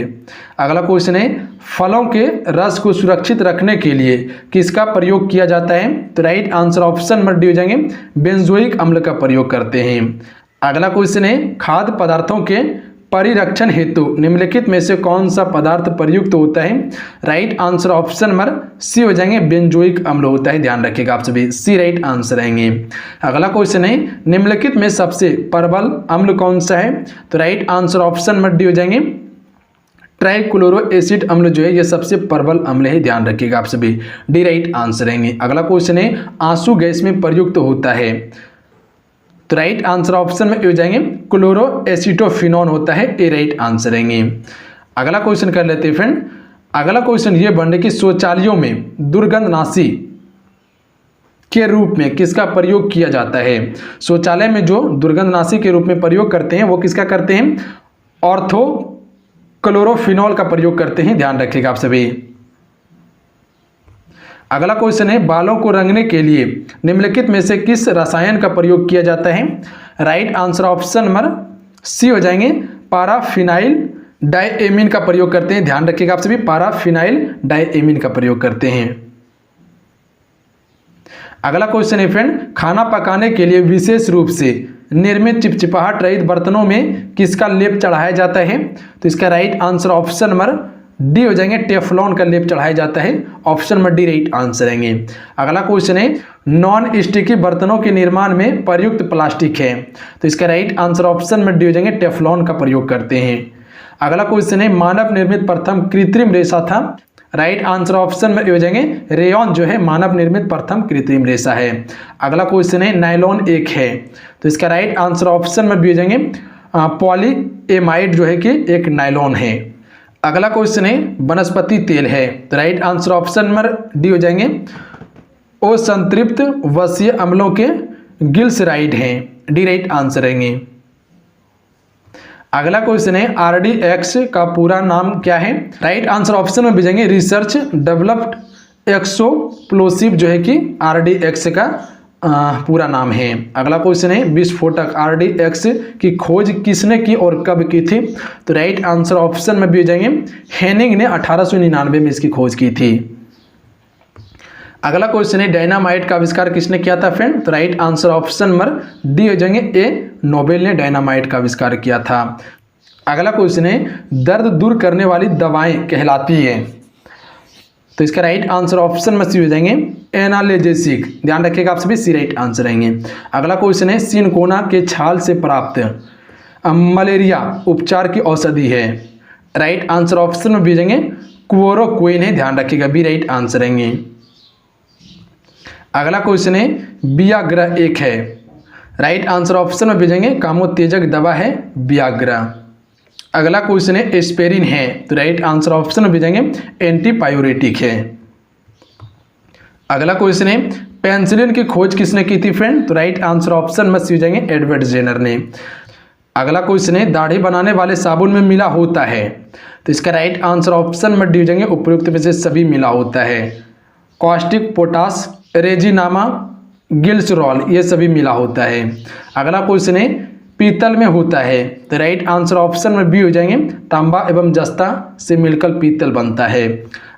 अगला क्वेश्चन है फलों के रस को सुरक्षित रखने के लिए किसका प्रयोग किया जाता है? तो right answer option number D हो जाएंगे, बेंजोइक अम्ल का प्रयोग करते हैं। अगला क्वेश्चन है खाद्य पदार्थों के परिरक्षण हेतु निम्नलिखित में से कौन सा पदार्थ प्रयुक्त होता है? Right answer option number C हो जाएंगे, बेंजोइक अम्ल होता है, ध्यान रखिएगा आप सभी, सी राइट आंसर रहेंगे। अगला क्वेश्चन है निम्नलिखित में सबसे प्रबल अम्ल कौन सा है? तो right answer option number D हो जाएंगे, ट्राइक्लोरो एसिड अम्ल जो है ये सबसे प्रबल अम्ल है, ध्यान रखिएगा आप सभी, डी राइट आंसर रहेंगे। अगला क्वेश्चन है आंसू गैस में प्रयुक्त होता है? तो राइट आंसर ऑप्शन में हो जाएंगे क्लोरो एसिटोफिनॉन होता है, ए राइट आंसर रहेंगे। अगला क्वेश्चन कर लेते हैं फ्रेंड। अगला क्वेश्चन ये बन रहा है कि शौचालयों में दुर्गंधनाशी के रूप में किसका प्रयोग किया जाता है? शौचालय में जो दुर्गंधनाशी के रूप में प्रयोग करते हैं वो किसका करते हैं? ऑर्थो क्लोरोफिनॉल का प्रयोग करते हैं, ध्यान रखिएगा आप सभी। अगला क्वेश्चन है बालों को रंगने के लिए निम्नलिखित में से किस रसायन का प्रयोग किया जाता है? Right answer option number C हो जाएंगे, पाराफिनाइल डाइएमीन का प्रयोग करते हैं, ध्यान रखिएगा आप सभी, पाराफिनाइल डाइएमीन का प्रयोग करते हैं। अगला क्वेश्चन है फ्रेंड खाना पकाने के लिए विशेष रूप से निर्मित चिपचिपाहट रहित बर्तनों में किसका लेप चढ़ाया जाता है? तो इसका right answer option number D हो जाएंगे, टेफ्लॉन का लेप चढ़ाया जाता है, option number D right answer रहेंगे। अगला क्वेश्चन है नॉन स्टिकी बर्तनों के निर्माण में प्रयुक्त प्लास्टिक है? तो इसका right answer option number D हो जाएंगे, टेफ्लॉन का प्रयोग करते हैं। अगला क्वेश्चन है मानव निर्मित प्रथम कृत्रिम रेशा था? राइट आंसर ऑप्शन में हो जाएंगे रेयॉन जो है मानव निर्मित प्रथम कृत्रिम रेशा है। अगला क्वेश्चन है नायलॉन एक है? तो इसका राइट आंसर ऑप्शन में भी हो जाएंगे पॉलीएमाइड जो है कि एक नायलॉन है। अगला क्वेश्चन है वनस्पति तेल है? तो right answer option number D हो जाएंगे असंतृप्त वसीय अम्लों के ग्लिसराइड हैं, डी राइट आंसर रहेंगे। अगला क्वेश्चन है RDX का पूरा नाम क्या है? राइट आंसर ऑप्शन में भेजेंगे रिसर्च डेवलप्ड एक्सोप्लोसिव जो है कि RDX का पूरा नाम है। अगला क्वेश्चन है विस्फोटक RDX की खोज किसने की और कब की थी? तो राइट आंसर ऑप्शन में भी जाएंगे हेनिंग ने 1899 में इसकी खोज की थी। अगला क्वेश्चन है डायनामाइट का आविष्कार किसने किया था फ्रेंड? तो right answer option number D हो जाएंगे, ए नोबेल ने डायनामाइट का आविष्कार किया था। अगला क्वेश्चन है दर्द दूर करने वाली दवाएं कहलाती है? तो इसका राइट आंसर ऑप्शन में सी हो जाएंगे एनाल्जेसिक, ध्यान रखिएगा आप सभी, सी राइट आंसर रहेंगे। अगला क्वेश्चन है सिनकोना के छाल से प्राप्त मलेरिया उपचार की औषधि है? राइट आंसर ऑप्शन में भेजेंगे क्लोरोक्विन है, ध्यान रखिएगा, बी राइट आंसर रहेंगे। अगला क्वेश्चन है वियाग्रा एक है? राइट आंसर ऑप्शन में भेजेंगे कामोत्तेजक दवा है वियाग्रा। अगला क्वेश्चन है एस्पिरिन है? तो राइट आंसर ऑप्शन में भेजेंगे एंटीपायूरेटिक है। अगला क्वेश्चन है पेनिसिलिन की खोज किसने की थी फ्रेंड? तो राइट आंसर ऑप्शन में सी हो जाएंगे एडवर्ड जेनर ने। अगला क्वेश्चन है दाढ़ी बनाने वाले साबुन में मिला होता है? तो इसका राइट आंसर ऑप्शन में डी हो जाएंगे उपयुक्त में से सभी मिला होता है, कॉस्टिक पोटास रेजिनामा गिल्सरॉल ये सभी मिला होता है। अगला क्वेश्चन है पीतल में होता है? तो राइट आंसर ऑप्शन में बी हो जाएंगे तांबा एवं जस्ता से मिलकर पीतल बनता है।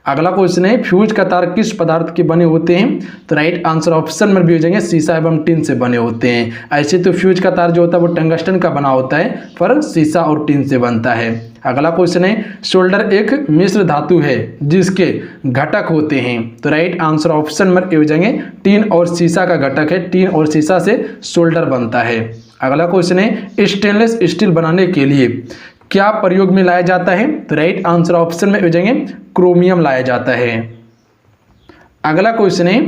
अगला क्वेश्चन है फ्यूज का तार किस पदार्थ के बने होते हैं? तो राइट आंसर ऑप्शन में भी हो जाएंगे शीशा एवं टिन से बने होते हैं। ऐसे तो फ्यूज का तार जो होता है वो टंगस्टन का बना होता है, पर शीशा और टिन से बनता है। अगला क्वेश्चन है शोल्डर एक मिश्र धातु है जिसके घटक होते हैं? तो राइट आंसर ऑप्शन में हो जाएंगे टिन और शीशा का घटक है, टिन और शीशा से शोल्डर बनता है। अगला क्वेश्चन है स्टेनलेस स्टील बनाने के लिए क्या प्रयोग में लाया जाता है? तो राइट आंसर ऑप्शन में हो जाएंगे क्रोमियम लाया जाता है। अगला क्वेश्चन है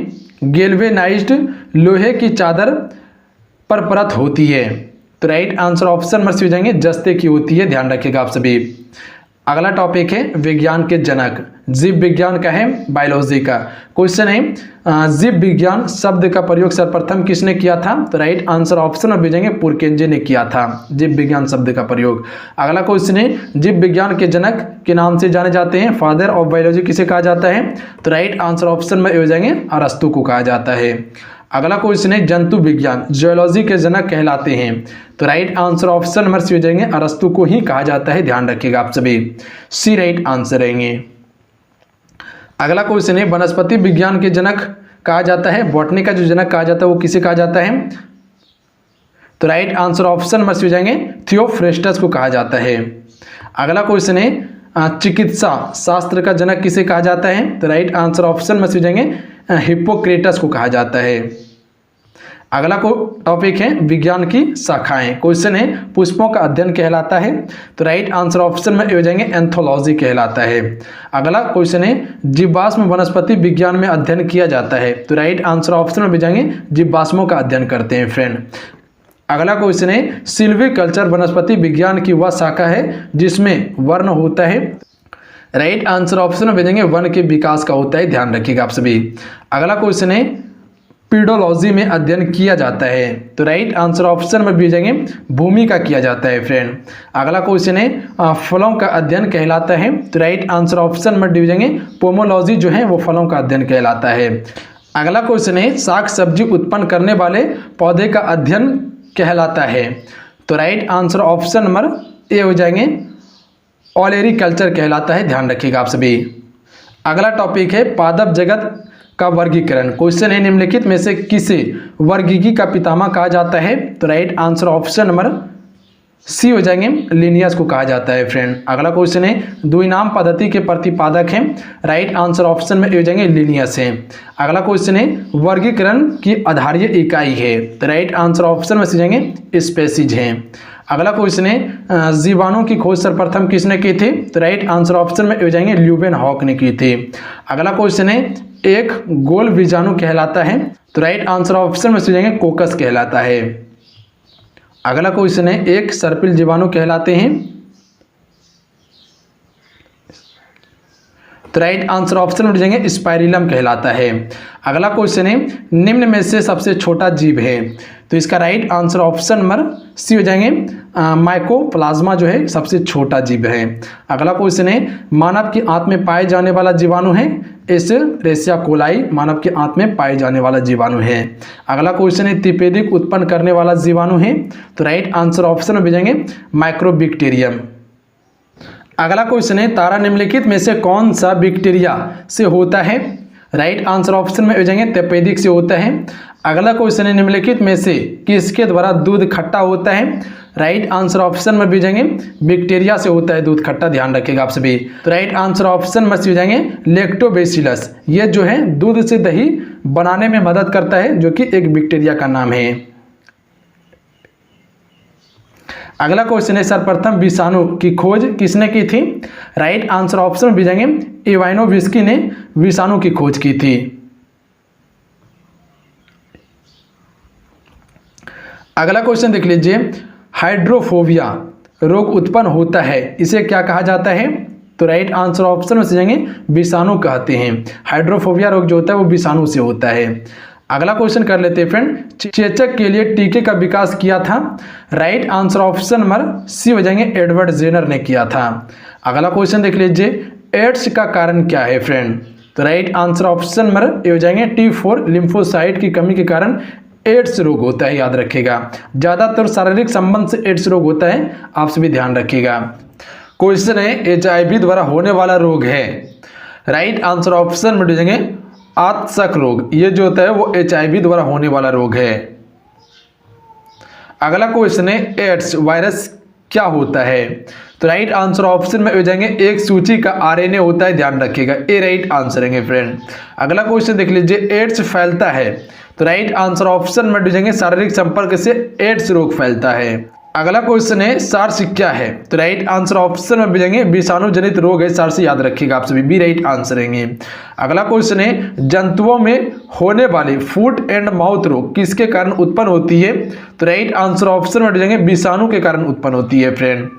गैल्वेनाइज्ड लोहे की चादर पर परत होती है? तो राइट आंसर ऑप्शन में हो जाएंगे जस्ते की होती है, ध्यान रखिएगा आप सभी। अगला टॉपिक है विज्ञान के जनक, जीव विज्ञान का है बायोलॉजी का। क्वेश्चन है जीव विज्ञान शब्द का प्रयोग सर्वप्रथम किसने किया था? तो राइट आंसर ऑप्शन में भेजेंगे पुरकेंजे ने किया था जीव विज्ञान शब्द का प्रयोग। अगला क्वेश्चन है जीव विज्ञान के जनक के नाम से जाने जाते हैं, फादर ऑफ बायोलॉजी किसे कहा जाता है? तो राइट आंसर ऑप्शन में हो जाएंगे अरस्तु को कहा जाता है। अगला क्वेश्चन है जंतु विज्ञान जियोलॉजी के जनक कहलाते हैं। तो right answer option number C हो जाएंगे, अरस्तु को ही कहा जाता है, ध्यान रखिएगा आप सभी, सी राइट आंसर रहेंगे। अगला क्वेश्चन है वनस्पति विज्ञान के जनक कहा जाता है, बॉटनी का जो जनक कहा जाता है वो किसे कहा जाता है? तो right answer option number C हो जाएंगे, थियोफ्रेस्टस को कहा जाता है। अगला क्वेश्चन है चिकित्सा शास्त्र का जनक किसे कहा जाता है? तो राइट आंसर ऑप्शन में हो जाएंगे, हिप्पोक्रेटस को कहा जाता है। अगला को टॉपिक है विज्ञान की शाखाएं। क्वेश्चन है पुष्पों का अध्ययन कहलाता है। तो राइट आंसर ऑप्शन में हो जाएंगे एंथोलॉजी कहलाता है। अगला क्वेश्चन है जीवाश्म वनस्पति विज्ञान में अध्ययन किया जाता है। तो राइट आंसर ऑप्शन में हो जाएंगे जीवाश्मों का अध्ययन करते हैं फ्रेंड। अगला क्वेश्चन है सिल्वीकल्चर वनस्पति विज्ञान की वह शाखा है जिसमें वर्ण होता है। राइट आंसर ऑप्शन में भेजेंगे वन के विकास का होता है, ध्यान रखिएगा आप सभी। अगला क्वेश्चन है पीडोलॉजी में अध्ययन किया जाता है। तो राइट आंसर ऑप्शन में भेजेंगे भूमि का किया जाता है फ्रेंड। अगला क्वेश्चन है फलों का अध्ययन कहलाता है। तो राइट आंसर ऑप्शन में भेजेंगे पोमोलॉजी जो है वो फलों का अध्ययन कहलाता है। अगला क्वेश्चन है साग सब्जी उत्पन्न करने वाले पौधे का अध्ययन कहलाता है। तो right answer option number A हो जाएंगे ओलेरीकल्चर कहलाता है, ध्यान रखिएगा आप सभी। अगला टॉपिक है पादप जगत का वर्गीकरण। क्वेश्चन है निम्नलिखित में से किसे वर्गीकी का पितामह कहा जाता है? तो right answer option number C हो जाएंगे लिनियस को कहा जाता है फ्रेंड। अगला क्वेश्चन है द्विनाम पद्धति के प्रतिपादक हैं। राइट आंसर ऑप्शन में हो जाएंगे लिनियस है। अगला क्वेश्चन है वर्गीकरण की आधारीय इकाई है। तो राइट आंसर ऑप्शन में से जाएंगे स्पेसीज हैं। अगला क्वेश्चन है जीवाणु की खोज सर्वप्रथम किसने की थी? तो राइट आंसर ऑप्शन में हो जाएंगे ल्यूवेनहॉक ने की थी। अगला क्वेश्चन है एक गोल बीजाणु कहलाता है। तो राइट आंसर ऑप्शन में से जाएंगे कोकस कहलाता है। अगला क्वेश्चन है एक सर्पिल जीवाणु कहलाते हैं। तो राइट आंसर ऑप्शन में जाएंगे स्पाइरिलम कहलाता है। अगला क्वेश्चन है निम्न में से सबसे छोटा जीव है। तो इसका right answer option number C हो जाएंगे माइकोप्लाज्मा जो है सबसे छोटा जीव है। अगला क्वेश्चन है मानव की आंत में पाए जाने वाला जीवाणु है एस्चेरिचिया कोलाई, मानव की आंत में पाए जाने वाला जीवाणु है। अगला क्वेश्चन है तिपेदिक उत्पन्न करने वाला जीवाणु है। तो राइट आंसर ऑप्शन में भेजेंगे माइक्रोबैक्टीरियम। अगला क्वेश्चन है तारा निम्नलिखित में से कौन सा बैक्टीरिया से होता है? राइट आंसर ऑप्शन में हो जाएंगे तपेदिक से होता है। अगला क्वेश्चन है निम्नलिखित में से किसके द्वारा दूध खट्टा होता है? राइट आंसर ऑप्शन में भी जाएंगे बैक्टीरिया से होता है दूध खट्टा, ध्यान रखिएगा आप सभी। तो राइट आंसर ऑप्शन में से हो जाएंगे लैक्टोबैसिलस, ये जो है दूध से दही बनाने में मदद करता है जो कि एक बैक्टीरिया का नाम है। अगला क्वेश्चन है सर्वप्रथम विषाणु की खोज किसने की थी? राइट आंसर ऑप्शन में भी जाएंगे इवानोविस्की ने विषाणु की खोज की थी। अगला क्वेश्चन देख लीजिए हाइड्रोफोबिया रोग उत्पन्न होता है, इसे क्या कहा जाता है? तो राइट आंसर ऑप्शन में से जाएंगे विषाणु कहते हैं। हाइड्रोफोबिया रोग जो होता है वो विषाणु से होता है। अगला क्वेश्चन कर लेते हैं फ्रेंड चेचक के लिए टीके का विकास किया था। Right answer option number C हो जाएंगे एडवर्ड जेनर ने किया था। अगला क्वेश्चन देख लीजिए एड्स का कारण क्या है फ्रेंड? तो right answer option number A हो जाएंगे T4 लिम्फोसाइट की कमी के कारण एड्स रोग होता है, याद रखिएगा। ज्यादातर शारीरिक संबंध से एड्स रोग होता है, आप सभी ध्यान रखिएगा। क्वेश्चन है HIV द्वारा होने वाला रोग है। राइट आंसर ऑप्शन में जाएंगे आत्सक रोग, ये जो होता है वो HIV द्वारा होने वाला रोग है। अगला क्वेश्चन है एड्स वायरस क्या होता है? तो राइट आंसर ऑप्शन में हो जाएंगे एक सूची का RNA होता है, ध्यान रखिएगा, ए राइट आंसर है फ्रेंड। अगला क्वेश्चन देख लीजिए एड्स फैलता है। तो राइट आंसर ऑप्शन में हो जाएंगे शारीरिक संपर्क से एड्स रोग फैलता है। अगला क्वेश्चन है सार्स क्या है? तो राइट आंसर ऑप्शन में भेजेंगे विषाणु जनित रोग है, सार्स याद रखिएगा आप सभी, बी राइट आंसर रहेंगे। अगला क्वेश्चन है जंतुओं में होने वाली फुट एंड माउथ रोग किसके कारण उत्पन्न होती है? तो राइट आंसर ऑप्शन में भेजेंगे विषाणु के कारण उत्पन्न होती है फ्रेंड।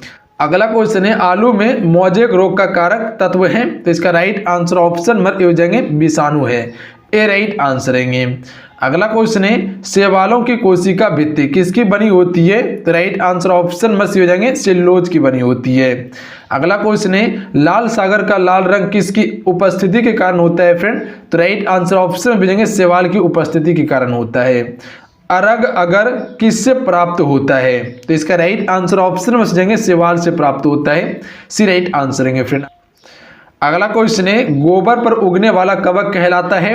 अगला क्वेश्चन है आलू में मोजेक रोग का कारक तत्व है। तो इसका राइट आंसर ऑप्शन में हो जाएंगे विषाणु है, ए राइट आंसर रहेंगे। अगला क्वेश्चन है शैवालों की कोशिका भित्ति किसकी बनी होती है? तो राइट आंसर ऑप्शन में सी हो जाएंगे सेल्यूलोज की बनी होती है। अगला क्वेश्चन है लाल सागर का लाल रंग किसकी उपस्थिति के कारण होता है फ्रेंड? तो राइट आंसर ऑप्शन में भेजेंगे शैवाल की उपस्थिति के कारण होता है। अर्घ अगर किससे प्राप्त होता है? तो इसका राइट आंसर ऑप्शन में जाएंगे शैवाल से प्राप्त होता है। सी राइट आंसर है फ्रेंड। अगला क्वेश्चन है गोबर पर उगने वाला कवक कहलाता है?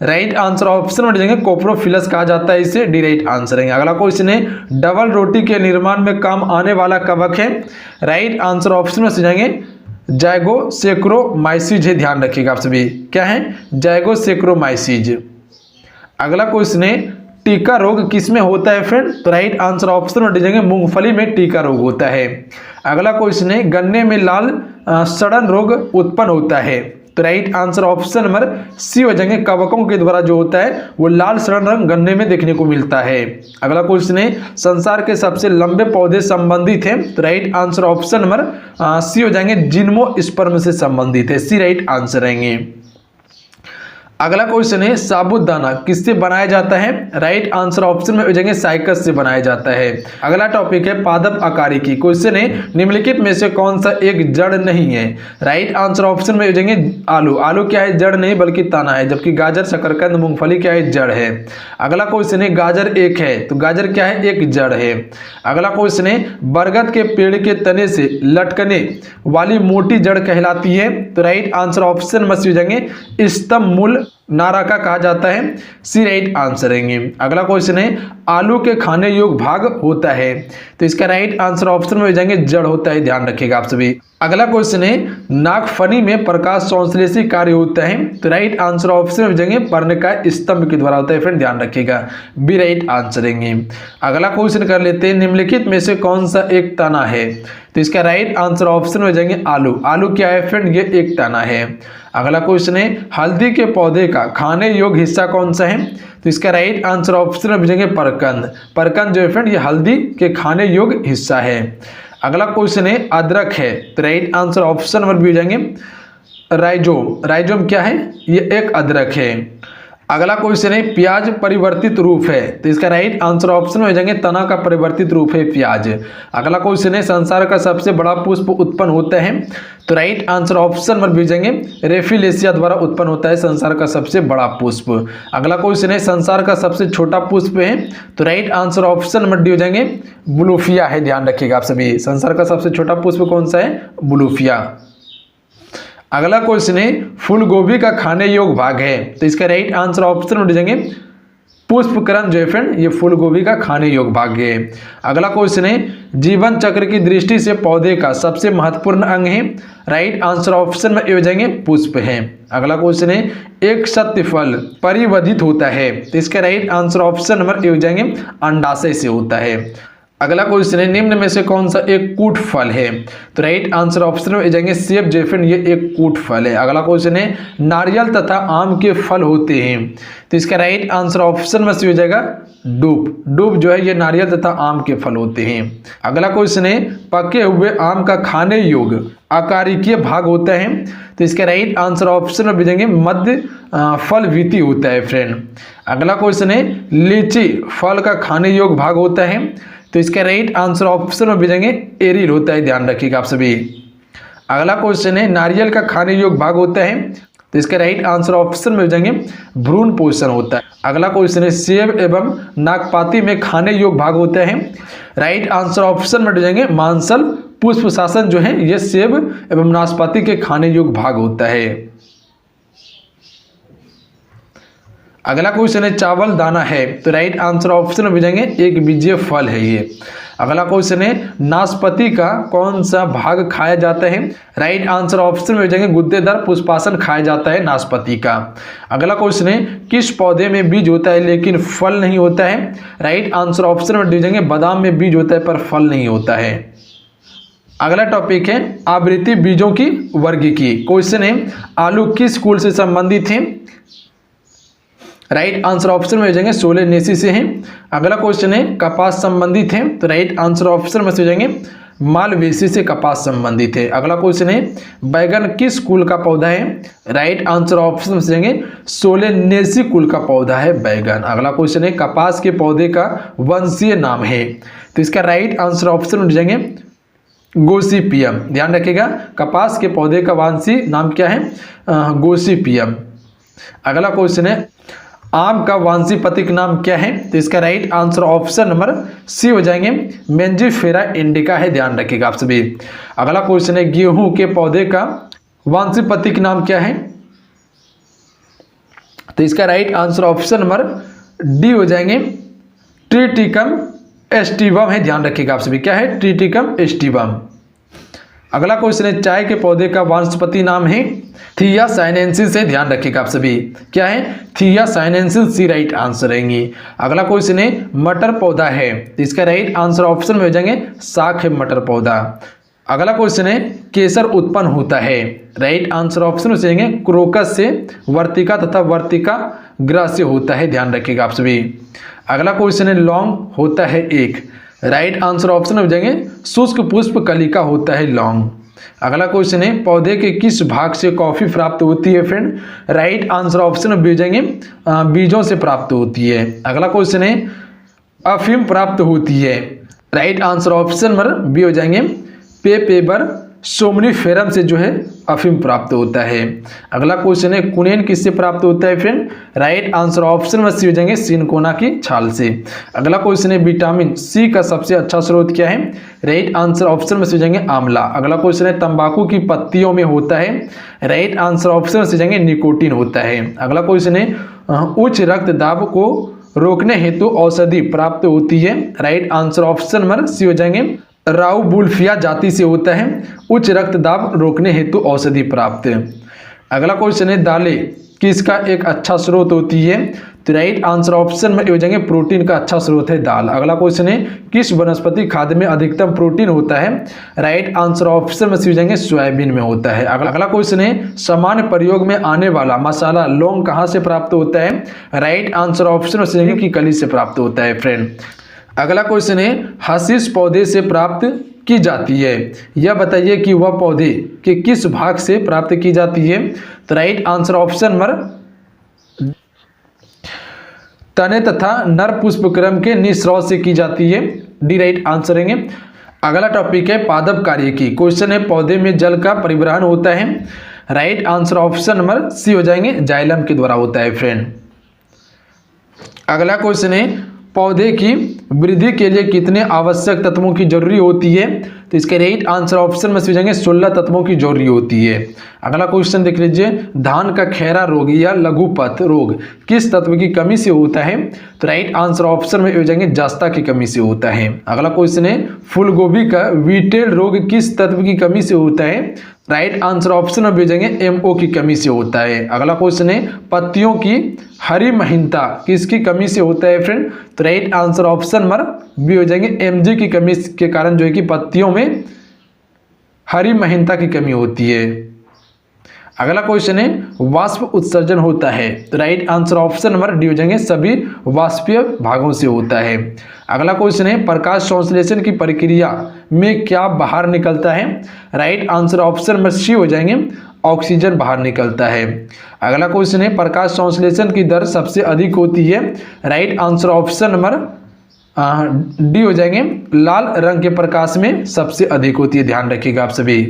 राइट आंसर ऑप्शन में जाएंगे कोप्रोफिलस कहा जाता है, इसे डी राइट आंसर है। अगला क्वेश्चन है डबल रोटी के निर्माण में काम आने वाला कवक है? राइट आंसर ऑप्शन में जाएंगे जाइगोसैक्रोमाइसीज है, ध्यान रखिएगा आप सभी। क्या है? जाइगोसैक्रोमाइसीज। अगला क्वेश्चन है टीका रोग किसमें होता है फ्रेंड? तो राइट आंसर ऑप्शन में जाएंगे मूंगफली में टीका रोग होता है। अगला क्वेश्चन है गन्ने में लाल सड़न रोग उत्पन्न होता है? तो right answer option number C हो जाएंगे कवकों के द्वारा जो होता है वो लाल सड़न रंग गन्ने में देखने को मिलता है। अगला क्वेश्चन है संसार के सबसे लंबे पौधे संबंधित हैं? तो right answer option number C हो जाएंगे जिम्नोस्पर्म से संबंधित है, सी राइट आंसर रहेंगे। अगला क्वेश्चन है साबूदाना किससे बनाया जाता है? राइट आंसर ऑप्शन में हो जाएंगे साइकस से बनाया जाता है। अगला टॉपिक है पादप आकारिकी। क्वेश्चन है निम्नलिखित में से कौन सा एक जड़ नहीं है? राइट आंसर ऑप्शन में हो जाएंगे आलू। आलू क्या है? जड़ नहीं बल्कि तना है, जबकि गाजर शकरकंद मूंगफली क्या है? जड़ है। अगला क्वेश्चन है गाजर एक है, तो गाजर क्या है? एक जड़ है। अगला क्वेश्चन है बरगद के पेड़ के तने से लटकने वाली मोटी जड़ कहलाती है? तो राइट आंसर ऑप्शन में हो जाएंगे स्तंभ मूल नारा का कहा जाता है, सी राइट आंसर रहेंगे। अगला क्वेश्चन है आलू के खाने योग्य भाग होता है? तो इसका राइट आंसर ऑप्शन में हो जाएंगे जड़ होता है, ध्यान रखिएगा आप सभी। अगला क्वेश्चन है नागफनी में प्रकाश संश्लेषी कार्य होता है? तो राइट आंसर ऑप्शन में हो जाएंगे पर्णकाय स्तंभ के द्वारा होता है फ्रेंड, ध्यान रखिएगा, बी राइट आंसर रहेंगे। अगला क्वेश्चन कर लेते हैं निम्नलिखित में से कौन सा एक तना है? तो इसका राइट आंसर ऑप्शन में हो जाएंगे आलू। आलू क्या है फ्रेंड? ये एक तना है। अगला क्वेश्चन है हल्दी के पौधे का खाने योग्य हिस्सा कौन सा है? तो इसका राइट आंसर ऑप्शन में भेजेंगे परकंद। परकंद जो है फ्रेंड ये हल्दी के खाने योग्य हिस्सा है। अगला क्वेश्चन है अदरक है, तो राइट आंसर ऑप्शन नंबर भी हो जाएंगे राइजोम। राइजोम क्या है? ये एक अदरक है। अगला क्वेश्चन है प्याज परिवर्तित रूप है? तो इसका राइट आंसर ऑप्शन में हो जाएंगे तना का परिवर्तित रूप है प्याज। अगला क्वेश्चन है संसार का सबसे बड़ा पुष्प उत्पन्न होता है? तो राइट आंसर ऑप्शन में भी जाएंगे रेफिलेशिया द्वारा उत्पन्न होता है संसार का सबसे बड़ा पुष्प। अगला क्वेश्चन है संसार का सबसे छोटा पुष्प है? तो राइट आंसर ऑप्शन में डी हो जाएंगे ब्लूफिया है, ध्यान रखिएगा आप सभी। संसार का सबसे छोटा पुष्प कौन सा है? ब्लूफिया। अगला क्वेश्चन है फूल गोभी का खाने योग्य भाग है? तो इसका राइट आंसर ऑप्शन में जाएंगे पुष्पकरण जो है फ्रेंड ये फूल गोभी का खाने योग्य भाग है। अगला क्वेश्चन है जीवन चक्र की दृष्टि से पौधे का सबसे महत्वपूर्ण अंग है? राइट आंसर ऑप्शन में हो जाएंगे पुष्प है। अगला क्वेश्चन है एक सत्य फल परिवर्धित होता है? तो इसका राइट आंसर ऑप्शन नंबर हो जाएंगे अंडाशय से होता है। अगला क्वेश्चन है निम्न में से कौन सा एक कूट फल है? तो राइट आंसर ऑप्शन में जाएंगे सेब जो फ्रेंड ये एक कूट फल है। अगला क्वेश्चन है नारियल तथा आम के फल होते हैं? तो इसका राइट आंसर ऑप्शन में से हो जाएगा डूब। डूब जो है ये नारियल तथा आम के फल होते हैं। अगला क्वेश्चन है पके हुए आम का खाने योग्य आकारिकीय भाग होता है? तो इसका राइट आंसर ऑप्शन में भेजेंगे मध्य फल वीति होता है फ्रेंड। अगला क्वेश्चन है लीची फल का खाने योग्य भाग होता है? तो इसका राइट आंसर ऑप्शन में भेजेंगे एरिल होता है, ध्यान रखिएगा आप सभी। अगला क्वेश्चन है नारियल का खाने योग्य भाग होता है? तो इसका राइट आंसर ऑप्शन में हो जाएंगे भ्रूण पोषण होता है। अगला क्वेश्चन है सेब एवं नागपाती में खाने योग्य भाग होता है? राइट आंसर ऑप्शन में हो जाएंगे मांसल पुष्प शासन जो है ये सेब एवं नाशपाती के खाने योग्य भाग होता है। अगला क्वेश्चन है चावल दाना है? तो राइट आंसर ऑप्शन में भेजेंगे एक बीजीय फल है ये। अगला क्वेश्चन है नाशपाती का कौन सा भाग खाया जाता है? राइट आंसर ऑप्शन में भेजेंगे गुद्देदार पुष्पासन खाया जाता है नाशपाती का। अगला क्वेश्चन है किस पौधे में बीज होता है लेकिन फल नहीं होता है? राइट आंसर ऑप्शन में भेजेंगे बादाम में बीज होता है पर फल नहीं होता है। अगला टॉपिक है आवृत्ति बीजों की वर्गीकी। क्वेश्चन है आलू किस कुल से संबंधित है? राइट आंसर ऑप्शन में हो जाएंगे सोलेनेसी से हैं। अगला क्वेश्चन है कपास संबंधित है? तो राइट आंसर ऑप्शन में से हो जाएंगे मालवेसी से कपास संबंधित है। अगला क्वेश्चन है बैगन किस कुल का पौधा है? राइट आंसर ऑप्शन में देंगे सोलेनेसी कुल का पौधा है बैगन। अगला क्वेश्चन है कपास के पौधे का वंशीय नाम है, तो इसका राइट आंसर ऑप्शन में जाएंगे गोसिपियम। ध्यान रखिएगा कपास के पौधे का वंशीय नाम क्या है? गोसिपियम। अगला क्वेश्चन है आम का वानस्पतिक नाम क्या है? तो इसका right answer option number C हो जाएंगे मेंजिफेरा इंडिका है। ध्यान रखिएगा आप सभी। अगला क्वेश्चन है गेहूं के पौधे का वानस्पतिक नाम क्या है? तो इसका right answer option number D हो जाएंगे ट्रिटिकम एस्टिवम है। ध्यान रखिएगा आप सभी क्या है? Triticum aestivum. अगला क्वेश्चन है चाय के पौधे का वानस्पतिक नाम है थिया साइनेंसिस है। ध्यान रखिएगा आप सभी क्या है? थिया साइनेंसिस सी राइट आंसर रहेंगी। अगला क्वेश्चन है मटर पौधा है, तो इसका राइट आंसर ऑप्शन में हो जाएंगे शाक है मटर पौधा। अगला क्वेश्चन है केसर उत्पन्न होता है, राइट आंसर ऑप्शन में जाएंगे क्रोकस से, वर्तिका तथा वर्तिका ग्रह से होता है। ध्यान रखिएगा आप सभी। अगला क्वेश्चन है लौंग होता है एक, राइट आंसर ऑप्शन में जाएंगे शुष्क पुष्प कलिका होता है लौंग। अगला क्वेश्चन है पौधे के किस भाग से कॉफी प्राप्त होती है फ्रेंड? राइट आंसर ऑप्शन में भी जाएंगे बीजों से प्राप्त होती है। अगला क्वेश्चन है अफीम प्राप्त होती है, right answer option number B हो जाएंगे पेपर सोमनीफेरम से जो है अफीम प्राप्त होता है। अगला क्वेश्चन है कुनेन किससे प्राप्त होता है फ्रेंड? राइट आंसर ऑप्शन में सी हो जाएंगे सिनकोना की छाल से। अगला क्वेश्चन है विटामिन सी का सबसे अच्छा स्रोत क्या है? राइट आंसर ऑप्शन में से हो जाएंगे आंवला। अगला क्वेश्चन है तंबाकू की पत्तियों में होता है, राइट आंसर ऑप्शन में से जाएंगे निकोटीन होता है। अगला क्वेश्चन है उच्च रक्तदाब को रोकने हेतु औषधि प्राप्त होती है, right answer option number C हो जाएंगे राउबुल्फिया जाति से होता है उच्च रक्तदाब रोकने हेतु औषधि प्राप्त। अगला क्वेश्चन है दालें किसका एक अच्छा स्रोत होती है? तो राइट आंसर ऑप्शन में हो जाएंगे प्रोटीन का अच्छा स्रोत है दाल। अगला क्वेश्चन है किस वनस्पति खाद्य में अधिकतम प्रोटीन होता है? राइट आंसर ऑप्शन में हो जाएंगे सोयाबीन में होता है। अगला क्वेश्चन है सामान्य प्रयोग में आने वाला मसाला लौंग कहाँ से प्राप्त होता है? राइट आंसर ऑप्शन में हो जाएंगे की कली से प्राप्त होता है फ्रेंड। अगला क्वेश्चन है हशीश पौधे से प्राप्त की जाती है, यह बताइए कि वह पौधे के किस भाग से प्राप्त की जाती है? तो राइट आंसर ऑप्शन नंबर तने तथा नर पुष्पक्रम के निस्राव से की जाती है, डी राइट आंसर रहेंगे। अगला टॉपिक है पादप कार्य की। क्वेश्चन है पौधे में जल का परिवहन होता है, right answer option number C हो जाएंगे जाइलम के द्वारा होता है फ्रेंड। अगला क्वेश्चन है पौधे की वृद्धि के लिए कितने आवश्यक तत्वों की जरूरी होती है? तो इसके राइट आंसर ऑप्शन में से जाएंगे 16 तत्वों की जरूरी होती है। अगला क्वेश्चन देख लीजिए धान का खैरा रोग या लघुपथ रोग किस तत्व की कमी से होता है? तो राइट आंसर ऑप्शन में हो जाएंगे जस्ता की कमी से होता है। अगला क्वेश्चन है फूलगोभी का वीटेल रोग किस तत्व की कमी से होता है? राइट आंसर ऑप्शन में भेजेंगे एमओ की कमी से होता है। अगला क्वेश्चन है पत्तियों की हरी महीनता किसकी कमी से होता है फ्रेंड? तो right answer option number B हो जाएंगे एमजी की कमी के कारण जो है कि पत्तियों में हरी महीनता की कमी होती है। अगला क्वेश्चन है वाष्प उत्सर्जन होता है, तो right answer option number D हो जाएंगे सभी वाष्पीय भागों से होता है। अगला क्वेश्चन है प्रकाश संश्लेषण की प्रक्रिया में क्या बाहर निकलता है? Right answer option number C हो जाएंगे ऑक्सीजन बाहर निकलता है। अगला क्वेश्चन है प्रकाश संश्लेषण की दर सबसे अधिक होती है, right answer option number D हो जाएंगे लाल रंग के प्रकाश में सबसे अधिक होती है। ध्यान रखिएगा आप सभी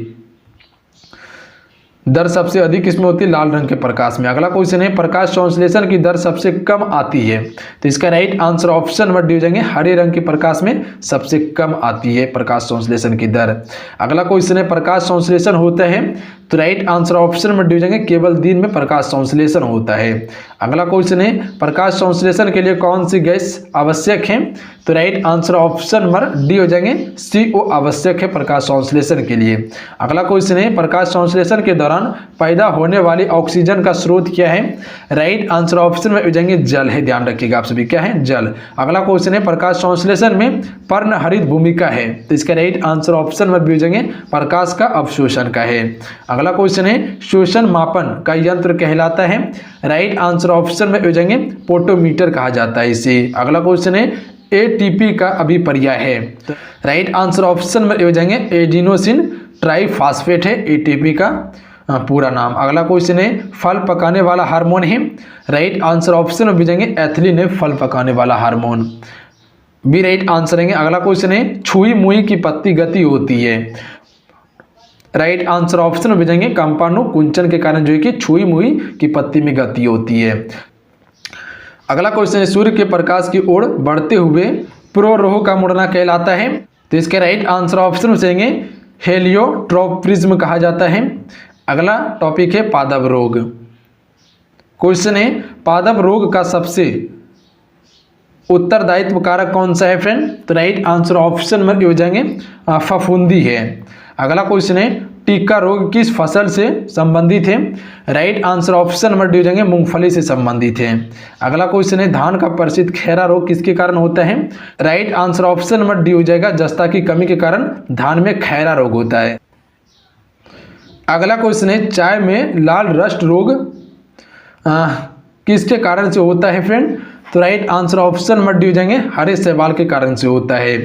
दर सबसे अधिक किसमें होती है? लाल रंग के प्रकाश में। अगला क्वेश्चन है प्रकाश संश्लेषण की दर सबसे कम आती है, तो इसका right answer option number D हो जाएंगे हरे रंग के प्रकाश में सबसे कम आती है प्रकाश संश्लेषण की दर। अगला क्वेश्चन है प्रकाश संश्लेषण होता है, तो right answer option number D हो जाएंगे केवल दिन में प्रकाश संश्लेषण होता है। अगला क्वेश्चन है प्रकाश संश्लेषण के लिए कौन सी गैस आवश्यक है? तो right answer option number D हो जाएंगे CO आवश्यक है प्रकाश संश्लेषण के लिए। अगला क्वेश्चन है प्रकाश संश्लेषण के दौरान पैदा होने वाली ऑक्सीजन का स्रोत क्या है? राइट आंसर ऑप्शन में हो जाएंगे जल है। ध्यान रखिएगा आप सभी क्या है? जल। अगला क्वेश्चन है प्रकाश संश्लेषण में पर्णहरित भूमिका है, तो इसका राइट आंसर ऑप्शन में भी हो जाएंगे प्रकाश का अवशोषण का है। अगला क्वेश्चन है शोषण मापन का यंत्र कहलाता है, राइट आंसर ऑप्शन में हो जाएंगे पोटोमीटर कहा जाता है इसे। अगला क्वेश्चन है एटीपी का अभिपर्याय है। राइट आंसर ऑप्शन में हो जाएंगे एडिनोसिन ट्राइफॉस्फेट है एटीपी का पूरा नाम। अगला क्वेश्चन है फल पकाने वाला हार्मोन है। राइट आंसर ऑप्शन में भेजेंगे एथिलीन है फल पकाने वाला हार्मोन, बी राइट आंसर है। अगला क्वेश्चन है छुई मुई की पत्ती गति होती है। राइट आंसर ऑप्शन में भेजेंगे कंपाणु कुंचन के कारण जो है कि छुई मुई की पत्ती में गति होती है। अगला क्वेश्चन है सूर्य के प्रकाश की ओर बढ़ते हुए प्रोरोह का मुड़ना कहलाता है। तो इसके राइट आंसर ऑप्शन में भेजेंगे हेलियोट्रोपिज्म कहा जाता है। अगला टॉपिक है पादप रोग। क्वेश्चन है पादप रोग का सबसे उत्तरदायित्व कारक कौन सा है फ्रेंड? तो राइट आंसर ऑप्शन में हो जाएंगे फफूंदी है। अगला क्वेश्चन है टिक्का रोग किस फसल से संबंधित है? Right answer option number D हो जाएंगे मूंगफली से संबंधित है। अगला क्वेश्चन है धान का प्रसिद्ध खैरा रोग किसके कारण होता है? Right answer option number D हो जाएगा जस्ता की कमी के कारण धान में खैरा रोग होता है। अगला क्वेश्चन है चाय में लाल रस्ट रोग किसके कारण से होता है फ्रेंड? तो right answer option number D हो जाएंगे हरे शैवाल के कारण से होता है।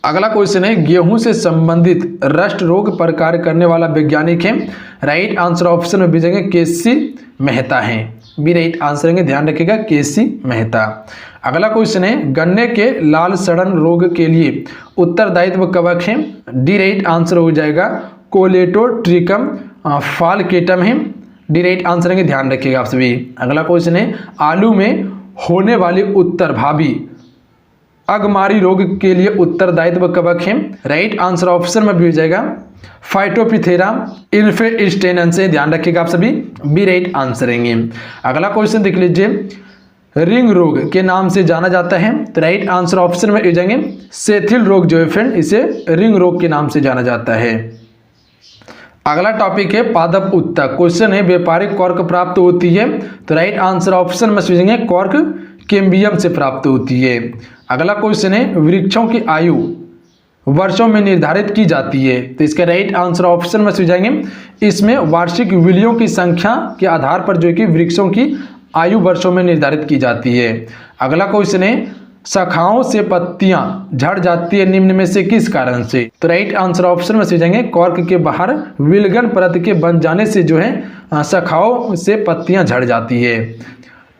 अगला क्वेश्चन है गेहूं से संबंधित रस्ट रोग पर कार्य करने वाला वैज्ञानिक है। राइट आंसर ऑप्शन में भेजेंगे केसी मेहता है, बी राइट आंसर है, ध्यान रखिएगा केसी मेहता। अगला क्वेश्चन है गन्ने के लाल सड़न रोग के लिए उत्तरदायित्व कवक है। डी राइट आंसर हो जाएगा कोलेटोट्रिकम फालकेटम है, डी राइट आंसर है, ध्यान रखिएगा आप सभी। अगला क्वेश्चन है आलू में होने वाली उत्तरभावी अगमारी रोग के लिए उत्तरदायित्व कवक है। राइट आंसर ऑप्शन में भी हो जाएगा फाइटोपिथेरा इन्फेस्टेनन से, ध्यान रखिएगा आप सभी, बी राइट आंसर है। अगला क्वेश्चन देख लीजिए रिंग रोग के नाम से जाना जाता है। तो राइट आंसर ऑप्शन में हो जाएंगे सेथिल रोग जो है फ्रेंड इसे रिंग रोग के नाम से जाना जाता है। अगला टॉपिक है पादप उत्तक। क्वेश्चन है व्यापारिक कॉर्क प्राप्त होती है। तो राइट आंसर ऑप्शन में समझेंगे कॉर्क कैम्बियम से प्राप्त होती है। अगला क्वेश्चन है वृक्षों की आयु वर्षों में निर्धारित की जाती है। तो इसका राइट आंसर ऑप्शन में समझ जाएंगे इसमें वार्षिक विलियों की संख्या के आधार पर जो है कि वृक्षों की आयु वर्षों में निर्धारित की जाती है। अगला क्वेश्चन है शाखाओं से पत्तियां झड़ जाती है निम्न में से किस कारण से? तो राइट आंसर ऑप्शन में समझ जाएंगे कॉर्क के बाहर विलगन परत के बन जाने से जो है शाखाओं से पत्तियां झड़ जाती है।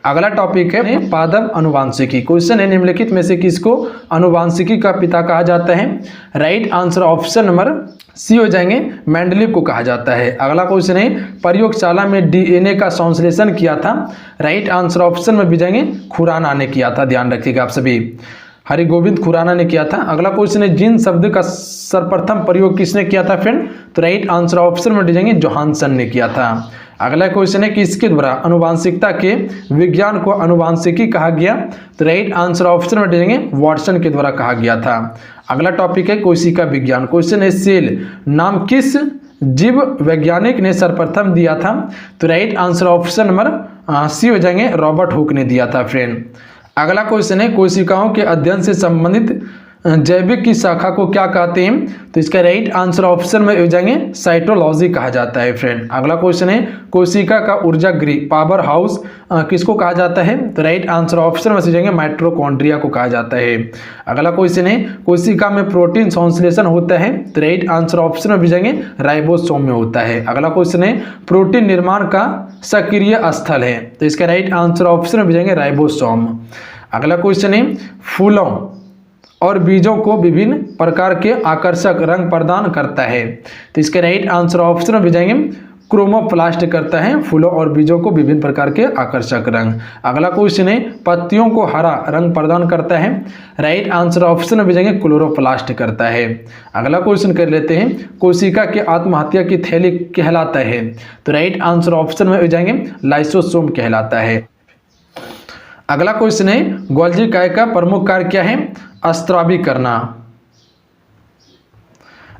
अगला टॉपिक है पादप अनुवांशिकी। क्वेश्चन है निम्नलिखित में से किसको अनुवांशिकी का पिता कहा जाता है? Right answer option number C हो जाएंगे मेंडलीव को कहा जाता है। अगला क्वेश्चन है प्रयोगशाला में डीएनए का संश्लेषण किया था। राइट आंसर ऑप्शन में भी जाएंगे खुराना ने किया था, ध्यान रखिएगा आप सभी, हरिगोविंद खुराना ने किया था। अगला क्वेश्चन है जीन शब्द का सर्वप्रथम प्रयोग किसने किया था फ्रेंड? तो राइट आंसर ऑप्शन में जाएंगे जोहानसन ने किया था। अगला क्वेश्चन है किसके द्वारा अनुवांशिकता के विज्ञान को अनुवांशिकी कहा गया? तो राइट आंसर ऑप्शन में देंगे वाटसन के द्वारा कहा गया था। अगला टॉपिक है कोशिका विज्ञान। क्वेश्चन है सेल नाम किस जीव वैज्ञानिक ने सर्वप्रथम दिया था? तो right answer option number C हो जाएंगे रॉबर्ट हुक ने दिया था फ्रेंड। अगला क्वेश्चन है कोशिकाओं के अध्ययन से संबंधित जैविक की शाखा को क्या कहते हैं? तो इसका राइट आंसर ऑप्शन में हो जाएंगे साइटोलॉजी कहा जाता है फ्रेंड। अगला क्वेश्चन है कोशिका का ऊर्जा गृह पावर हाउस किसको कहा जाता है? तो राइट आंसर ऑप्शन में से जाएंगे माइटोकॉन्ड्रिया को कहा जाता है। अगला क्वेश्चन है कोशिका में प्रोटीन संश्लेषण होता है। तो राइट आंसर ऑप्शन में भी जाएंगे राइबोसोम में होता है। अगला क्वेश्चन है प्रोटीन निर्माण का सक्रिय स्थल है। तो इसका राइट आंसर ऑप्शन में भी जाएंगे राइबोसोम। अगला क्वेश्चन है फूलों और बीजों को विभिन्न प्रकार के आकर्षक रंग प्रदान करता है। तो इसके राइट आंसर ऑप्शन में जाएंगे क्रोमोप्लास्ट करता है फूलों और बीजों को विभिन्न प्रकार के आकर्षक रंग। अगला क्वेश्चन है पत्तियों को हरा रंग प्रदान करता है। राइट आंसर ऑप्शन में जाएंगे क्लोरोप्लास्ट करता है। अगला क्वेश्चन कर लेते हैं कोशिका के आत्महत्या की थैली कहलाता है। तो राइट आंसर ऑप्शन में जाएंगे लाइसोसोम कहलाता है। अगला क्वेश्चन है गोल्जी काय का प्रमुख कार्य क्या है? अस्त्रावी करना।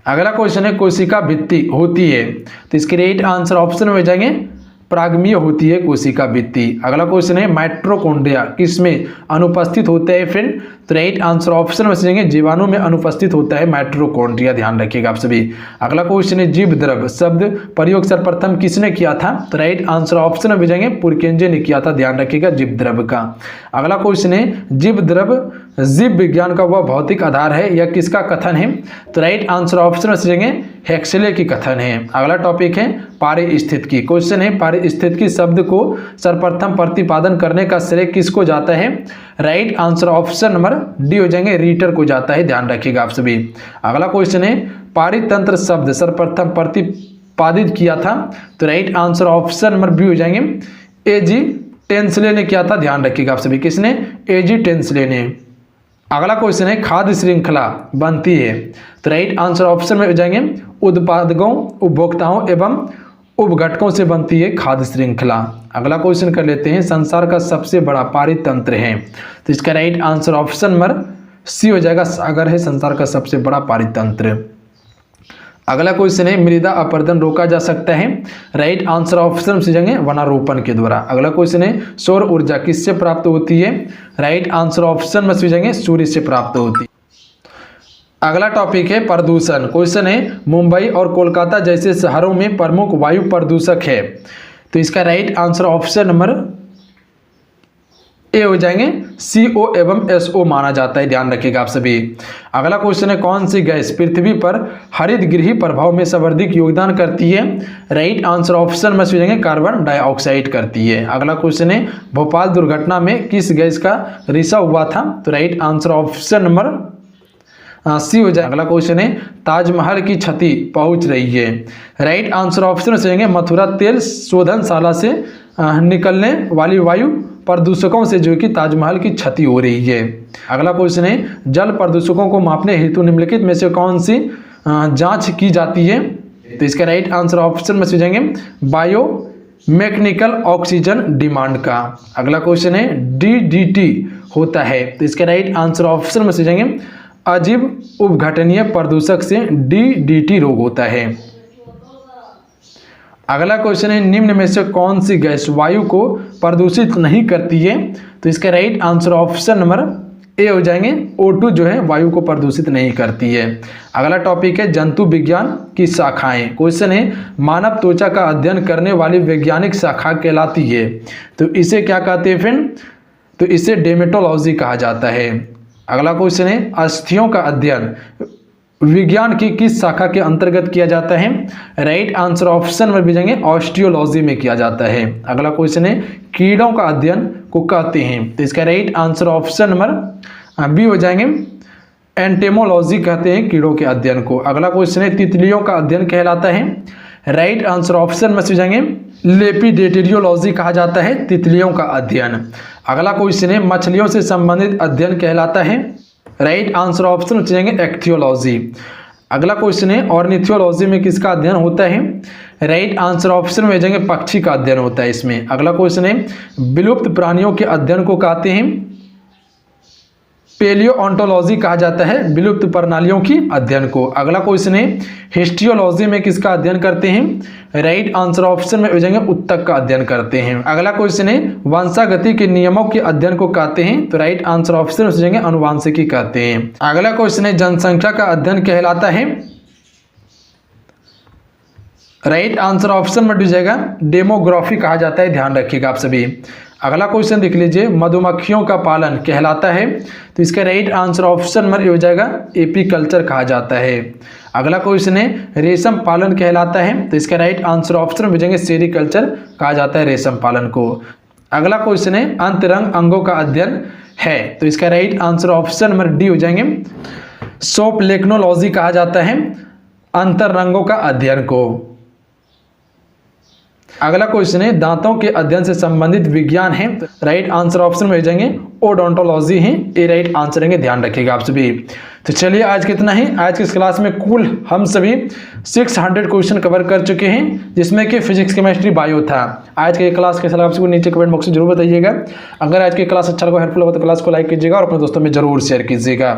अगला क्वेश्चन है कोशिका भित्ति होती है। तो इसके राइट आंसर ऑप्शन में जाएंगे प्रागमीय होती है कोशिका भित्ति। अगला क्वेश्चन है माइटोकॉन्ड्रिया किसमें अनुपस्थित होता है फ्रेंड? तो राइट आंसर ऑप्शन में जाएंगे जीवाणु में अनुपस्थित होता है माइटोकॉन्ड्रिया, ध्यान रखिएगा आप सभी। अगला क्वेश्चन है जीव द्रव शब्द प्रयोग सर्वप्रथम किसने किया था? तो राइट आंसर ऑप्शन में जाएंगे पुरकेंजे ने किया था, ध्यान रखिएगा जीव द्रव का। अगला क्वेश्चन है जीव द्रव जीव विज्ञान का वह भौतिक आधार है, यह किसका कथन है? तो राइट आंसर ऑप्शन में सीखेंगे हेक्सले की कथन है। अगला टॉपिक है पारिस्थितिकी। क्वेश्चन है पारिस्थितिकी शब्द को सर्वप्रथम प्रतिपादन करने का श्रेय किसको जाता है? Right answer option number D हो जाएंगे रीटर को जाता है, ध्यान रखिएगा आप सभी। अगला क्वेश्चन है पारितंत्र शब्द सर्वप्रथम प्रतिपादित किया था? तो right answer option number B हो जाएंगे एजी टेंसले ने किया था, ध्यान रखिएगा आप सभी। किसने? एजी टेंसले ने। अगला क्वेश्चन है खाद्य श्रृंखला बनती है? तो राइट आंसर ऑप्शन में हो जाएंगे उत्पादकों, उपभोक्ताओं एवं उपघटकों से बनती है खाद्य श्रृंखला। अगला क्वेश्चन कर लेते हैं संसार का सबसे बड़ा पारितंत्र है? तो इसका right answer option number C हो जाएगा सागर है संसार का सबसे बड़ा पारितंत्र। अगला क्वेश्चन है मृदा अपरदन रोका जा सकता है? राइट आंसर ऑप्शन से जाएंगे वनारोपण के द्वारा। अगला क्वेश्चन है सौर ऊर्जा किससे प्राप्त होती है? राइट आंसर ऑप्शन में से जाएंगे सूर्य से प्राप्त होती है। अगला टॉपिक है प्रदूषण। क्वेश्चन है मुंबई और कोलकाता जैसे शहरों में प्रमुख वायु प्रदूषक है? तो इसका right answer option number A हो जाएंगे CO एवं SO माना जाता है, ध्यान रखिएगा आप सभी। अगला क्वेश्चन है कौन सी गैस पृथ्वी पर हरित गृह प्रभाव में सर्वाधिक योगदान करती है? राइट आंसर ऑप्शन में से जाएंगे कार्बन डाइऑक्साइड करती है। अगला क्वेश्चन है भोपाल दुर्घटना में किस गैस का रिसाव हुआ था? तो right answer option number C हो जाए। अगला क्वेश्चन है ताजमहल की क्षति पहुंच रही है? राइट आंसर ऑप्शन में से जाएंगे मथुरा तेल शोधनशाला से निकलने वाली वायु प्रदूषकों से जो कि ताजमहल की क्षति हो रही है। अगला क्वेश्चन है जल प्रदूषकों को मापने हेतु निम्नलिखित में से कौन सी जांच की जाती है? तो इसका राइट आंसर ऑप्शन में से जाएंगे बायो मैकेनिकल ऑक्सीजन डिमांड का। अगला क्वेश्चन है DDT होता है? तो इसका राइट आंसर ऑप्शन में से जाएंगे अजीब उपघटनीय प्रदूषक से DDT रोग होता है। अगला क्वेश्चन है निम्न में से कौन सी गैस वायु को प्रदूषित नहीं करती है? तो इसका right answer option number A हो जाएंगे O2 जो है वायु को प्रदूषित नहीं करती है। अगला टॉपिक है जंतु विज्ञान की शाखाएं। क्वेश्चन है मानव त्वचा का अध्ययन करने वाली वैज्ञानिक शाखा कहलाती है? तो इसे क्या कहते हैं फ्रेंड? तो इसे डेमेटोलॉजी कहा जाता है। अगला क्वेश्चन है अस्थियों का अध्ययन विज्ञान की किस शाखा के अंतर्गत किया जाता है? राइट आंसर ऑप्शन में भी जाएंगे ऑस्टियोलॉजी में किया जाता है। अगला क्वेश्चन है कीड़ों का अध्ययन को कहते हैं? तो इसका right answer option number B हो जाएंगे एंटेमोलॉजी कहते हैं कीड़ों के अध्ययन को। अगला क्वेश्चन है तितलियों का अध्ययन कहलाता है? राइट आंसर ऑप्शन में से जाएंगे लेपिडेटेरियोलॉजी कहा जाता है तितलियों का अध्ययन। अगला क्वेश्चन है मछलियों से संबंधित अध्ययन कहलाता है? राइट आंसर ऑप्शन में जाएंगे एक्थियोलॉजी। अगला क्वेश्चन है ऑर्निथियोलॉजी में किसका अध्ययन होता है? राइट आंसर ऑप्शन में जाएंगे पक्षी का अध्ययन होता है इसमें। अगला क्वेश्चन है विलुप्त प्राणियों के अध्ययन को कहते हैं? पेलियोओंटोलॉजी कहा जाता है विलुप्त प्रणालियों की अध्ययन को। अगला क्वेश्चन है हिस्टियोलॉजी में किसका अध्ययन करते हैं? राइट आंसर ऑप्शन में हो जाएंगे उत्तक का अध्ययन करते हैं। अगला क्वेश्चन है वंशागति के नियमों के अध्ययन को कहते हैं? तो राइट आंसर ऑप्शन में हो जाएंगे अनुवांशिकी कहते हैं। अगला क्वेश्चन है जनसंख्या का अध्ययन कहलाता है? राइट आंसर ऑप्शन में हो जाएगा डेमोग्राफी कहा जाता है, ध्यान रखिएगा आप सभी। अगला क्वेश्चन देख लीजिए मधुमक्खियों का पालन कहलाता है? तो इसका राइट आंसर ऑप्शन में हो जाएगा एपीकल्चर कहा जाता है। अगला क्वेश्चन है रेशम पालन कहलाता है? तो इसका राइट आंसर ऑप्शन में हो जाएंगे सेरिकल्चर कहा जाता है रेशम पालन को। अगला क्वेश्चन है अंतरंग अंगों का अध्ययन है? तो इसका right answer option number D हो जाएंगे सोप्लेक्नोलॉजी कहा जाता है अंतरंगों का अध्ययन को। अगला क्वेश्चन है दांतों के अध्ययन से संबंधित विज्ञान है? राइट आंसर ऑप्शन में हो जाएंगे ओडोंटोलॉजी है, ए राइट आंसर रहेंगे, ध्यान रखिएगा आप सभी। तो चलिए आज कितना ही, आज की इस क्लास में कुल हम सभी 600 क्वेश्चन कवर कर चुके हैं, जिसमें कि फिजिक्स केमिस्ट्री बायो था। आज के क्लास के सलाह आपको नीचे कमेंट बॉक्स में जरूर बताइएगा। अगर आज की क्लास अच्छा लगा, हेल्पफुल हो तो क्लास को लाइक कीजिएगा और अपने दोस्तों में जरूर शेयर कीजिएगा।